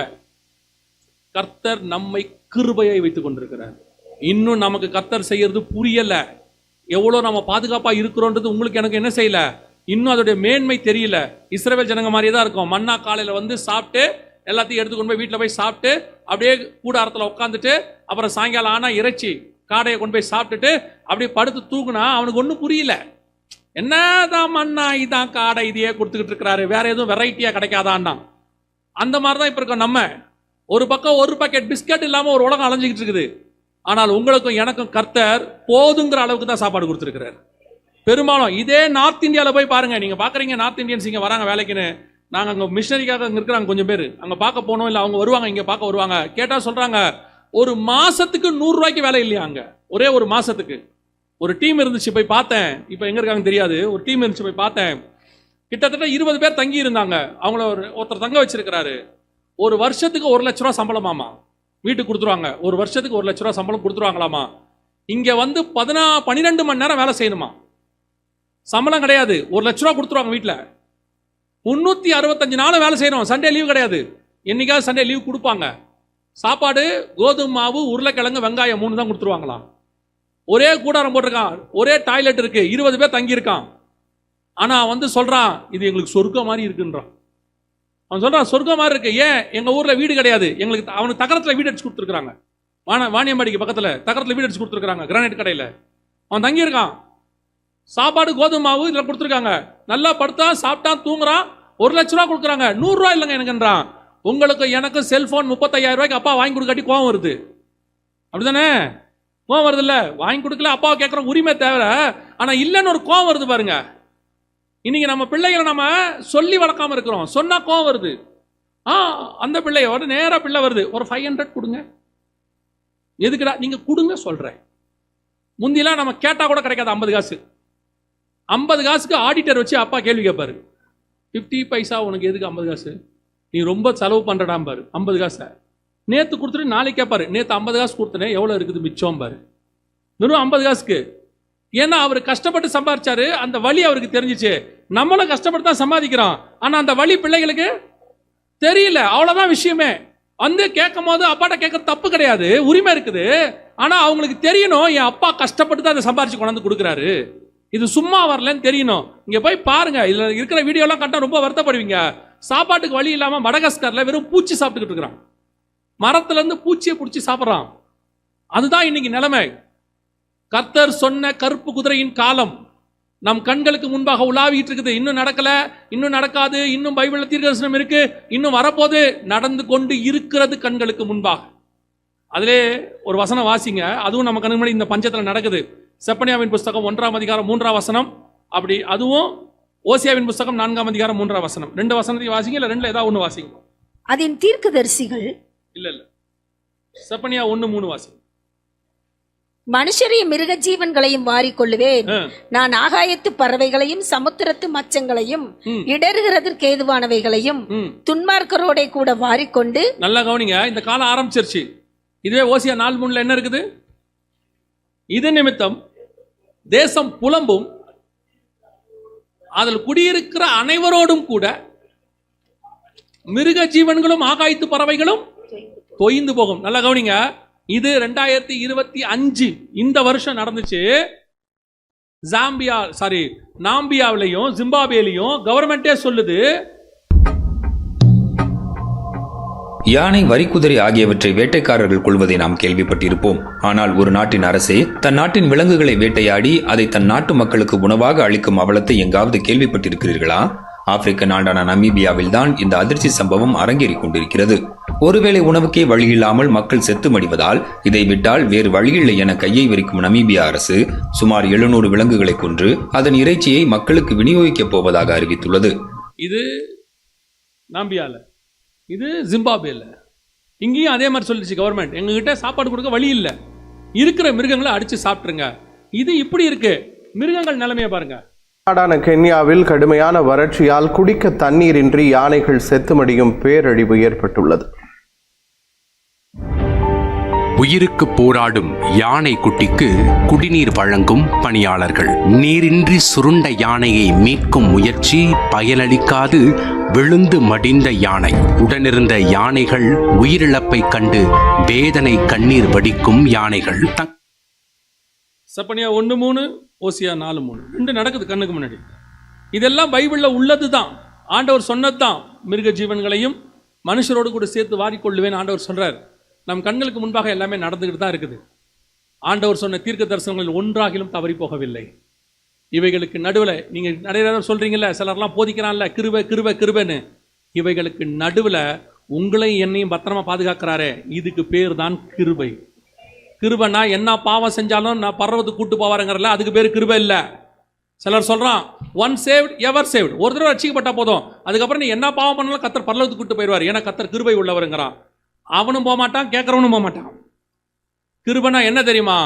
கர்த்தர் நம்மை கிருபையை வைத்துக் கொண்டிருக்கிறார். இன்னும் நமக்கு கர்த்தர் செய்யறது புரியல. எவ்வளோ நம்ம பாதுகாப்பா இருக்கிறோன்றது உங்களுக்கு எனக்கு என்ன செய்யல, இன்னும் அதோடைய மேன்மை தெரியல. இஸ்ரவேல் ஜனங்க மாதிரியே தான் இருக்கும். மன்னா காலையில வந்து சாப்பிட்டு எல்லாத்தையும் எடுத்துக்கொண்டு போய் வீட்டில் போய் சாப்பிட்டு அப்படியே கூடாரத்தில் உட்காந்துட்டு அப்புறம் சாயங்காலம் ஆனால் இறைச்சி காடையை கொண்டு போய் சாப்பிட்டுட்டு அப்படியே படுத்து தூக்குனா அவனுக்கு ஒன்றும் புரியல. என்னதான் மண்ணா இதான் காடை இதையே கொடுத்துக்கிட்டு இருக்கிறாரு, வேற எதுவும் வெரைட்டியா கிடைக்காதான்னா. அந்த மாதிரி தான் இப்போ இருக்கோம் நம்ம. ஒரு பக்கம் ஒரு பாக்கெட் பிஸ்கட் இல்லாமல் ஒரு உலகம் அலைஞ்சிக்கிட்டு இருக்குது. ஆனால் உங்களுக்கும் எனக்கும் கர்த்தர் போதுங்கிற அளவுக்கு தான் சாப்பாடு கொடுத்துருக்கிறார். பெரும்பாலும் இதே நார்த் இந்தியாவில் போய் பாருங்க. நீங்க பாக்குறீங்க நார்த் இந்தியன்ஸ் இங்கே வராங்க வேலைக்குன்னு. நாங்கள் அங்கே மிஷனரிக்காக அங்கே இருக்கிறாங்க கொஞ்சம் பேர், அங்கே பார்க்க போனோம். இல்லை அவங்க வருவாங்க, இங்கே பார்க்க வருவாங்க. கேட்டால் சொல்றாங்க ஒரு மாசத்துக்கு 100 ரூபாய்க்கு வேலை இல்லையா அங்கே. ஒரே ஒரு மாசத்துக்கு ஒரு டீம் இருந்துச்சு, போய் பார்த்தேன். இப்போ எங்க இருக்காங்க தெரியாது. ஒரு டீம் இருந்துச்சு, போய் பார்த்தேன். கிட்டத்தட்ட 20 பேர் தங்கி இருந்தாங்க. அவங்கள ஒருத்தர் தங்க வச்சிருக்கிறாரு. ஒரு வருஷத்துக்கு 1 லட்ச ரூபா சம்பளமாமா வீட்டுக்கு கொடுத்துருவாங்க. ஒரு வருஷத்துக்கு 1 லட்ச ரூபா சம்பளம் கொடுத்துருவாங்களாமா. இங்க வந்து 12 மணி நேரம் வேலை செய்யணுமா, சம்பளம் கிடையாது. 1 லட்ச ரூபா கொடுத்துருவாங்க வீட்டில். 365 நாளும் வேலை செய்யணும். சண்டே லீவ் கிடையாது. என்னைக்காவது சண்டே லீவ் கொடுப்பாங்க. சாப்பாடு கோதுமை மாவு, உருளைக்கிழங்கு, வெங்காயம் 3 தான் கொடுத்துருவாங்களாம். ஒரே கூடாரம் போட்டிருக்கான், ஒரே டாய்லெட் இருக்கு, 20 பேர் தங்கி இருக்கான். ஆனா வந்து சொல்றான் இது எங்களுக்கு சொர்க்கம் மாதிரி இருக்குன்றான். அவன் சொல்றான் சொர்க்கம் மாதிரி இருக்கு. ஏன் எங்க ஊர்ல வீடு கிடையாது, எங்களுக்கு அவனுக்கு தகரத்துல வீடு அடிச்சு கொடுத்துருக்காங்க. வாணியம்பாடிக்கு பக்கத்தில் தகரத்தில் வீடு அடிச்சு கொடுத்துருக்காங்க, கிரானைட் கடையில் அவன் தங்கியிருக்கான். சாப்பாடு கோதுமை மாவு இதில் கொடுத்துருக்காங்க. நல்லா படுத்தான், சாப்பிட்டான், தூங்குறான். 1 லட்ச ரூபா கொடுக்குறாங்க. 100 ரூபா இல்லைங்க எனக்குன்றான். உங்களுக்கு எனக்கு செல்போன் 35,000 ரூபாய்க்கு அப்பா வாங்கி கொடுக்காட்டி கோவம் வருது, அப்படிதானே? கோவம் வருது இல்லை? வாங்கி கொடுக்கல, அப்பாவை கேட்குற உரிமை தேவை. ஆனால் இல்லைன்னு ஒரு கோவம் வருது பாருங்க. இன்னைக்கு நம்ம பிள்ளைகளை நம்ம சொல்லி வளர்க்காம இருக்கிறோம், சொன்னா கோவம் வருது. அந்த பிள்ளையோட நேரா பிள்ளை வருது, ஒரு 500 கொடுங்க. எதுக்குடா? நீங்க கொடுங்க சொல்றேன். முந்திலாம் நம்ம கேட்டா கூட கிடைக்காது 50 காசு. 50 காசுக்கு ஆடிட்டர் வச்சு அப்பா கேள்வி கேட்பாரு. 50 பைசா உனக்கு எதுக்கு 50 காசு? நீ ரொம்ப செலவு பண்றடாம் பாரு 50 காசை. நேற்று கொடுத்துட்டு நாளைக்கு கேட்பாரு, நேற்று 50 காசு கொடுத்தனே எவ்வளோ இருக்குது மிச்சம் பாரு. வெறும் 50 காசுக்கு. ஏன்னா அவர் கஷ்டப்பட்டு சம்பாதிச்சாரு, அந்த வழி அவருக்கு தெரிஞ்சிச்சு. நம்மளும் கஷ்டப்பட்டு தான் சம்பாதிக்கிறோம், ஆனால் அந்த வழி பிள்ளைகளுக்கு தெரியல. அவ்வளோதான் விஷயமே. வந்து கேட்கும் போது அப்பாட்ட கேட்க தப்பு கிடையாது, உரிமை இருக்குது. ஆனால் அவங்களுக்கு தெரியணும், என் அப்பா கஷ்டப்பட்டு தான் அதை சம்பாரிச்சு கொண்டாந்து கொடுக்குறாரு, இது சும்மா வரலன்னு தெரியணும். இங்கே போய் பாருங்க, இதில் இருக்கிற வீடியோலாம் கண்டா ரொம்ப வருத்தப்படுவீங்க. சாப்பாட்டுக்கு வழி இல்லாமல் மடகாஸ்கரில் வெறும் பூச்சி சாப்பிட்டுக்கிட்டு இருக்கிறான். மரத்துலேருந்து பூச்சியை பிடிச்சி சாப்பிட்றான். அதுதான் இன்னைக்கு நிலைமை. கர்த்தர் சொன்ன கருப்பு குதிரையின் காலம் நம் கண்களுக்கு முன்பாக உலாவிட்டு இருக்குது. இன்னும் நடக்கல, இன்னும் நடக்காது, இன்னும் பைபிள்ல தீர்க்கதரிசனம் இருக்கு, இன்னும் வரப்போது, நடந்து கொண்டு இருக்கிறது கண்களுக்கு முன்பாக. அதிலே ஒரு வசனம் வாசிங்க, அதுவும் நம்ம கண்ணுக்கு முன்னாடி இந்த பஞ்சத்தில் நடக்குது. செப்பனியாவின் புஸ்தகம் 1ஆம் அதிகாரம் 3ஆம் வசனம். அப்படி அதுவும் ஓசியாவின் புஸ்தகம் 4ஆம் அதிகாரம் 3ஆம் வசனம். 2 வசனத்தையும் வாசிங்க, இல்லை 2ல ஏதாவது ஒன்று வாசிங்க. அதன் தீர்க்கதரிசிகள் இல்ல செப்பனியா 1:3 வாசிங்க. மனுஷரையும் மிருக ஜீவன்களையும் வாரிக்கொள்ளுவேன், நான் ஆகாயத்து பறவைகளையும் சமுத்திரத்து மச்சங்களையும் இடறுகிறதற்கு ஏதுவானவைகளையும் துன்மார்க்கரோட கூட வாரிக்கொண்டு. நல்லா கவனிங்க, இந்த காலம் ஆரம்பிச்சிருச்சு. இதுவே ஓசியா 4:3 என்ன இருக்குது? இது நிமித்தம் தேசம் புலம்பும், அதில் குடியிருக்கிற அனைவரோடும் கூட மிருக ஜீவன்களும் ஆகாயத்து பறவைகளும் தொய்ந்து போகும். நல்லா கவனிங்க, இது 2025 இந்த வருஷம் நடந்துச்சு. நாம்பியாவிலையும் ஜிம்பாப்வேலையும் கவர்மெண்டே சொல்லுது. யானை, வரிக்குதிரை ஆகியவற்றை வேட்டைக்காரர்கள் கொள்வதை நாம் கேள்விப்பட்டிருப்போம். ஆனால் ஒரு நாட்டின் அரசே தன் நாட்டின் விலங்குகளை வேட்டையாடி அதை தன் நாட்டு மக்களுக்கு உணவாக அளிக்கும் அவலத்தை எங்காவது கேள்விப்பட்டிருக்கிறீர்களா? ஆப்பிரிக்க நாடான நமீபியாவில் தான் இந்த அதிர்ச்சி சம்பவம் அரங்கேறிக் கொண்டிருக்கிறது. ஒருவேளை உணவுக்கே வழியில்லாமல் மக்கள் செத்து மடிவதால் இதை விட்டால் வேறு வழியில்லை என கையை விரிக்கும் நமீபியா அரசு சுமார் 700 விலங்குகளை கொன்று அதன் இறைச்சியை மக்களுக்கு விநியோகிக்கப் போவதாக அறிவித்துள்ளது. இது நாம்பியால, இது ஜிம்பாப்வேல. இங்கேயும் அதே மாதிரி சொல்லிடுச்சு கவர்மெண்ட், எங்ககிட்ட சாப்பாடு கொடுக்க வழி இல்லை, இருக்கிற மிருகங்களை அடிச்சு சாப்பிட்டுருங்க. இது இப்படி இருக்கு. மிருகங்கள் நிலைமையை பாருங்க. நாடான கென்யாவில் கடுமையான வறட்சியால் குடிக்க தண்ணீரின்றி யானைகள் செத்து மடியும் பேரழிவு ஏற்பட்டுள்ளது. உயிருக்கு போராடும் யானை குட்டிக்கு குடிநீர் வழங்கும் பணியாளர்கள். நீரின்றி சுருண்ட யானையை மீட்கும் முயற்சி பயனளிக்காது விழுந்து மடிந்த யானை. உடனிருந்த யானைகள் உயிரிழப்பை கண்டு வேதனை கண்ணீர் வடிக்கும் யானைகள். செப்பனியா 1:3, ஓசியா 4:3 2 நடக்குது கண்ணுக்கு முன்னாடி. இதெல்லாம் பைபிளில் உள்ளது தான், ஆண்டவர் சொன்னது தான். மிருக ஜீவன்களையும் மனுஷரோடு கூட சேர்த்து வாரிக்கொள்ளுவேன் ஆண்டவர் சொல்றார். நம் கண்களுக்கு முன்பாக எல்லாமே நடந்துகிட்டு தான் இருக்குது. ஆண்டவர் சொன்ன தீர்க்க தரிசனங்களில் ஒன்றாகிலும் தவறி போகவில்லை. இவைகளுக்கு நடுவில் நீங்கள் நிறைய நேரம் சொல்றீங்கல்ல, சிலர்லாம் போதிக்கிறான்ல கிருபை கிருபை கிருபைன்னு, இவைகளுக்கு நடுவில் உங்களையும் என்னையும் பத்திரமா பாதுகாக்கிறாரே, இதுக்கு பேர் தான் கிருபை. கிருபைனா என்ன பாவம் செஞ்சாலும் நான் பர்வத்துக்கு கூட்டு போவாருங்கிறல, அதுக்கு பேர் கிருபை இல்லை. சிலர் சொல்றான் ஒன் சேவ்ட் எவர் சேவ்ட், ஒரு தடவை ரட்சிக்கப்பட்ட போதும், அதுக்கப்புறம் நீ என்ன பாவம் பண்ணாலும் கத்தர் பரலோகத்துக்கு கூட்டு போயிடுவார், ஏன்னா கத்தர் கிருபை உள்ளவருங்கிறான். அவனும் போக மாட்டான், கேட்கறவனும் போக மாட்டான். கிருபைனா என்ன தெரியுமா?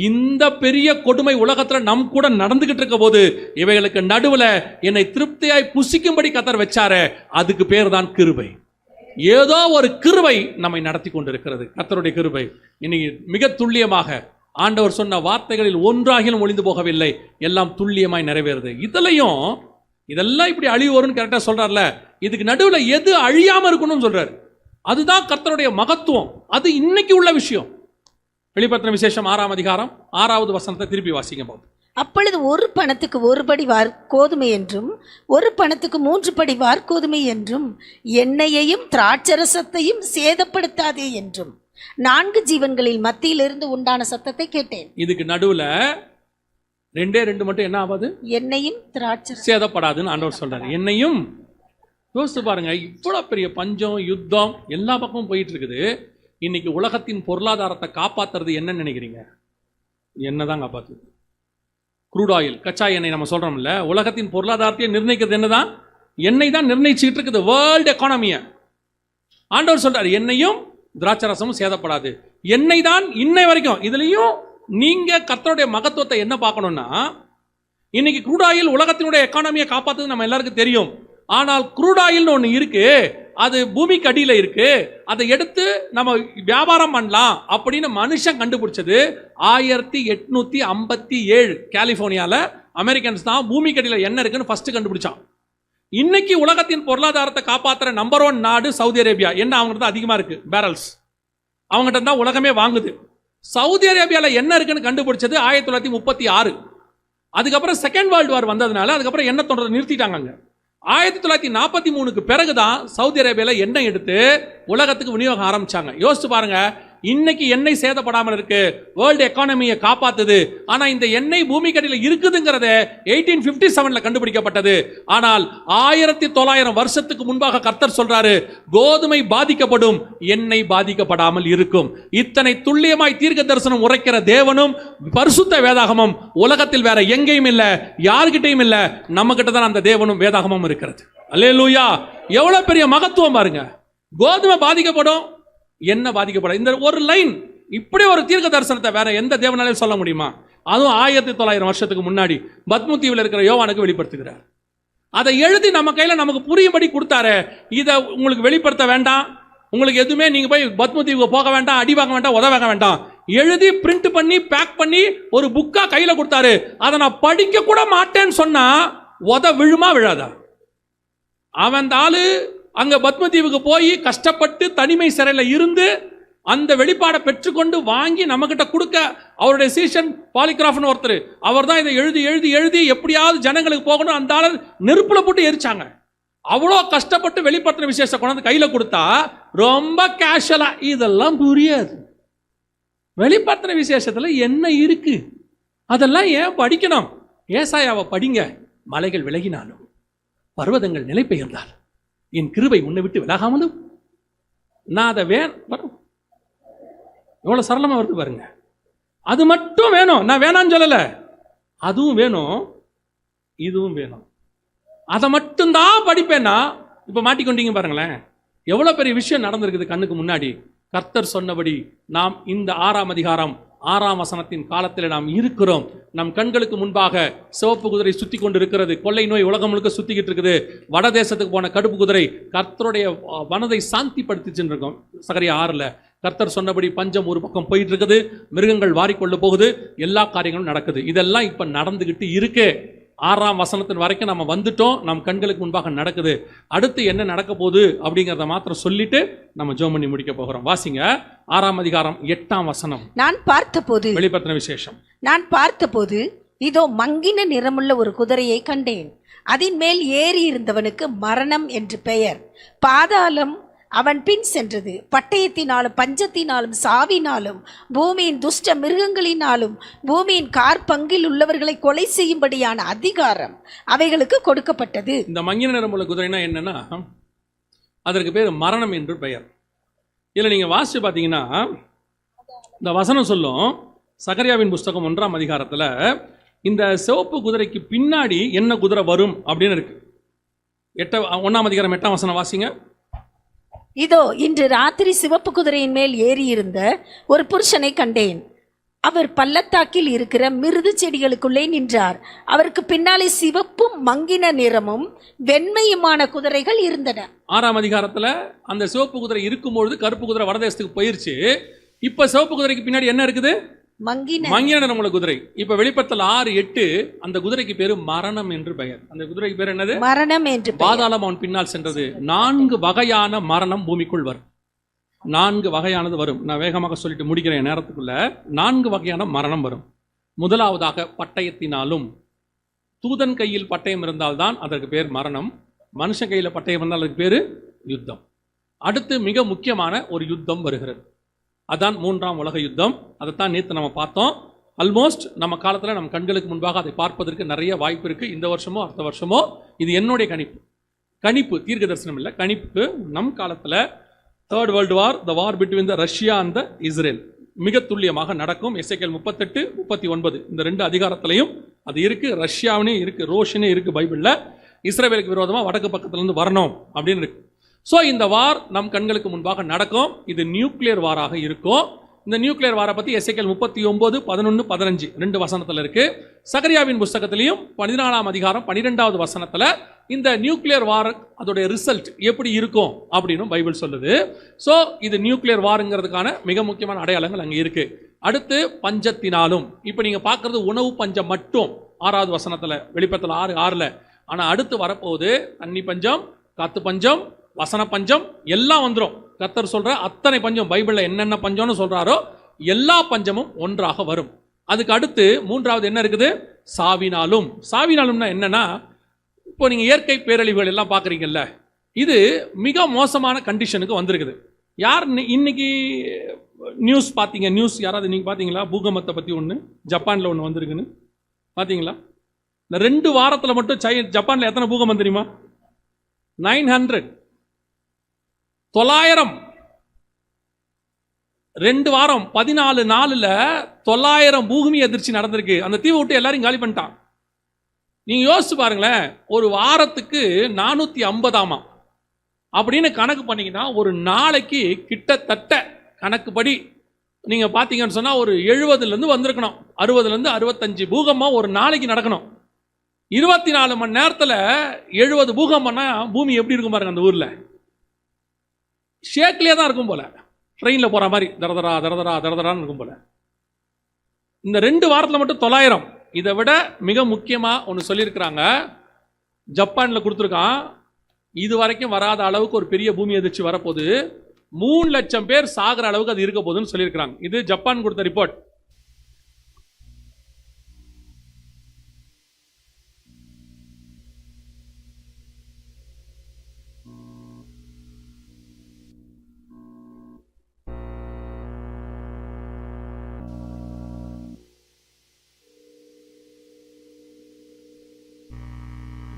இந்த பெரிய கொடுமை உலகத்துல நம் கூட நடந்துகிட்டு இருக்க போது இவைகளுக்கு நடுவில் என்னை திருப்தியாய் புசிக்கும்படி கத்தர் வச்சாரே, அதுக்கு பேர் தான் கிருபை. ஏதோ ஒரு கிருபை நம்மை நடத்தி கொண்டிருக்கிறது, கர்த்தருடைய கிருபை. இன்னைக்கு மிக துல்லியமாக ஆண்டவர் சொன்ன வார்த்தைகளில் ஒன்றாகிலும் ஒளிந்து போகவில்லை, எல்லாம் துல்லியமாய் நிறைவேறுது. இதெல்லாம் இப்படி அழிவு வரும்னு கரெக்டாக சொல்றாருல, இதுக்கு நடுவில் எது அழியாம இருக்கணும்னு சொல்றாரு. அதுதான் கர்த்தருடைய மகத்துவம், அது இன்னைக்கு உள்ள விஷயம். வெளிப்படுத்தின விசேஷம் 6ஆம் அதிகாரம் 6வது வசனத்தை திருப்பி வாசிங்க பாப்போம். அப்பொழுது 1 பணத்துக்கு 1 படி வார்கோதுமை என்றும் 1 பணத்துக்கு 3 படி வார்கோதுமை என்றும் எண்ணெயையும் திராட்சரசத்தையும் சேதப்படுத்தாதே என்றும் 4 ஜீவன்களில் மத்தியிலிருந்து உண்டான சத்தத்தை கேட்டேன். இதுக்கு நடுவுல 2 மட்டும் என்ன ஆகாது? என்னையும் திராட்சை சேதப்படாதுன்னு ஆண்டவர் சொல்றாரு. என்னையும் யோசித்து பாருங்க, இவ்வளவு பெரிய பஞ்சம், யுத்தம் எல்லா பக்கமும் போயிட்டு இருக்குது. இன்னைக்கு உலகத்தின் பொருளாதாரத்தை காப்பாத்துறது என்னன்னு நினைக்கிறீங்க? என்னதான் காப்பாத்துது? க்ரூட் ஆயில், கச்சா எண்ணெய். நம்ம சொல்றோம்ல, உலகத்தின் பொருளாதாரத்தை நிர்ணயிக்கிறது என்னதான்? எண்ணெய் தான் நிர்ணயிச்சுட்டு இருக்குது வேர்ல்டு எக்கானமியை. ஆண்டவர் சொல்றாரு எண்ணெயும் திராட்சரசமும் சேதப்படாது. எண்ணெய் தான் இன்னை வரைக்கும். இதுலயும் நீங்க கர்த்தருடைய மகத்துவத்தை என்ன பார்க்கணும்னா, இன்னைக்கு க்ரூட் ஆயில் உலகத்தினுடைய எக்கானமியை காப்பாத்துறது நம்ம எல்லாருக்கும் தெரியும். ஆனால் க்ரூட் ஆயில்னு ஒன்று இருக்கு, அது பூமிக்கு அடியில் இருக்கு, அதை எடுத்து நம்ம வியாபாரம் பண்ணலாம் அப்படின்னு மனுஷன் கண்டுபிடிச்சது 1857 கலிபோர்னியாவில். அமெரிக்கன்ஸ் தான் பூமிக்கு அடியில் என்ன இருக்குன்னு ஃபர்ஸ்ட் கண்டுபிடிச்சான். இன்னைக்கு உலகத்தின் பொருளாதாரத்தை காப்பாற்றுற நம்பர் 1 நாடு சவுதி அரேபியா. என்ன அவங்ககிட்ட தான் அதிகமாக இருக்கு பேரல்ஸ், அவங்ககிட்ட தான் உலகமே வாங்குது. சவுதி அரேபியாவில் என்ன இருக்குன்னு கண்டுபிடிச்சது 1936. அதுக்கப்புறம் செகண்ட் வேர்ல்டு வார் வந்ததுனால அதுக்கப்புறம் எண்ணெய் தோன்றதை நிறுத்திட்டாங்க. 1943க்கு பிறகுதான் சவுதி அரேபியாவில் எண்ணெய் எடுத்து உலகத்துக்கு விநியோகம் ஆரம்பிச்சாங்க. யோசிச்சு பாருங்க, இன்னைக்கு எண்ணெய் சேதப்படாமல் இருக்கு, வேர்ல்டு எக்கானமியை காப்பாத்துது. ஆனா இந்த எண்ணெய் பூமிக்கடியில் இருக்குதுங்கிறத 1857 கண்டுபிடிக்கப்பட்டது. ஆனால் 1900 வருஷத்துக்கு முன்பாக கர்த்தர் சொல்றாரு, கோதுமை பாதிக்கப்படும், எண்ணெய் பாதிக்கப்படாமல் இருக்கும். இத்தனை துல்லியமாய் தீர்க்க தரிசனம் உரைக்கிற தேவனும் பரிசுத்த வேதாகமும் உலகத்தில் வேற எங்கேயும் இல்ல, யாருகிட்டையும் இல்ல, நம்ம கிட்ட தான் அந்த தேவனும் வேதாகமும் இருக்கிறது. அல்லேலூயா! எவ்வளவு பெரிய மகத்துவம் பாருங்க. கோதுமை பாதிக்கப்படும், என்ன பாதிக்கப்படும். இந்த ஒரு லைன், இப்படி ஒரு தீர்க்க தரிசனத்தை வேற எந்த தேவனாலையும் சொல்ல முடியுமா? அதுவும் 1900 வருஷத்துக்கு முன்னாடி பத்மு தீவில் இருக்கிற யோவானுக்கு வெளிப்படுத்துகிறார். அதை எழுதி நம்ம கையில நமக்கு புரியும்படி கொடுத்தாரு. இதை உங்களுக்கு வெளிப்படுத்த வேண்டாம், உங்களுக்கு எதுவுமே நீங்க போய் பத்மு தீவுக்கு போக வேண்டாம், அடி வாங்க வேண்டாம், உத வாங்க வேண்டாம். எழுதி பிரிண்ட் பண்ணி பேக் பண்ணி ஒரு புக்கா கையில கொடுத்தாரு. அதை நான் படிக்க கூட மாட்டேன்னு சொன்னா உத விழுமா விழாதா? அவன் ஆளு அங்க பத்ம தீவுக்கு போய் கஷ்டப்பட்டு தனிமை சிறையில் இருந்து அந்த வெளிப்பாடை பெற்றுக்கொண்டு வாங்கி நம்ம கிட்ட கொடுக்க, அவருடைய சீஷன் பாலிகிராஃப்னு ஒருத்தர், அவர் தான் இதை எழுதி எழுதி எழுதி எப்படியாவது ஜனங்களுக்கு போகணும், அந்த ஆளு நெருப்புல போட்டு எரிச்சாங்க. அவ்வளோ கஷ்டப்பட்டு வெளிப்படுத்தின விசேஷத்தை கொண்டாந்து கையில கொடுத்தா ரொம்ப கேஷுவலா இதெல்லாம் புரியாது. வெளிப்படுத்தின விசேஷத்துல என்ன இருக்கு அதெல்லாம் ஏன் படிக்கணும்? ஏசாயாவை படிங்க. மலைகள் விலகினாலும் பர்வதங்கள் நிலை பெயர்ந்தால் என் கிருபை உன்னை விட்டு விலகாமலும் நான் அதை எவ்வளவு சரளமா வருது பாருங்க. அது மட்டும் வேணும், நான் வேணான்னு சொல்லல, அதுவும் வேணும், இதுவும் வேணும். அதை மட்டும்தான் படிப்பேன்னா இப்ப மாட்டிக்கொண்டீங்க பாருங்களேன். எவ்வளவு பெரிய விஷயம் நடந்திருக்குது கண்ணுக்கு முன்னாடி. கர்த்தர் சொன்னபடி நாம் இந்த 6ஆம் அதிகாரம் 6ஆம் வசனத்தின் காலத்தில் நாம் இருக்கிறோம். நம் கண்களுக்கு முன்பாக சிவப்பு குதிரை சுத்தி கொண்டு இருக்கிறது. கொள்ளை நோய் உலகம் முழுக்க சுத்திக்கிட்டு இருக்குது. வடதேசத்துக்கு போன கடுப்பு குதிரை கர்த்தருடைய மனதை சாந்திப்படுத்திச்சுன்னு இருக்கோம். சகரியா 6ல் கர்த்தர் சொன்னபடி பஞ்சம் ஒரு பக்கம் போயிட்டு இருக்குது, மிருகங்கள் வாரிக்கொள்ள போகுது, எல்லா காரியங்களும் நடக்குது. இதெல்லாம் இப்ப நடந்துகிட்டு இருக்கு. 6ஆம் வசனத்தின் வரைக்கும் நம்ம வந்துட்டோம், நம் கண்களுக்கு முன்பாக நடக்குது. அடுத்து என்ன நடக்க போகுது அப்படிங்கிறத மாத்திரம் சொல்லிட்டு நம்ம ஜெபம் பண்ணி முடிக்க போகிறோம். வாசிங்க 6ஆம் அதிகாரம் 8ஆம் வசனம். நான் பார்த்தபோது, வெளிப்படுத்தின விசேஷம், நான் பார்த்தபோது இதோ மங்கின நிறமுள்ள ஒரு குதிரையை கண்டேன். அதன் மேல் ஏறி இருந்தவனுக்கு மரணம் என்று பெயர். பாதாளம் அவன் பின் சென்றது. பட்டயத்தினாலும் பஞ்சத்தினாலும் சாவினாலும் பூமியின் துஷ்ட மிருகங்களினாலும் பூமியின் கார்பங்கில் உள்ளவர்களை கொலை செய்யும்படியான அதிகாரம் அவைகளுக்கு கொடுக்கப்பட்டது. இந்த மங்கின நிறமுள்ள குதிரைனா என்னன்னா, அதற்கு பேர் மரணம் என்று பெயர். இதில் நீங்க வாசிச்சு பார்த்தீங்கன்னா இந்த வசனம் சொல்லும், சகரியாவின் புஸ்தகம் 1ஆம் அதிகாரத்தில் இந்த சிவப்பு குதிரைக்கு பின்னாடி என்ன குதிரை வரும் அப்படின்னு இருக்கு. 1ஆம் அதிகாரம் 8ஆம் வசனம் வாசிங்க. இதோ இன்று ராத்திரி சிவப்பு குதிரையின் மேல் ஏறி இருந்த ஒரு புருஷனை கண்டேன். அவர் பள்ளத்தாக்கில் இருக்கிற மிருது செடிகளுக்குள்ளே நின்றார். அவருக்கு பின்னாலே சிவப்பும் மங்கின நிறமும் வெண்மையுமான குதிரைகள் இருந்தன. 6ஆம் அதிகாரத்துல அந்த சிவப்பு குதிரை இருக்கும்பொழுது கருப்பு குதிரை வடதேசத்துக்கு போயிருச்சு. இப்ப சிவப்பு குதிரைக்கு பின்னாடி என்ன இருக்குது? மங்கின நிறமுள்ள குதிரை. இப்ப வெளிப்படுத்தல் 6:8 அந்த குதிரைக்கு பேரு மரணம் என்று பெயர். அந்த குதிரைக்கு பேர் என்னது? மரணம் என்று. பாதாளம் அவன் பின்னால் சென்றது. 4 வகையான மரணம் பூமிக்குள் வரும். 4 வகையானது வரும். நான் வேகமாக சொல்லிட்டு முடிக்கிறேன் நேரத்துக்குள்ள. 4 வகையான மரணம் வரும். முதலாவதாக பட்டயத்தினாலும். தூதன் கையில் பட்டயம் இருந்தால்தான் அதற்கு பேர் மரணம். மனுஷன் கையில் பட்டயம் இருந்தால் அதுக்கு பேரு யுத்தம். அடுத்து மிக முக்கியமான ஒரு யுத்தம் வருகிறது. அதான் 3ஆம் உலக யுத்தம். அதைத்தான் நேற்று நம்ம பார்த்தோம். ஆல்மோஸ்ட் நம்ம காலத்தில் நம்ம கண்களுக்கு முன்பாக அதை பார்ப்பதற்கு நிறைய வாய்ப்பு இருக்குது. இந்த வருஷமோ அடுத்த வருஷமோ, இது என்னுடைய கணிப்பு, தீர்க்க தரிசனம் இல்லை, கணிப்பு. நம் காலத்தில் 3rd World War, the war between the Russia and the Israel மிக துல்லியமாக நடக்கும். எசேக்கியேல் 38, 39 இந்த 2 அதிகாரத்திலையும் அது இருக்குது. ரஷ்யாவினே இருக்குது, ரோஷனே இருக்குது பைபிளில். இஸ்ரேலுக்கு விரோதமாக வடக்கு பக்கத்துலேருந்து வரணும் அப்படின்னு இருக்கு. ஸோ இந்த வார் நம் கண்களுக்கு முன்பாக நடக்கும். இது நியூக்ளியர் வாராக இருக்கும். இந்த நியூக்ளியர் வாரை பற்றி எசேக்கியேல் 39, 11, 15 2 வசனத்தில் இருக்குது. சகரியாவின் புஸ்தகத்திலையும் 14ஆம் அதிகாரம் 12வது வசனத்தில் இந்த நியூக்ளியர் வார் அதோடைய ரிசல்ட் எப்படி இருக்கும் அப்படின்னு பைபிள் சொல்லுது. ஸோ இது நியூக்ளியர் வாருங்கிறதுக்கான மிக முக்கியமான அடையாளங்கள் அங்கே இருக்குது. அடுத்து பஞ்சத்தினாலும், இப்போ நீங்கள் பார்க்குறது உணவு பஞ்சம் மட்டும் 6வது வசனத்தில், வெளிப்படத்தில் 6:6. ஆனால் அடுத்து வரப்போகுது தண்ணி பஞ்சம், காத்து பஞ்சம், வசன பஞ்சம் எல்லாம் வந்துடும். கர்த்தர் சொல்ற அத்தனை பஞ்சம், பைபிளில் என்னென்ன பஞ்சம்னு சொல்றாரோ எல்லா பஞ்சமும் ஒன்றாக வரும். அதுக்கு அடுத்து 3வது என்ன இருக்குது? சாவினாலும். சாவினாலும்னா என்னன்னா, இப்போ நீங்கள் இயற்கை பேரழிவுகள் எல்லாம் பார்க்குறீங்கல்ல, இது மிக மோசமான கண்டிஷனுக்கு வந்திருக்குது. யார் இன்னைக்கு நியூஸ் பார்த்தீங்க? நியூஸ் யாராவது நீங்கள் பார்த்தீங்களா? பூகம்பத்தை பற்றி ஒன்று ஜப்பானில் ஒன்று வந்திருக்குன்னு பார்த்தீங்களா? இந்த 2 வாரத்தில் மட்டும் ஜப்பானில் எத்தனை பூகம்பம் தெரியுமா? 900, 900. 2 வாரம் 14 நாளில் 900 பூமி அதிர்ச்சி நடந்திருக்கு. அந்த தீவை விட்டு எல்லாரையும் காலி பண்ணிட்டான். நீங்க யோசிச்சு பாருங்களேன், ஒரு வாரத்துக்கு 450 அப்படின்னு கணக்கு பண்ணீங்கன்னா ஒரு நாளைக்கு கிட்டத்தட்ட கணக்குப்படி நீங்க பார்த்தீங்கன்னு சொன்னா ஒரு 70லேருந்து வந்திருக்கணும், 60லேருந்து 65 பூகம்பம் ஒரு நாளைக்கு நடக்கணும். 24 மணி நேரத்தில் 70 பூகம்பம்னா பூமி எப்படி இருக்கும் பாருங்க. அந்த ஊரில் ஷேக்லேயே தான் இருக்கும் போல, ட்ரெயினில் போகிற மாதிரி தரதரா தரதரா தரதரான்னு இருக்கும் போல. இந்த 2 வாரத்தில் மட்டும் 900. இதை விட மிக முக்கியமாக ஒன்று சொல்லியிருக்கிறாங்க, ஜப்பானில் கொடுத்துருக்கான். இது வரைக்கும் வராத அளவுக்கு ஒரு பெரிய பூமி அதிர்ச்சி வரப்போகுது. 3 லட்சம் பேர் சாகிற அளவுக்கு அது இருக்க போகுதுன்னு சொல்லியிருக்கிறாங்க. இது ஜப்பான் கொடுத்த ரிப்போர்ட்.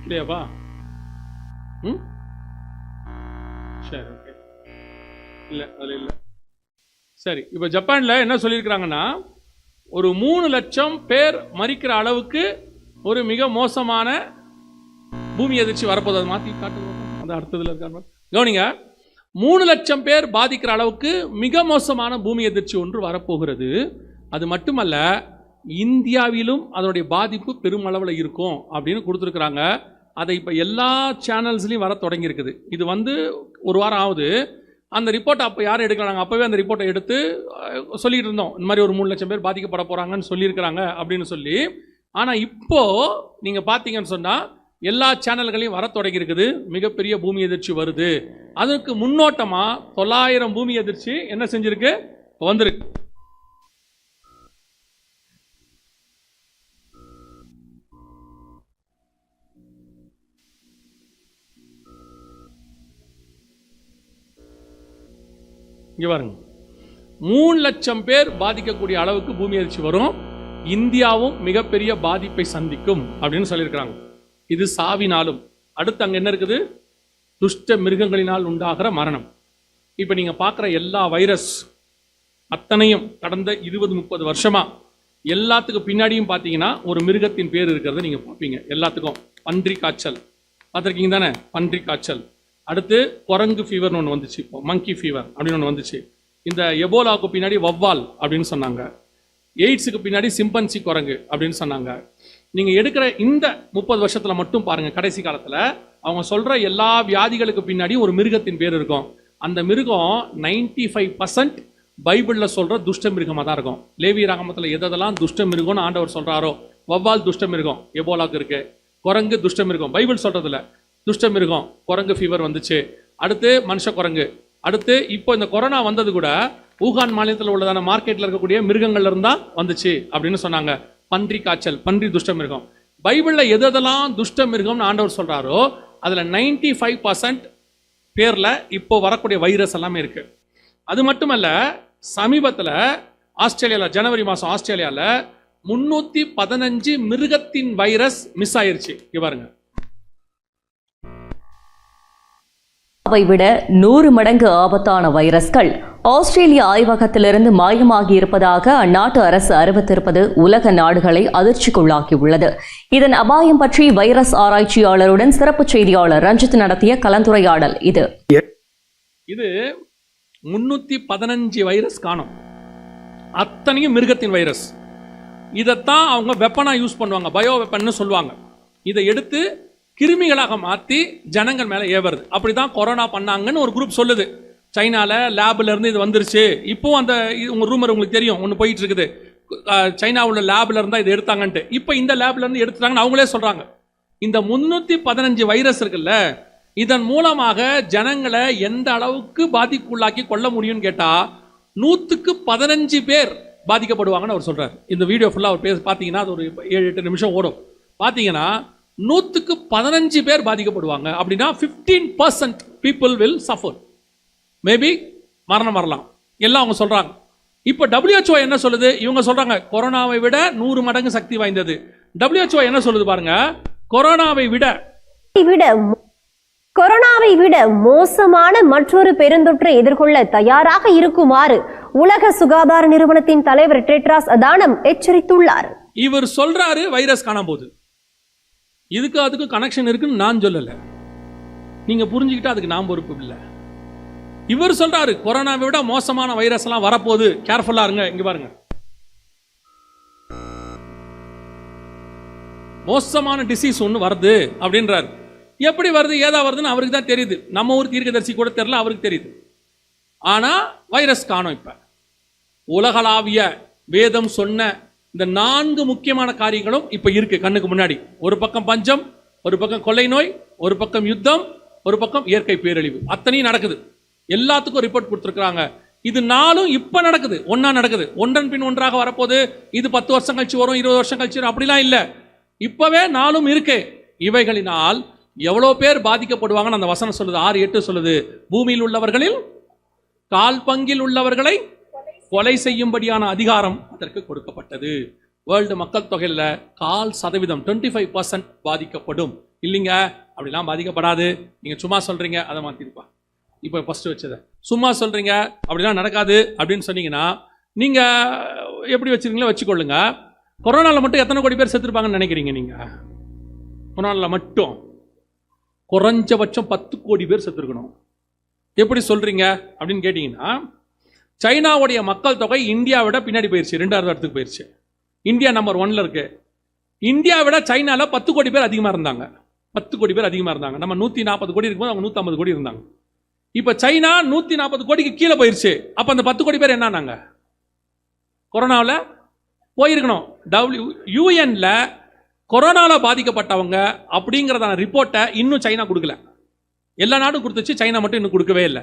இல்லையாப்பா? சரி, ஓகே. இல்லை, அதில் இல்லை. சரி, இப்போ ஜப்பானில் என்ன சொல்லியிருக்கிறாங்கன்னா, ஒரு 3 லட்சம் பேர் மரிக்கிற அளவுக்கு ஒரு மிக மோசமான பூமி அதிர்ச்சி வரப்போகுது. அதை மாற்றி காட்டுங்க, அந்த அடுத்ததில் இருக்காங்க கவனிங்க. 3 லட்சம் பேர் பாதிக்கிற அளவுக்கு மிக மோசமான பூமி அதிர்ச்சி ஒன்று வரப்போகிறது. அது மட்டுமல்ல, இந்தியாவிலும் அதனுடைய பாதிப்பு பெருமளவில் இருக்கும் அப்படின்னு கொடுத்துருக்குறாங்க. அதை இப்போ எல்லா சேனல்ஸ்லையும் வர தொடங்கியிருக்குது. இது ஒரு வாரம் ஆகுது. அந்த ரிப்போர்ட்டை அப்போ யாரும் எடுக்கலாம், நாங்கள் அப்போவே அந்த ரிப்போர்ட்டை எடுத்து சொல்லிகிட்டு இருந்தோம், இந்த மாதிரி ஒரு 3 லட்சம் பேர் பாதிக்கப்பட போகிறாங்கன்னு சொல்லியிருக்கிறாங்க அப்படின்னு சொல்லி. ஆனால் இப்போது நீங்கள் பார்த்தீங்கன்னு சொன்னால் எல்லா சேனல்களையும் வர தொடங்கியிருக்குது, மிகப்பெரிய பூமி அதிர்ச்சி வருது. அதுக்கு முன்னோட்டமாக 900 பூமி அதிர்ச்சி என்ன செஞ்சுருக்கு, வந்திருக்கு. இங்கே பாருங்க, 3 லட்சம் பேர் பாதிக்கக்கூடிய அளவுக்கு பூமி அதிர்ச்சி வரும். இந்தியாவும் மிகப்பெரிய பாதிப்பை சந்திக்கும் அப்படின்னு சொல்லியிருக்கிறாங்க. இது சாவினாலும். அடுத்து அங்கே என்ன இருக்குது? துஷ்ட மிருகங்களினால் உண்டாகிற மரணம். இப்போ நீங்கள் பார்க்குற எல்லா வைரஸ் அத்தனையும் கடந்த 20-30 வருஷமா எல்லாத்துக்கும் பின்னாடியும் பார்த்தீங்கன்னா ஒரு மிருகத்தின் பேர் இருக்கிறத நீங்கள் பார்ப்பீங்க. எல்லாத்துக்கும் பன்றி காய்ச்சல் பார்த்துருக்கீங்க தானே? பன்றி காய்ச்சல். அடுத்து குரங்கு ஃபீவர்னு ஒன்று வந்துச்சு, இப்போ மங்கி ஃபீவர் அப்படின்னு ஒன்று வந்துச்சு. இந்த எபோலாவுக்கு பின்னாடி வவ்வால் அப்படின்னு சொன்னாங்க. எய்ட்ஸுக்கு பின்னாடி சிம்பன்சி குரங்கு அப்படின்னு சொன்னாங்க. நீங்கள் எடுக்கிற இந்த 30 வருஷத்தில் மட்டும் பாருங்கள், கடைசி காலத்தில் அவங்க சொல்கிற எல்லா வியாதிகளுக்கு பின்னாடி ஒரு மிருகத்தின் பேர் இருக்கும். அந்த மிருகம் 95% பைபிளில் சொல்கிற துஷ்ட மிருகமாக தான் இருக்கும். லேவி ராகமத்தில் எதெல்லாம் துஷ்ட மிருகம்னு ஆண்டவர் சொல்கிறாரோ, வவ்வால் துஷ்ட மிருகம் எபோலாவுக்கு இருக்குது, குரங்கு துஷ்ட மிருகம் பைபிள் சொல்கிறதில்ல, துஷ்ட மிருகம் குரங்கு ஃபீவர் வந்துச்சு. அடுத்து மனுஷ குரங்கு. அடுத்து இப்போ இந்த கொரோனா வந்தது கூட ஊகான் மாநிலத்தில் உள்ளதான மார்க்கெட்டில் இருக்கக்கூடிய மிருகங்கள்ல இருந்தால் வந்துச்சு அப்படின்னு சொன்னாங்க. பன்றி காய்ச்சல், பன்றி துஷ்ட மிருகம். பைபிளில் எதெல்லாம் துஷ்ட மிருகம்னு ஆண்டவர் சொல்கிறாரோ அதில் 95% பேரில் இப்போ வரக்கூடிய வைரஸ் எல்லாமே இருக்குது. அது மட்டுமல்ல, சமீபத்தில் ஆஸ்திரேலியாவில் ஜனவரி மாதம் ஆஸ்திரேலியாவில் 315 மிருகத்தின் வைரஸ் மிஸ் ஆயிருச்சு. இங்க பாருங்க. அவை விட 100 மடங்கு ஆபத்தான வைரஸ்கள் ஆஸ்திரேலிய ஆய்வகத்திலிருந்து மாயமாகி இருப்பதாக அந்நாட்டு அரசு அறிவித்திருப்பது உலக நாடுகளை அதிர்ச்சிக்குள்ளாக்கியுள்ளது. இதன் அபாயம் பற்றி வைரஸ் ஆராய்ச்சியாளருடன் சிறப்பு செய்தியாளர் ரஞ்சித் நடத்திய கலந்துரையாடல் இது. 315 வைரஸ் காணும், அத்தனையும் மிருகத்தின் வைரஸ். இதைத்தான் அவங்க வெப்பனா யூஸ் பண்ணுவாங்க, பயோ வெப்பன்னு சொல்லுவாங்க. இதை எடுத்து கிருமிகளாக மாற்றி ஜனங்கள் மேலே ஏவுறது. அப்படி தான் கொரோனா பண்ணாங்கன்னு ஒரு குரூப் சொல்லுது. சைனாவில் லேபில் இருந்து இது வந்துருச்சு. இப்போ அந்த உங்கள் ரூமர் உங்களுக்கு தெரியும், ஒன்று போயிட்டு இருக்குது. சைனாவில் லேபில் இருந்தால் இதை எடுத்தாங்கன்ட்டு. இப்போ இந்த லேபில் இருந்து எடுத்துட்டாங்கன்னு அவங்களே சொல்கிறாங்க. இந்த 315 வைரஸ் இருக்குல்ல, இதன் மூலமாக ஜனங்களை எந்த அளவுக்கு பாதிப்புள்ளாக்கி கொள்ள முடியும்னு கேட்டால் 100க்கு 15 பேர் பாதிக்கப்படுவாங்கன்னு அவர் சொல்கிறார். இந்த வீடியோ ஃபுல்லாக அவர் பேச பார்த்தீங்கன்னா அது ஒரு 7-8 நிமிஷம் ஓடும். பார்த்தீங்கன்னா 100க்கு 15 பேர் பாதிக்கப்படுவாங்க. அப்படின்னா 15% people will suffer. மேபி மரணம் வரலாம், எல்லாம் அவங்க சொல்கிறாங்க. இப்போ WHO என்ன சொல்லுது? இவங்க சொல்கிறாங்க கொரோனாவை விட 100 மடங்கு சக்தி வாய்ந்தது. WHO என்ன சொல்லுது பாருங்க, கொரோனாவை விட மோசமான மற்றொரு பெருந்தொற்றை எதிர்கொள்ள தயாராக இருக்குமாறு உலக சுகாதார நிறுவனத்தின் தலைவர் டெட்ராஸ் அதானம் எச்சரித்துள்ளார். இவர் சொல்றாரு வைரஸ் காணாம போகுது. இதுக்கு அதுக்கு கனெக்ஷன் இருக்குன்னு நான் சொல்லல, நீங்க புரிஞ்சுக்கிட்டா அதுக்கு நான் பொறுப்பு இல்லை. இவர் சொல்றாரு கொரோனாவை விட மோசமான வைரஸ் எல்லாம் வரப்போகுது, கேர்ஃபுல்லா இருங்க. இங்க பாருங்க, மோசமான டிசீஸ் ஒன்று வருது அப்படின்றாரு. எப்படி வருது ஏதா வருதுன்னு அவருக்கு தான் தெரியுது. நம்ம ஊர் தீர்க்கதரிசி கூட தெரியல, அவருக்கு தெரியுது. ஆனா வைரஸ் காணோம். இப்ப உலகளாவிய வேதம் சொன்ன இந்த 4 முக்கியமான காரியங்களும் இப்ப இருக்கு கண்ணுக்கு முன்னாடி. ஒரு பக்கம் பஞ்சம், ஒரு பக்கம் கொள்ளை நோய், ஒரு பக்கம் யுத்தம், ஒரு பக்கம் இயற்கை பேரழிவு. அத்தனையும் நடக்குது. எல்லாத்துக்கும் ரிப்போர்ட் கொடுத்துருக்காங்க. இது 4ம் இப்ப நடக்குது, ஒன்னா நடக்குது. ஒன்றன் பின் ஒன்றாக வரப்போகுது. இது 10 வருஷம் கழிச்சு வரும், 20 வருஷம் கழிச்சு வரும், அப்படிலாம் இல்லை. இப்பவே 4ம் இருக்கு. இவைகளினால் எவ்வளோ பேர் பாதிக்கப்படுவாங்கன்னு அந்த வசனம் சொல்லுது. 6-8 சொல்லுது, பூமியில் உள்ளவர்களில் 1/4 பங்கில் உள்ளவர்களை கொலை செய்யும்படியான அதிகாரம் அதற்கு கொடுக்கப்பட்டது. வேர்ல்டு மக்கள் தொகையில் 1/4%, 25% பாதிக்கப்படும். இல்லைங்க அப்படிலாம் பாதிக்கப்படாது, நீங்க சும்மா சொல்றீங்க, அதை மாத்திருப்பா. இப்போ ஃபர்ஸ்ட் வச்சதை சும்மா சொல்றீங்க, அப்படிலாம் நடக்காது அப்படின்னு சொன்னீங்கன்னா நீங்க எப்படி வச்சிருக்கீங்களோ வச்சுக்கொள்ளுங்க. கொரோனாவில் மட்டும் எத்தனை கோடி பேர் செத்துருப்பாங்கன்னு நினைக்கிறீங்க நீங்க? கொரோனாவில் மட்டும் குறைஞ்சபட்சம் 10 கோடி பேர் செத்துருக்கணும். எப்படி சொல்றீங்க அப்படின்னு கேட்டீங்கன்னா, சைனாவுடைய மக்கள் தொகை இந்தியாவிட பின்னாடி போயிருச்சு, 2வது இடத்துக்கு போயிருச்சு. இந்தியா நம்பர் 1ல இருக்கு. இந்தியாவிட சைனாவில் 10 கோடி பேர் அதிகமாக இருந்தாங்க. 10 கோடி பேர் அதிகமாக இருந்தாங்க. நம்ம 140 கோடி இருக்கும்போது அவங்க 150 கோடி இருந்தாங்க. இப்போ சைனா 140 கோடிக்கு கீழே போயிருச்சு. அப்போ அந்த 10 கோடி பேர் என்னன்னாங்க? கொரோனாவில் போயிருக்கணும். UN கொரோனாவில் பாதிக்கப்பட்டவங்க அப்படிங்கிறதான ரிப்போர்ட்டை இன்னும் சைனா கொடுக்கல. எல்லா நாடும் கொடுத்துச்சு, சைனா மட்டும் இன்னும் கொடுக்கவே இல்லை.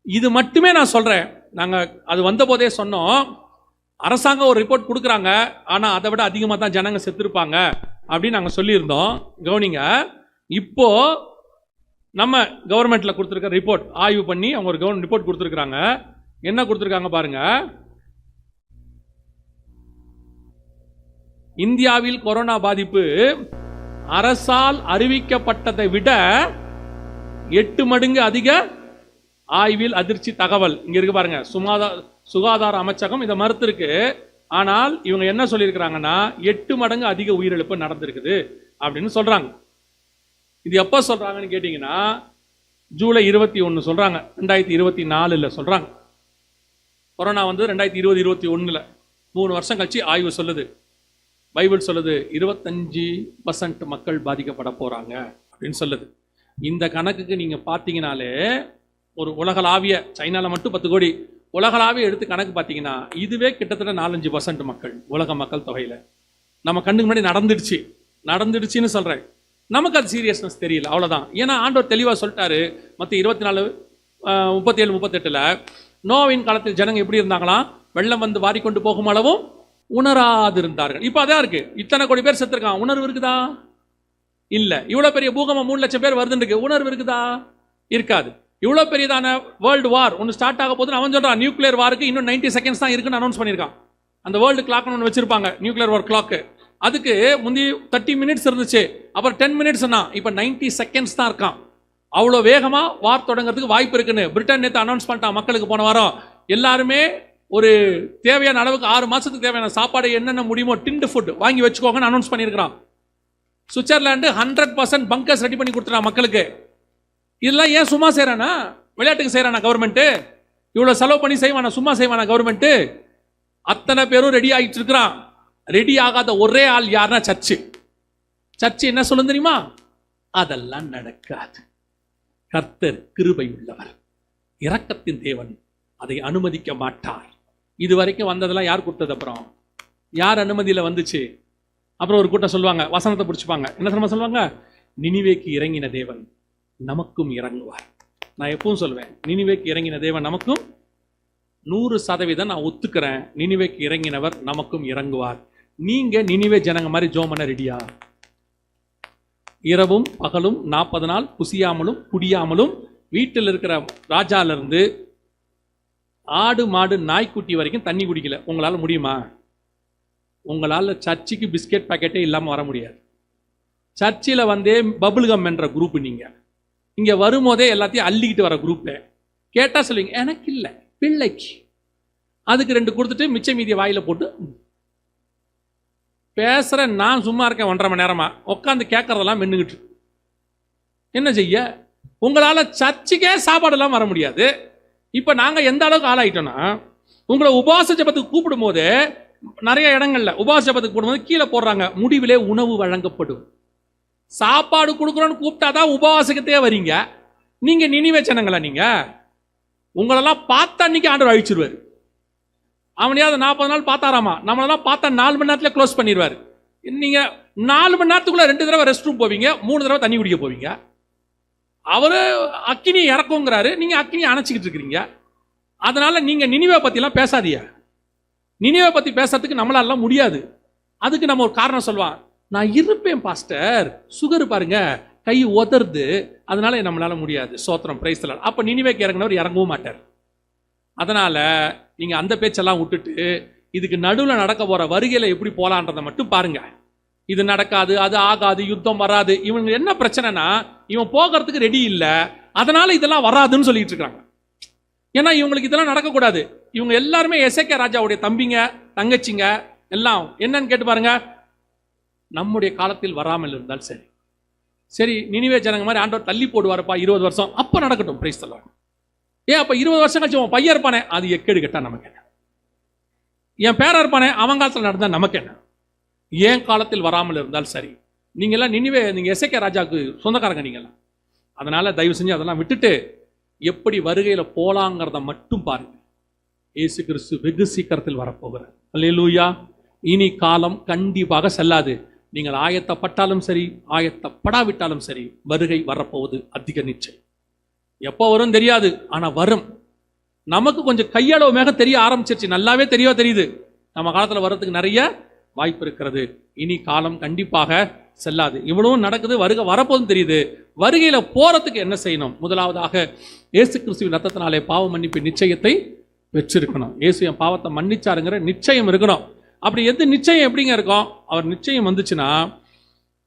இது மட்டுமே நான் சொல்கிறேன். நாங்கள் அது வந்த போதே சொன்னோம், அரசாங்கம் ஒரு ரிப்போர்ட் கொடுக்குறாங்க, ஆனால் அதை விட அதிகமாக தான் ஜனங்க செத்துருப்பாங்க அப்படின்னு நாங்கள் சொல்லியிருந்தோம். கவனிங்க, இப்போ நம்ம கவர்மெண்ட்டில் கொடுத்துருக்க ரிப்போர்ட் ஆய்வு பண்ணி அவங்க ஒரு ரிப்போர்ட் கொடுத்துருக்குறாங்க. என்ன கொடுத்துருக்காங்க பாருங்க. இந்தியாவில் கொரோனா பாதிப்பு அரசால் அறிவிக்கப்பட்டதை விட 8 மடங்கு அதிக ஆய்வில் அதிர்ச்சி தகவல். இங்க இருக்கு பாருங்க, சுகாதார அமைச்சகம் இதை மறுத்திருக்கு. ஆனால் இவங்க என்ன சொல்லியிருக்கிறாங்கன்னா 8 மடங்கு அதிக உயிரிழப்பு நடந்திருக்குது அப்படின்னு சொல்றாங்க. இது எப்ப சொல்றாங்கன்னு கேட்டீங்கன்னா ஜூலை 21 சொல்றாங்க, 2024 சொல்றாங்க. கொரோனா வந்து 2020-21 3 வருஷம் கழிச்சு ஆய்வு சொல்லுது. பைபிள் சொல்லுது 25% மக்கள் பாதிக்கப்பட போறாங்க அப்படின்னு சொல்லுது. இந்த கணக்குக்கு நீங்க பார்த்தீங்கனாலே ஒரு உலகளாவிய, சைனால மட்டும் 10 கோடி, உலகளாவிய எடுத்து கணக்கு பார்த்தீங்கன்னா இதுவே கிட்டத்தட்ட 4-5% மக்கள் உலக மக்கள் தொகையில நம்ம கண்ணுக்கு முன்னாடி நடந்துடுச்சுன்னு சொல்றேன். நமக்கு அது சீரியஸ்னஸ் தெரியல, அவ்வளவுதான். ஏன்னா ஆண்டவர் தெளிவா சொல்லிட்டாரு. மத்திய 24:37-38 நோவின் காலத்தில் ஜனங்க எப்படி இருந்தாங்களாம்? வெள்ளம் வந்து வாரிக்கொண்டு போகும் அளவும் உணராதிருந்தார்கள். இப்போ அதான் இருக்கு. இத்தனை கோடி பேர் செத்துருக்கான், உணர்வு இருக்குதா? இல்ல. இவ்வளவு பெரிய பூகம்பம் 3 லட்சம் பேர் வருதுன்னு இருக்கு, உணர்வு இருக்குதா? இருக்காது. இவ்வளோ பெரியதான வேர்ல்டு வார் ஒன்று ஸ்டார்ட் ஆக போதுன்னு அவன் சொல்கிறான். நியூக்ளியர் வாருக்கு இன்னும் 90 செகண்ட்ஸ் தான் இருக்குன்னு அனௌன்ஸ் பண்ணியிருக்கான். அந்த வேர்ல்டு கிளாக்னு ஒன்று வச்சிருப்பாங்க, நியூக்ளியர் வார் கிளாக்கு. அதுக்கு முந்தி 30 மினிட்ஸ் இருந்துச்சு, அப்புறம் 10 மினிட்ஸ்னா இப்போ 90 செகண்ட்ஸ் தான் இருக்கான். அவ்வளோ வேகமாக வார் தொடங்குறதுக்கு வாய்ப்பு இருக்குன்னு பிரிட்டன் நேற்று அனௌன்ஸ் பண்ணிட்டான் மக்களுக்கு. போன வாரம் எல்லாருமே ஒரு தேவையான அளவுக்கு 6 மாதத்துக்கு தேவையான சாப்பாடு என்னென்ன முடியுமோ டின்டு ஃபுட் வாங்கி வச்சுக்கோங்கன்னு அனௌன்ஸ் பண்ணியிருக்கிறான். சுவிட்சர்லாண்டு 100% பங்கர்ஸ் ரெடி பண்ணி கொடுத்துறான் மக்களுக்கு. இதெல்லாம் ஏன் சும்மா செய்கிறானா? விளையாட்டுக்கு செய்கிறானா கவர்மெண்ட்டு? இவ்வளோ செலவு பண்ணி செய்வானா? சும்மா செய்வானா கவர்மெண்ட்டு? அத்தனை பேரும் ரெடி ஆகிட்டு இருக்கிறான். ரெடி ஆகாத ஒரே ஆள் யாருன்னா சர்ச்சு. சர்ச்சு என்ன சொல்லும் தெரியுமா? அதெல்லாம் நடக்காது. கர்த்தர் கிருபை உள்ளவர், இரக்கத்தின் தேவன், அதை அனுமதிக்க மாட்டார். இது வரைக்கும் வந்ததெல்லாம் யார் கொடுத்தது? அப்புறம் யார் அனுமதியில் வந்துச்சு? அப்புறம் ஒரு கூட்டம் சொல்லுவாங்க, வசனத்தை பிடிச்சிப்பாங்க. என்ன சொல்லுவாங்க? நினிவேக்கு இறங்கின தேவன் நமக்கும் இறங்குவார். நான் எப்பவும் சொல்வேன், நினிவேக்கு இறங்கின தேவன் நமக்கும் 100% நான் ஒத்துக்கிறேன். நினிவேக்கு இறங்கினவர் நமக்கும் இறங்குவார். நீங்க நினிவே ஜனங்க மாதிரி ஜோம் பண்ண ரெடியா? இரவும் பகலும் 40 நாள் புசியாமலும் குடியாமலும் வீட்டில் இருக்கிற ராஜால இருந்து ஆடு மாடு நாய்க்குட்டி வரைக்கும் தண்ணி குடிக்கல. உங்களால முடியுமா? உங்களால் சர்ச்சுக்கு பிஸ்கெட் பாக்கெட்டே இல்லாமல் வர முடியாது. சர்ச்சில் வந்தே பபுள்கம் என்ற குரூப். நீங்கள் இங்கே வரும்போதே எல்லாத்தையும் அள்ளிக்கிட்டு வர குரூப்பு. கேட்டால் சொல்லுவீங்க எனக்கு இல்லை, பிள்ளைக்கு. அதுக்கு 2 கொடுத்துட்டு மிச்ச மீதியை வாயில் போட்டு பேசுகிற நான் சும்மா இருக்கேன் 1.5 மணி நேரமாக உட்காந்து கேட்கறதெல்லாம் மென்னுக்கிட்டு. என்ன செய்ய? உங்களால் சர்ச்சுக்கே சாப்பாடெல்லாம் வர முடியாது. இப்போ நாங்கள் எந்த அளவுக்கு ஆளாயிட்டோன்னா, உங்களை உபவாச ஜெபத்துக்கு கூப்பிடும் போது நிறைய இடங்கள்ல உபவாச ஜெபத்துக்கு கூப்பிடும்போது கீழே போடுறாங்க, முடிவிலே உணவு வழங்கப்படும். சாப்பாடு கொடுக்குறோன்னு கூப்பிட்டாதான் உபவாசக்கத்தே வரீங்க. நீங்க நினிவே ஜனங்களா? நீங்க உங்களெல்லாம் பார்த்தா அன்னைக்கு ஆண்டவர் அழிச்சிருவாரு. அவனையாவது 40 நாள் பார்த்தாராமா, நம்மளெல்லாம் பார்த்தா 4 மணி நேரத்தில் க்ளோஸ் பண்ணிடுவார். நீங்க 4 மணி நேரத்துக்குள்ள 2 தடவை ரெஸ்ட் ரூம் போவீங்க, 3 தடவை தண்ணி குடிக்க போவீங்க. அவரு அக்கினி இறக்குங்கிறாரு, நீங்க அக்கினி அணைச்சிக்கிட்டு இருக்கிறீங்க. அதனால நீங்க நினிவே பத்திலாம் பேசாதீங்க. நினிவே பத்தி பேசுறதுக்கு நம்மளால முடியாது. அதுக்கு நம்ம ஒரு காரணம் சொல்லுவான், நான் இருப்பேன் பாஸ்டர், சுகர் பாருங்க கை உதறுது, அதனால நம்மளால முடியாது. சோத்திரம், பிரைஸ் தி லார்ட். அப்ப நினிவேக்கு இறங்கினவர் இறங்கவும் மாட்டார். அதனால நீங்க அந்த பேச்செல்லாம் விட்டுட்டு இதுக்கு நடுவில் நடக்க போற வருகையில எப்படி போலான்றதை மட்டும் பாருங்க. இது நடக்காது, அது ஆகாது, யுத்தம் வராது. இவங்க என்ன பிரச்சனைனா, இவன் போகிறதுக்கு ரெடி இல்லை, அதனால இதெல்லாம் வராதுன்னு சொல்லிட்டு இருக்காங்க. ஏன்னா இவங்களுக்கு இதெல்லாம் நடக்கக்கூடாது. இவங்க எல்லாருமே எசேக்கியா ராஜாவுடைய தம்பிங்க, தங்கச்சிங்க எல்லாம். என்னன்னு கேட்டு பாருங்க, நம்முடைய காலத்தில் வராமல் இருந்தால் சரி. சரி, நினிவே ஜனங்க மாதிரி ஆண்டவர் தள்ளி போடுவாருப்பா 20 வருஷம், அப்ப நடக்கட்டும், பிரைஸ் தி லார்ட். அப்ப 20 வருஷம் கழிச்சு உன் பையன் இருப்பானே, அது எக்கேடு கேட்டா நமக்கு என்ன? என் பேரா இருப்பானே, அவன் காலத்தில் நடந்தா நமக்கு என்ன? ஏன் காலத்தில் வராமல் இருந்தால் சரி. நீங்க எல்லாம் நினிவே, நீங்க எசேக்கியா ராஜாவுக்கு சொந்தக்காரங்க நீங்கெல்லாம். அதனால தயவு செஞ்சு அதெல்லாம் விட்டுட்டு எப்படி வருகையில போலாங்கிறத மட்டும் பாருங்க. இயேசு கிறிஸ்து வெகு சீக்கிரத்தில் வரப்போகிறார். அல்லேலூயா. இனி காலம் கண்டிப்பாக செல்லாது. நீங்கள் ஆயத்தப்பட்டாலும் சரி, ஆயத்தப்படாவிட்டாலும் சரி, வருகை வரப்போவது அதிக நிச்சயம். எப்போ வரும் தெரியாது, ஆனா வரும். நமக்கு கொஞ்சம் கையளவு மேக தெரிய ஆரம்பிச்சிருச்சு, நல்லாவே தெரியுது. நம்ம காலத்துல வர்றதுக்கு நிறைய வாய்ப்பு இருக்கிறது. இனி காலம் கண்டிப்பாக செல்லாது. இவ்வளவும் நடக்குது, வருகை வரப்போதும் தெரியுது. வருகையில போறதுக்கு என்ன செய்யணும்? முதலாவதாக இயேசு கிறிஸ்துவின் ரத்தத்தினாலே பாவ மன்னிப்பு நிச்சயத்தை வச்சிருக்கணும். இயேசு என் பாவத்தை மன்னிச்சாருங்கிற நிச்சயம் இருக்கணும். அப்படி எது நிச்சயம் எப்படிங்க இருக்கும்? அவர் நிச்சயம் வந்துச்சுன்னா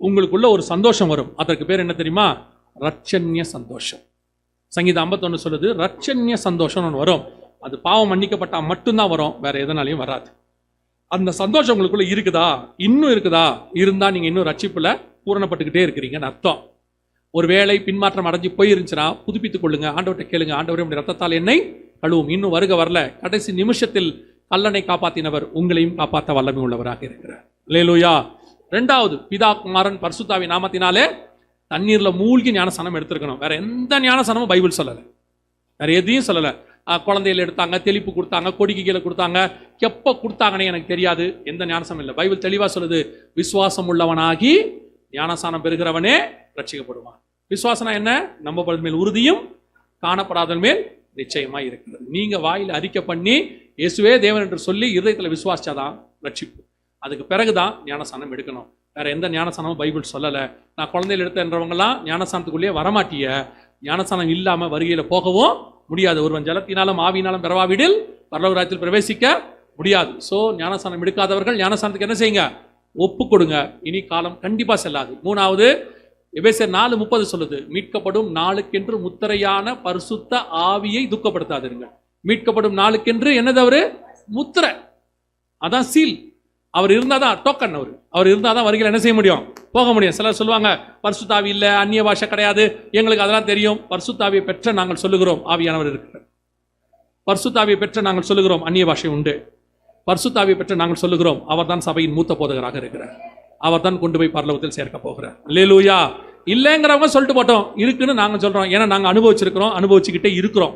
உங்களுக்குள்ள ஒரு சந்தோஷம் வரும். அதற்கு பேர் என்ன தெரியுமா? ரட்சண்ய சந்தோஷம். சங்கீதம் 51 சொல்லுது, ரட்சண்ய சந்தோஷம் ஒன்று வரும். அது பாவம் மன்னிக்கப்பட்டா மட்டும்தான் வரும், வேற எதனாலையும் வராது. அந்த சந்தோஷம் உங்களுக்குள்ள இருக்குதா? இன்னும் இருக்குதா? இருந்தா நீங்க இன்னும் ரட்சிப்புல பூரணப்பட்டுக்கிட்டே இருக்கிறீங்கன்னு அர்த்தம். ஒரு வேளை பின்மாற்றம் அடைஞ்சு போயிருந்துச்சுன்னா புதுப்பித்துக் கொள்ளுங்க. ஆண்டவர்கிட்ட கேளுங்க, ஆண்டவரே உம்முடைய ரத்தத்தால் என்னை கழுவும். இன்னும் வருக வரல, கடைசி நிமிஷத்தில் கல்லனை காப்பாத்தினவர் உங்களையும் காப்பாற்ற வல்லமை உள்ளவராக இருக்கிறார். அல்லேலூயா. 2வது, பிதா குமாரன் பரிசுத்தாவின் நாமத்தினாலே தண்ணீர்ல மூழ்கி ஞானஸ்நானம் எடுத்திருக்கணும். வேற எந்த ஞானஸ்நானமும் பைபிள் சொல்லல, வேற எதையும் சொல்லல. குழந்தையில எடுத்தாங்க, தெளிப்பு கொடுத்தாங்க, கொடிக்கு கீழே கொடுத்தாங்க, எப்ப கொடுத்தாங்கன்னு எனக்கு தெரியாது. எந்த ஞானஸ்நானம் இல்லை. பைபிள் தெளிவா சொல்லுது, விசுவாசம் உள்ளவனாகி ஞானஸ்நானம் பெறுகிறவனே ரட்சிக்கப்படுவான். விசுவாசனா என்ன? நம்பப்படுவதன் மேல் உறுதியும் காணப்படாதன் மேல் நிச்சயமா இருக்கிறது. நீங்க வாயில் அறிக்கை பண்ணி இயேசுவே தேவன் என்று சொல்லி இதயத்துல விசுவாசிச்சாதான் ரட்சிப்பு. அதுக்கு பிறகுதான் ஞானஸ்நானம் எடுக்கணும். வேற எந்த ஞானஸ்நானமும் பைபிள் சொல்லல. நான் குழந்தையில எடுத்தன்றவங்கலாம் ஞானஸ்நானத்துக்குள்ளேயே வரமாட்டிய, ஞானஸ்நானம் இல்லாம வருகையில போகவும் முடியாது. ஒருவன் ஜலத்தினாலும் ஆவியினாலும் பிறவாவிடில் பரலோக ராஜ்யத்தில் பிரவேசிக்க முடியாது. சோ ஞானஸ்நானம் எடுக்காதவர்கள் ஞானஸ்நானத்துக்கு என்ன செய்யுங்க? ஒப்பு கொடுங்க. இனி காலம் கண்டிப்பா செல்லாது. மூணாவது, எபேசியர் 4:30 சொல்லுது, மீட்கப்படும் நாளுக்கென்று முத்திரையான பரிசுத்த ஆவியை துக்கப்படுத்தாதிருங்க. மீட்கப்படும் நாளுக்கென்று என்னது? அவரு முத்திரை, அதான் சீல். அவர் இருந்தாதான் டோக்கன். அவர் இருந்தாதான் வருகையில் என்ன செய்ய முடியும்? போக முடியும். சிலர் சொல்லுவாங்க பரிசுத்த ஆவி இல்ல, அந்நிய பாஷை கிடையாது, எங்களுக்கு அதெல்லாம் தெரியும். பரிசுத்த ஆவியை பெற்ற நாங்கள் சொல்லுகிறோம் ஆவியானவர் இருக்கிறார். பரிசுத்த ஆவியை பெற்ற நாங்கள் சொல்லுகிறோம் அந்நிய பாஷை உண்டு. பரிசுத்த ஆவியை பெற்ற நாங்கள் சொல்லுகிறோம் அவர் தான் சபையின் மூத்த போதகராக இருக்கிறார். அவர் தான் கொண்டு போய் பரலோகத்தில் சேர்க்க போகிறார். அல்லேலூயா. இல்லைங்கிறவங்க சொல்லிட்டு போட்டோம், இருக்குன்னு நாங்க சொல்றோம். ஏன்னா நாங்க அனுபவிச்சிருக்கிறோம், அனுபவிச்சுக்கிட்டே இருக்கிறோம்.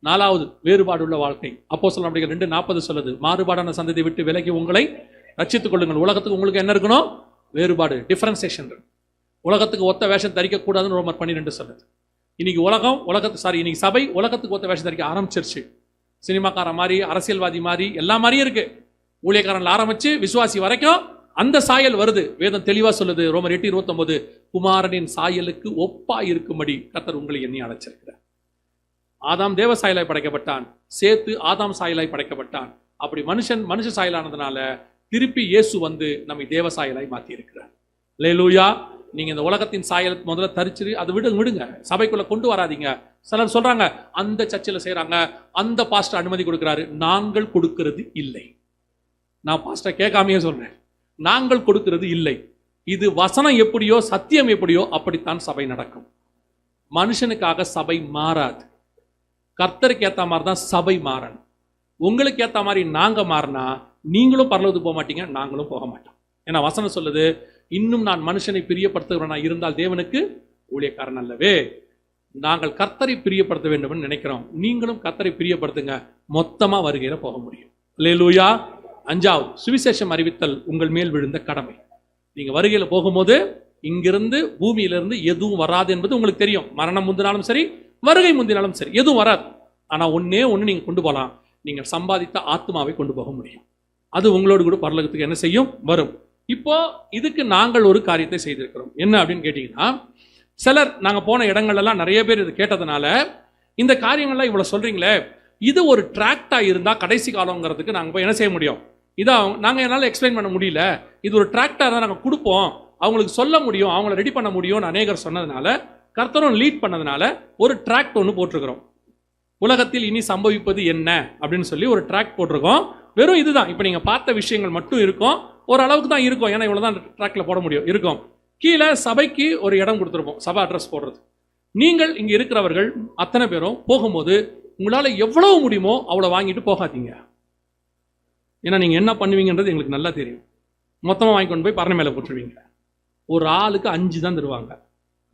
நாலாவது, வேறுபாடு உள்ள வாழ்க்கை. அப்போஸ்தலர் நடவடிக்கைகள் 2:40 சொல்லுது, மாறுபாடான சந்ததியை விட்டு விலகி உங்களை ரட்சித்துக் கொள்ளுங்கள். உலகத்துக்கு உங்களுக்கு என்ன இருக்கணும்? வேறுபாடு, டிஃபரன்சியேஷன். உலகத்துக்கு ஒத்த வேஷம் தரிக்க கூடாதுன்னு ரோமர் 12 சொல்லுது. இன்னைக்கு இன்னைக்கு சபை உலகத்துக்கு ஒத்த வேஷம் தரிக்க ஆரம்பிச்சிருச்சு. சினிமாக்கார மாதிரி, அரசியல்வாதி மாதிரி, எல்லா மாதிரியும் இருக்கு. ஊழியக்காரன் ஆரம்பிச்சு விசுவாசி வரைக்கும் அந்த சாயல் வருது. வேதம் தெளிவா சொல்லுது, ரோமர் 8:29, குமாரனின் சாயலுக்கு ஒப்பா இருக்கும்படி கர்த்தர் உங்களை எண்ணி அழைச்சிருக்கிறார். ஆதாம் தேவ சாயலாய் படைக்கப்பட்டான், சேத்து ஆதாம் சாயலாய் படைக்கப்பட்டான். அப்படி மனுஷ சாயலானதுனால திருப்பி இயேசு வந்து நம்மை தேவ சாயலாய் மாற்றி இருக்கிறார். அல்லேலூயா. நீங்க இந்த உலகத்தின் சாயல் முதல்ல தரிச்சு அதை விடுங்க, சபைக்குள்ள கொண்டு வராதீங்க. சிலர் சொல்றாங்க அந்த சர்ச்சில் செய்யறாங்க, அந்த பாஸ்டர் அனுமதி கொடுக்கிறாரு. நாங்கள் கொடுக்கிறது இல்லை. நான் பாஸ்டர் கேட்காமையே சொல்றேன், நாங்கள் கொடுக்கிறது இல்லை. இது வசனம் எப்படியோ சத்தியம் எப்படியோ அப்படித்தான் சபை நடக்கும். மனுஷனுக்காக சபை மாறாது. கர்த்தருக்கு ஏற்ற மாதிரி தான் சபை மாறணும். உங்களுக்கு ஏற்ற மாதிரி நாங்க மாறினா நீங்களும் பரலோகத்துக்கு போக மாட்டீங்க, நாங்களும் போக மாட்டோம். ஏன்னா வசனம் சொல்லுது, இன்னும் நான் மனுஷனை பிரியப்படுத்துகிறவனா இருந்தால் தேவனுக்கு ஊழியக்காரன் அல்லவே. நாங்கள் கர்த்தரை பிரியப்படுத்த வேண்டும் நினைக்கிறோம். நீங்களும் கர்த்தரை பிரியப்படுத்துங்க, மொத்தமா வருகையில போக முடியும். அல்லேலூயா. அஞ்சாவது, சுவிசேஷம் அறிவித்தல் உங்கள் மேல் விழுந்த கடமை. நீங்க வருகையில போகும்போது இங்கிருந்து பூமியிலிருந்து எதுவும் வராது என்பது உங்களுக்கு தெரியும். மரணம் முந்தினாலும் சரி, வருகை முந்தினாலும் சரி, எதுவும் வராது. ஆனா ஒன்னே ஒண்ணு நீங்க கொண்டு போகலாம், நீங்க சம்பாதித்த ஆத்மாவை கொண்டு போக முடியும். அது உங்களோடு கூட பரலோகத்துக்கு என்ன செய்யும்? வரும். இப்போ இதுக்கு நாங்கள் ஒரு காரியத்தை செய்திருக்கிறோம். என்ன அப்படின்னு கேட்டீங்கன்னா, சிலர் நாங்க போன இடங்கள்லாம் நிறைய பேர் இது கேட்டதுனால, இந்த காரியங்கள்லாம் இவ்வளவு சொல்றீங்களே, இது ஒரு டிராக்டா இருந்தா கடைசி காலங்கிறதுக்கு நாங்க போய் என்ன செய்ய முடியும்? இதான் நாங்க என்னால எக்ஸ்பிளைன் பண்ண முடியல, இது ஒரு டிராக்டா தான் நாங்க கொடுப்போம், அவங்களுக்கு சொல்ல முடியும், அவங்கள ரெடி பண்ண முடியும்னு அநேகர் சொன்னதுனால, கர்த்தரும் லீட் பண்ணதுனால ஒரு டிராக்ட் ஒன்று போட்டிருக்கிறோம். உலகத்தில் இனி சம்பவிப்பது என்ன அப்படின்னு சொல்லி ஒரு டிராக்ட் போட்டிருக்கோம். வெறும் இதுதான். இப்போ நீங்க பார்த்த விஷயங்கள் மட்டும் இருக்கும், ஒரு அளவுக்கு தான் இருக்கும். ஏன்னா இவ்வளவுதான் டிராக்ல போட முடியும் இருக்கும். கீழே சபைக்கு ஒரு இடம் கொடுத்துருப்போம், சபை அட்ரஸ் போடுறது. நீங்கள் இங்க இருக்கிறவர்கள் அத்தனை பேரும் போகும்போது உங்களால எவ்வளவு முடியுமோ அவ்வளவு வாங்கிட்டு போகாதீங்க. ஏன்னா நீங்க என்ன பண்ணுவீங்கன்றது எங்களுக்கு நல்லா தெரியும். மொத்தமா வாங்கி கொண்டு போய் பரண மேல போட்டுருவீங்க. ஒரு ஆளுக்கு 5 தான் தருவாங்க,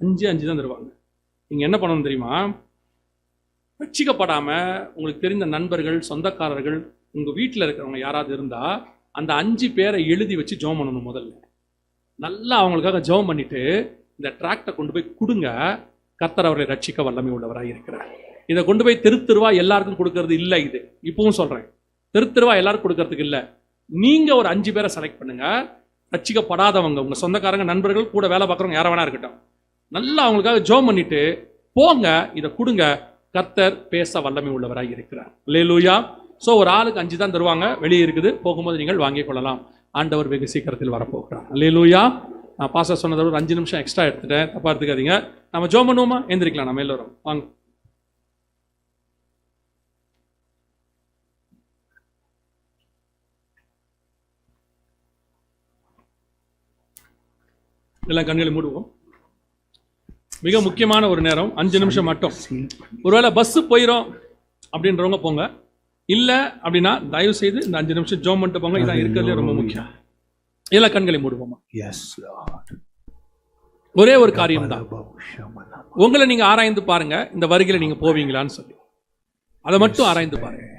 5 தான் தருவாங்க. நீங்க என்ன பண்ணணும் தெரியுமா? ரட்சிக்கப்படாம உங்களுக்கு தெரிந்த நண்பர்கள், சொந்தக்காரர்கள், உங்க வீட்டில் இருக்கிறவங்க யாராவது இருந்தா அந்த 5 பேரை எழுதி வச்சு ஜெபம் பண்ணணும். முதல்ல நல்லா அவங்களுக்காக ஜெபம் பண்ணிட்டு இந்த டிராக்டை கொண்டு போய் கொடுங்க. கர்த்தர் அவரை ரட்சிக்க வல்லமை உள்ளவராக இருக்கிறார். இதை கொண்டு போய் தெருவா எல்லாருக்கும் கொடுக்கறது இல்லை. இது இப்பவும் சொல்றேன், தெருவா எல்லாருக்கும் கொடுக்கறதுக்கு இல்லை. நீங்க ஒரு 5 பேரை செலக்ட் பண்ணுங்க. ரட்சிக்கப்படாதவங்க, உங்க சொந்தக்காரங்க, நண்பர்கள், கூட வேலை பார்க்குறவங்க யாரை வேணா இருக்கட்டும், நல்லா அவங்களுக்காக ஜெபம் பண்ணிட்டு போங்க, இதை கொடுங்க. கர்த்தர் பேச வல்லமை உள்ளவராக இருக்கிறார். அல்லேலூயா. ஸோ ஒரு ஆளுக்கு 5 தான் தருவாங்க, வெளியே இருக்குது, போகும்போது நீங்கள் வாங்கிக் கொள்ளலாம். ஆண்டவர் வெகு சீக்கிரத்தில் வரப்போகிறார். அல்லேலூயா. நான் பாஸ்டர் சொன்னதை ஒரு 5 நிமிஷம் எக்ஸ்ட்ரா எடுத்துட்டேன், தப்பா எடுத்துக்காதீங்க. நம்ம ஜெபம் பண்ணுவோமா? எந்திரிக்கலாம் நம்ம எல்லோரும், வாங்க. எல்லாம் கண்களை மூடுவோம். மிக முக்கியமான ஒரு நேரம், 5 நிமிஷம் மட்டும். ஒருவேளை பஸ் போயிடும் அப்படின்றவங்க போங்க, இல்ல அப்படின்னா தயவு செய்து இந்த 5 நிமிஷம் ஜெபம் பண்ணிட்டு போங்க. இதான் இருக்கிறதுலே ரொம்ப முக்கியம். எல்லாம் கண்களை மூடுவோமா? ஒரே ஒரு காரியம் தான், உங்களை நீங்க ஆராய்ந்து பாருங்க, இந்த வருகையில நீங்க போவீங்களான்னு சொல்லி அதை மட்டும் ஆராய்ந்து பாருங்க.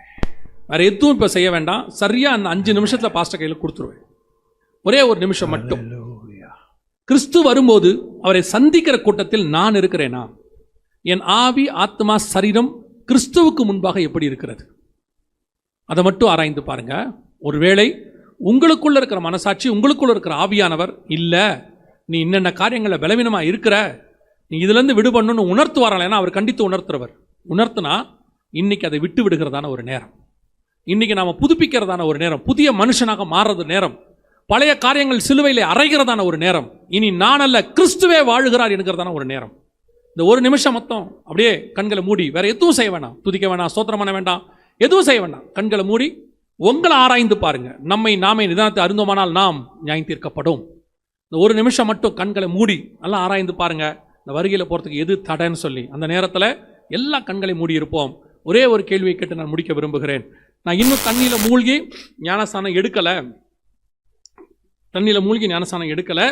வேற எதுவும் இப்ப செய்ய வேண்டாம். சரியா அந்த 5 நிமிஷத்துல பாஸ்டர் கையில கொடுத்துருவேன். ஒரே ஒரு நிமிஷம் மட்டும். கிறிஸ்து வரும்போது அவரை சந்திக்கிற கூட்டத்தில் நான் இருக்கிறேனா? என் ஆவி, ஆத்மா, சரீரம் கிறிஸ்துவுக்கு முன்பாக எப்படி இருக்கிறது? அதை மட்டும் ஆராய்ந்து பாருங்க. ஒருவேளை உங்களுக்குள்ள இருக்கிற மனசாட்சி, உங்களுக்குள்ள இருக்கிற ஆவியானவர், இல்ல நீ இன்னென்ன காரியங்களை பலவீனமா இருக்கிற, நீ இதுலேருந்து விடுபடணும்னு உணர்த்துவாரால். ஏன்னா அவர் கண்டித்து உணர்த்துறவர். உணர்த்துனா இன்னைக்கு அதை விட்டு விடுகிறதான ஒரு நேரம், இன்னைக்கு நாம புதுப்பிக்கிறதான ஒரு நேரம், புதிய மனுஷனாக மாறுறது நேரம், பழைய காரியங்கள் சிலுவையிலே அறைகிறதான ஒரு நேரம், இனி நான் அல்ல கிறிஸ்துவே வாழுகிறார் என்கிறதான ஒரு நேரம். இந்த ஒரு நிமிஷம் மொத்தம் அப்படியே கண்களை மூடி, வேற எதுவும் செய்ய வேண்டாம், துதிக்க வேண்டாம், ஸ்தோத்திரம் பண்ண வேண்டாம், எதுவும் செய்ய வேண்டாம். கண்களை மூடி உங்களை ஆராய்ந்து பாருங்க. நம்மை நாமே நிதானத்தை அறிந்தோமானால் நாம் நியாயம் தீர்க்கப்படும். இந்த ஒரு நிமிஷம் மட்டும் கண்களை மூடி நல்லா ஆராய்ந்து பாருங்க, இந்த வருகையில் போகிறதுக்கு எது தடைன்னு சொல்லி. அந்த நேரத்தில் எல்லா கண்களை மூடி இருப்போம். ஒரே ஒரு கேள்வியை கேட்டு நான் முடிக்க விரும்புகிறேன். நான் இன்னும் தண்ணியில் மூழ்கி ஞானஸ்தானம் எடுக்கலை, தண்ணியில் மூழ்கி ஞானஸ்தானம் எடுக்கலை.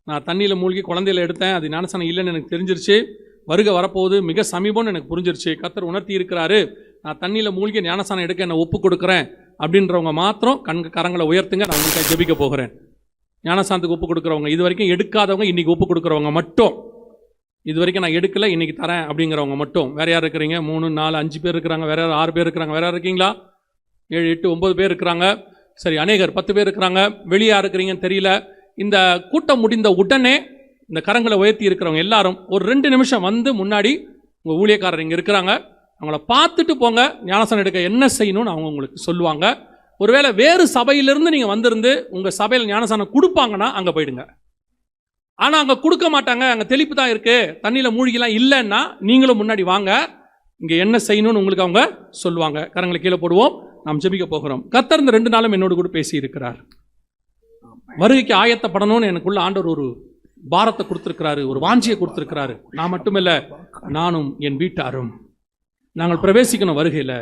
நான் தண்ணியில் மூழ்கி குழந்தையில எடுத்தேன், அது ஞானஸ்தானம் இல்லைன்னு எனக்கு தெரிஞ்சிருச்சு. வருகை வரப்போகுது, மிக சமீபம்னு எனக்கு புரிஞ்சிருச்சு. கர்த்தர் உணர்த்தி இருக்கிறாரு, நான் தண்ணியில் மூழ்கி ஞானஸ்தானம் எடுக்க என்னை ஒப்பு கொடுக்குறேன் அப்படின்றவங்க மாத்திரம் கரங்களை உயர்த்துங்க. நான் உங்களுக்காக ஜெபிக்க போகிறேன். ஞானஸ்தானத்துக்கு ஒப்பு கொடுக்குறவங்க, இது வரைக்கும் எடுக்காதவங்க, இன்னைக்கு ஒப்பு கொடுக்குறவங்க மட்டும், இது வரைக்கும் நான் எடுக்கல இன்னைக்கு தரேன் அப்படிங்கிறவங்க மட்டும். வேற யார் இருக்கிறீங்க? 3, 4, 5 பேர் இருக்கிறாங்க. வேற யார் 6 பேர் இருக்கிறாங்க. வேற யார் இருக்கீங்களா? 7, 8, 9 பேர் இருக்கிறாங்க. சரி, அநேகர் 10 பேர் இருக்கிறாங்க. வெளியா இருக்கிறீங்கன்னு தெரியல. இந்த கூட்டம் முடிந்த உடனே இந்த கரங்களை உயர்த்தி இருக்கிறவங்க எல்லாரும் ஒரு 2 நிமிஷம் வந்து முன்னாடி உங்கள் ஊழியக்காரர் இங்கே இருக்கிறாங்க, அவங்கள பார்த்துட்டு போங்க. ஞானஸ்தானம் எடுக்க என்ன செய்யணும்னு அவங்க உங்களுக்கு சொல்லுவாங்க. ஒருவேளை வேறு சபையிலிருந்து நீங்கள் வந்திருந்து உங்கள் சபையில் ஞானஸ்தானம் கொடுப்பாங்கன்னா அங்கே போயிடுங்க. ஆனால் அங்கே கொடுக்க மாட்டாங்க, அங்கே தெளிப்பு தான் இருக்குது, தண்ணியில் மூழ்கிலாம் இல்லைன்னா நீங்களும் முன்னாடி வாங்க, இங்கே என்ன செய்யணும்னு உங்களுக்கு அவங்க சொல்லுவாங்க. கரங்களை கீழே போடுவோம், நாம் ஜெபிக்க போகிறோம். கர்த்தர் இந்த 2 நாளும் என்னோடு கூட பேசி இருக்கிறார். வருகைக்கு ஆயத்தப்படணும்னு எனக்குள்ள ஆண்டவர் ஒரு பாரத்தை கொடுத்திருக்கிறாரு, ஒரு வாஞ்சியை கொடுத்திருக்கிறாரு. நான் மட்டுமில்ல, நானும் என் வீட்டாரும் நாங்கள் பிரவேசிக்கணும் வருகையில்.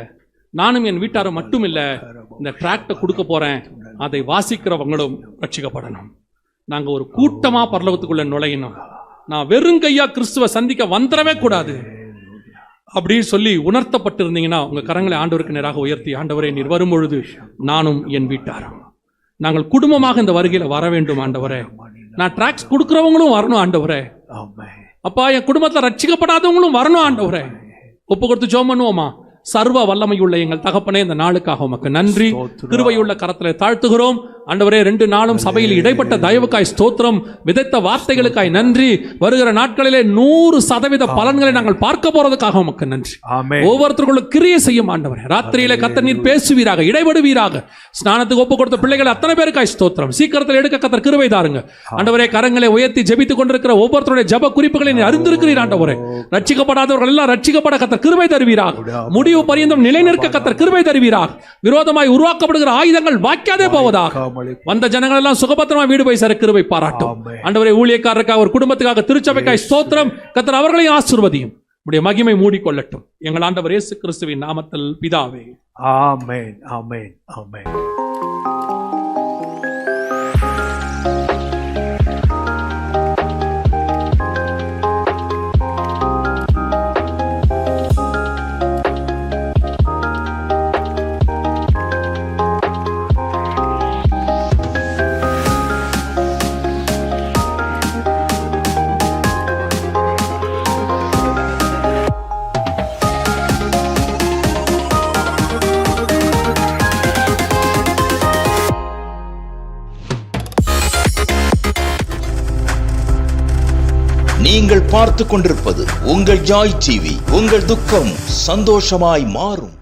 நானும் என் வீட்டாரும் மட்டும் இல்லை, இந்த டிராக்டை கொடுக்க போறேன், அதை வாசிக்கிறவங்களும் ரட்சிக்கப்படணும். நாங்கள் ஒரு கூட்டமா பரலோகத்துக்குள்ள நுழையணும். நான் வெறும் கையா கிறிஸ்துவ சந்திக்க வந்துடவே கூடாது அப்படின்னு சொல்லி உணர்த்தப்பட்டிருந்தீங்கன்னா உங்க கரங்களை ஆண்டவருக்கு நேராக உயர்த்தி, ஆண்டவரே நீர் வரும் பொழுது நானும் என் வீட்டாரும் நாங்கள் குடும்பமாக இந்த வருகையில் வர வேண்டும் ஆண்டவரே. நான் டிராக்ஸ் கொடுக்கிறவங்களும் வரணும் ஆண்டவரே. அப்பா, என் குடும்பத்தில் ரட்சிக்கப்படாதவங்களும் வரணும் ஆண்டவரே. ஒப்பு கொடுத்து ஜெபம் பண்ணுவோமா? சர்வ வல்லமையுள்ள எங்கள் தகப்பனே, இந்த நாளுக்காக உமக்கு நன்றி. கிருபையுள்ள கரத்தில் தாழ்த்துகிறோம் ஆண்டவரே. 2 நாளும் சபையில் இடைப்பட்ட தயவுக்காய் ஸ்தோத்திரம், விதைத்த வார்த்தைகளுக்காய் நன்றி. வருகிற நாட்களிலே 100% பலன்களை நாங்கள் பார்க்க போறதுக்காக உமக்கு நன்றி. ஒவ்வொருத்தருக்குள்ள கிரியை செய்யும் ஆண்டவரே. ராத்திரியிலே கர்த்தர் நீர் பேசுவீராக, இடைபடுவீராக. ஸ்நானத்துக்கு ஒப்பு கொடுத்த பிள்ளைகள் அத்தனை பேருக்காய் ஸ்தோத்திரம். சீக்கிரத்தில் எடுக்க கர்த்தர் கிருபை தாருங்க ஆண்டவரே. கரங்களை உயர்த்தி ஜெபித்துக் கொண்டிருக்கிற ஒவ்வொருத்தருடைய ஜெப குறிப்புகளை நீர் அறிந்திருக்கிறீர் ஆண்டவரே. ரட்சிக்கப்படாதவர்கள் எல்லாம் ரட்சிக்கப்பட கர்த்தர் கிருபை தருவீராக. முடிவு பரியந்தம் நிலைநிற்க கர்த்தர் கிருபை தருவீராக. விரோதமாய் உருவாக்கப்படுகிற ஆயுதங்கள் வாய்க்காதே போவதாக. வந்த ஜனங்கள் எல்லாம் சுகபத்திரமா வீடு போய் சேர கிருபை பாராட்டும் ஆண்டவரே. ஊழியக்காரருக்காக, ஒரு குடும்பத்துக்காக, திருச்சபைக்காய் ஸ்தோத்திரம். கர்த்தர் அவர்களையும் ஆசீர்வதியும். உடைய மகிமை மூடிக்கொள்ளட்டும். எங்கள் ஆண்டவர் இயேசு கிறிஸ்துவின் நாமத்தில் பிதாவே, ஆமென், ஆமென், ஆமென். நீங்கள் பார்த்துக் கொண்டிருப்பது உங்கள் ஜாய் டிவி. உங்கள் துக்கம் சந்தோஷமாய் மாறும்.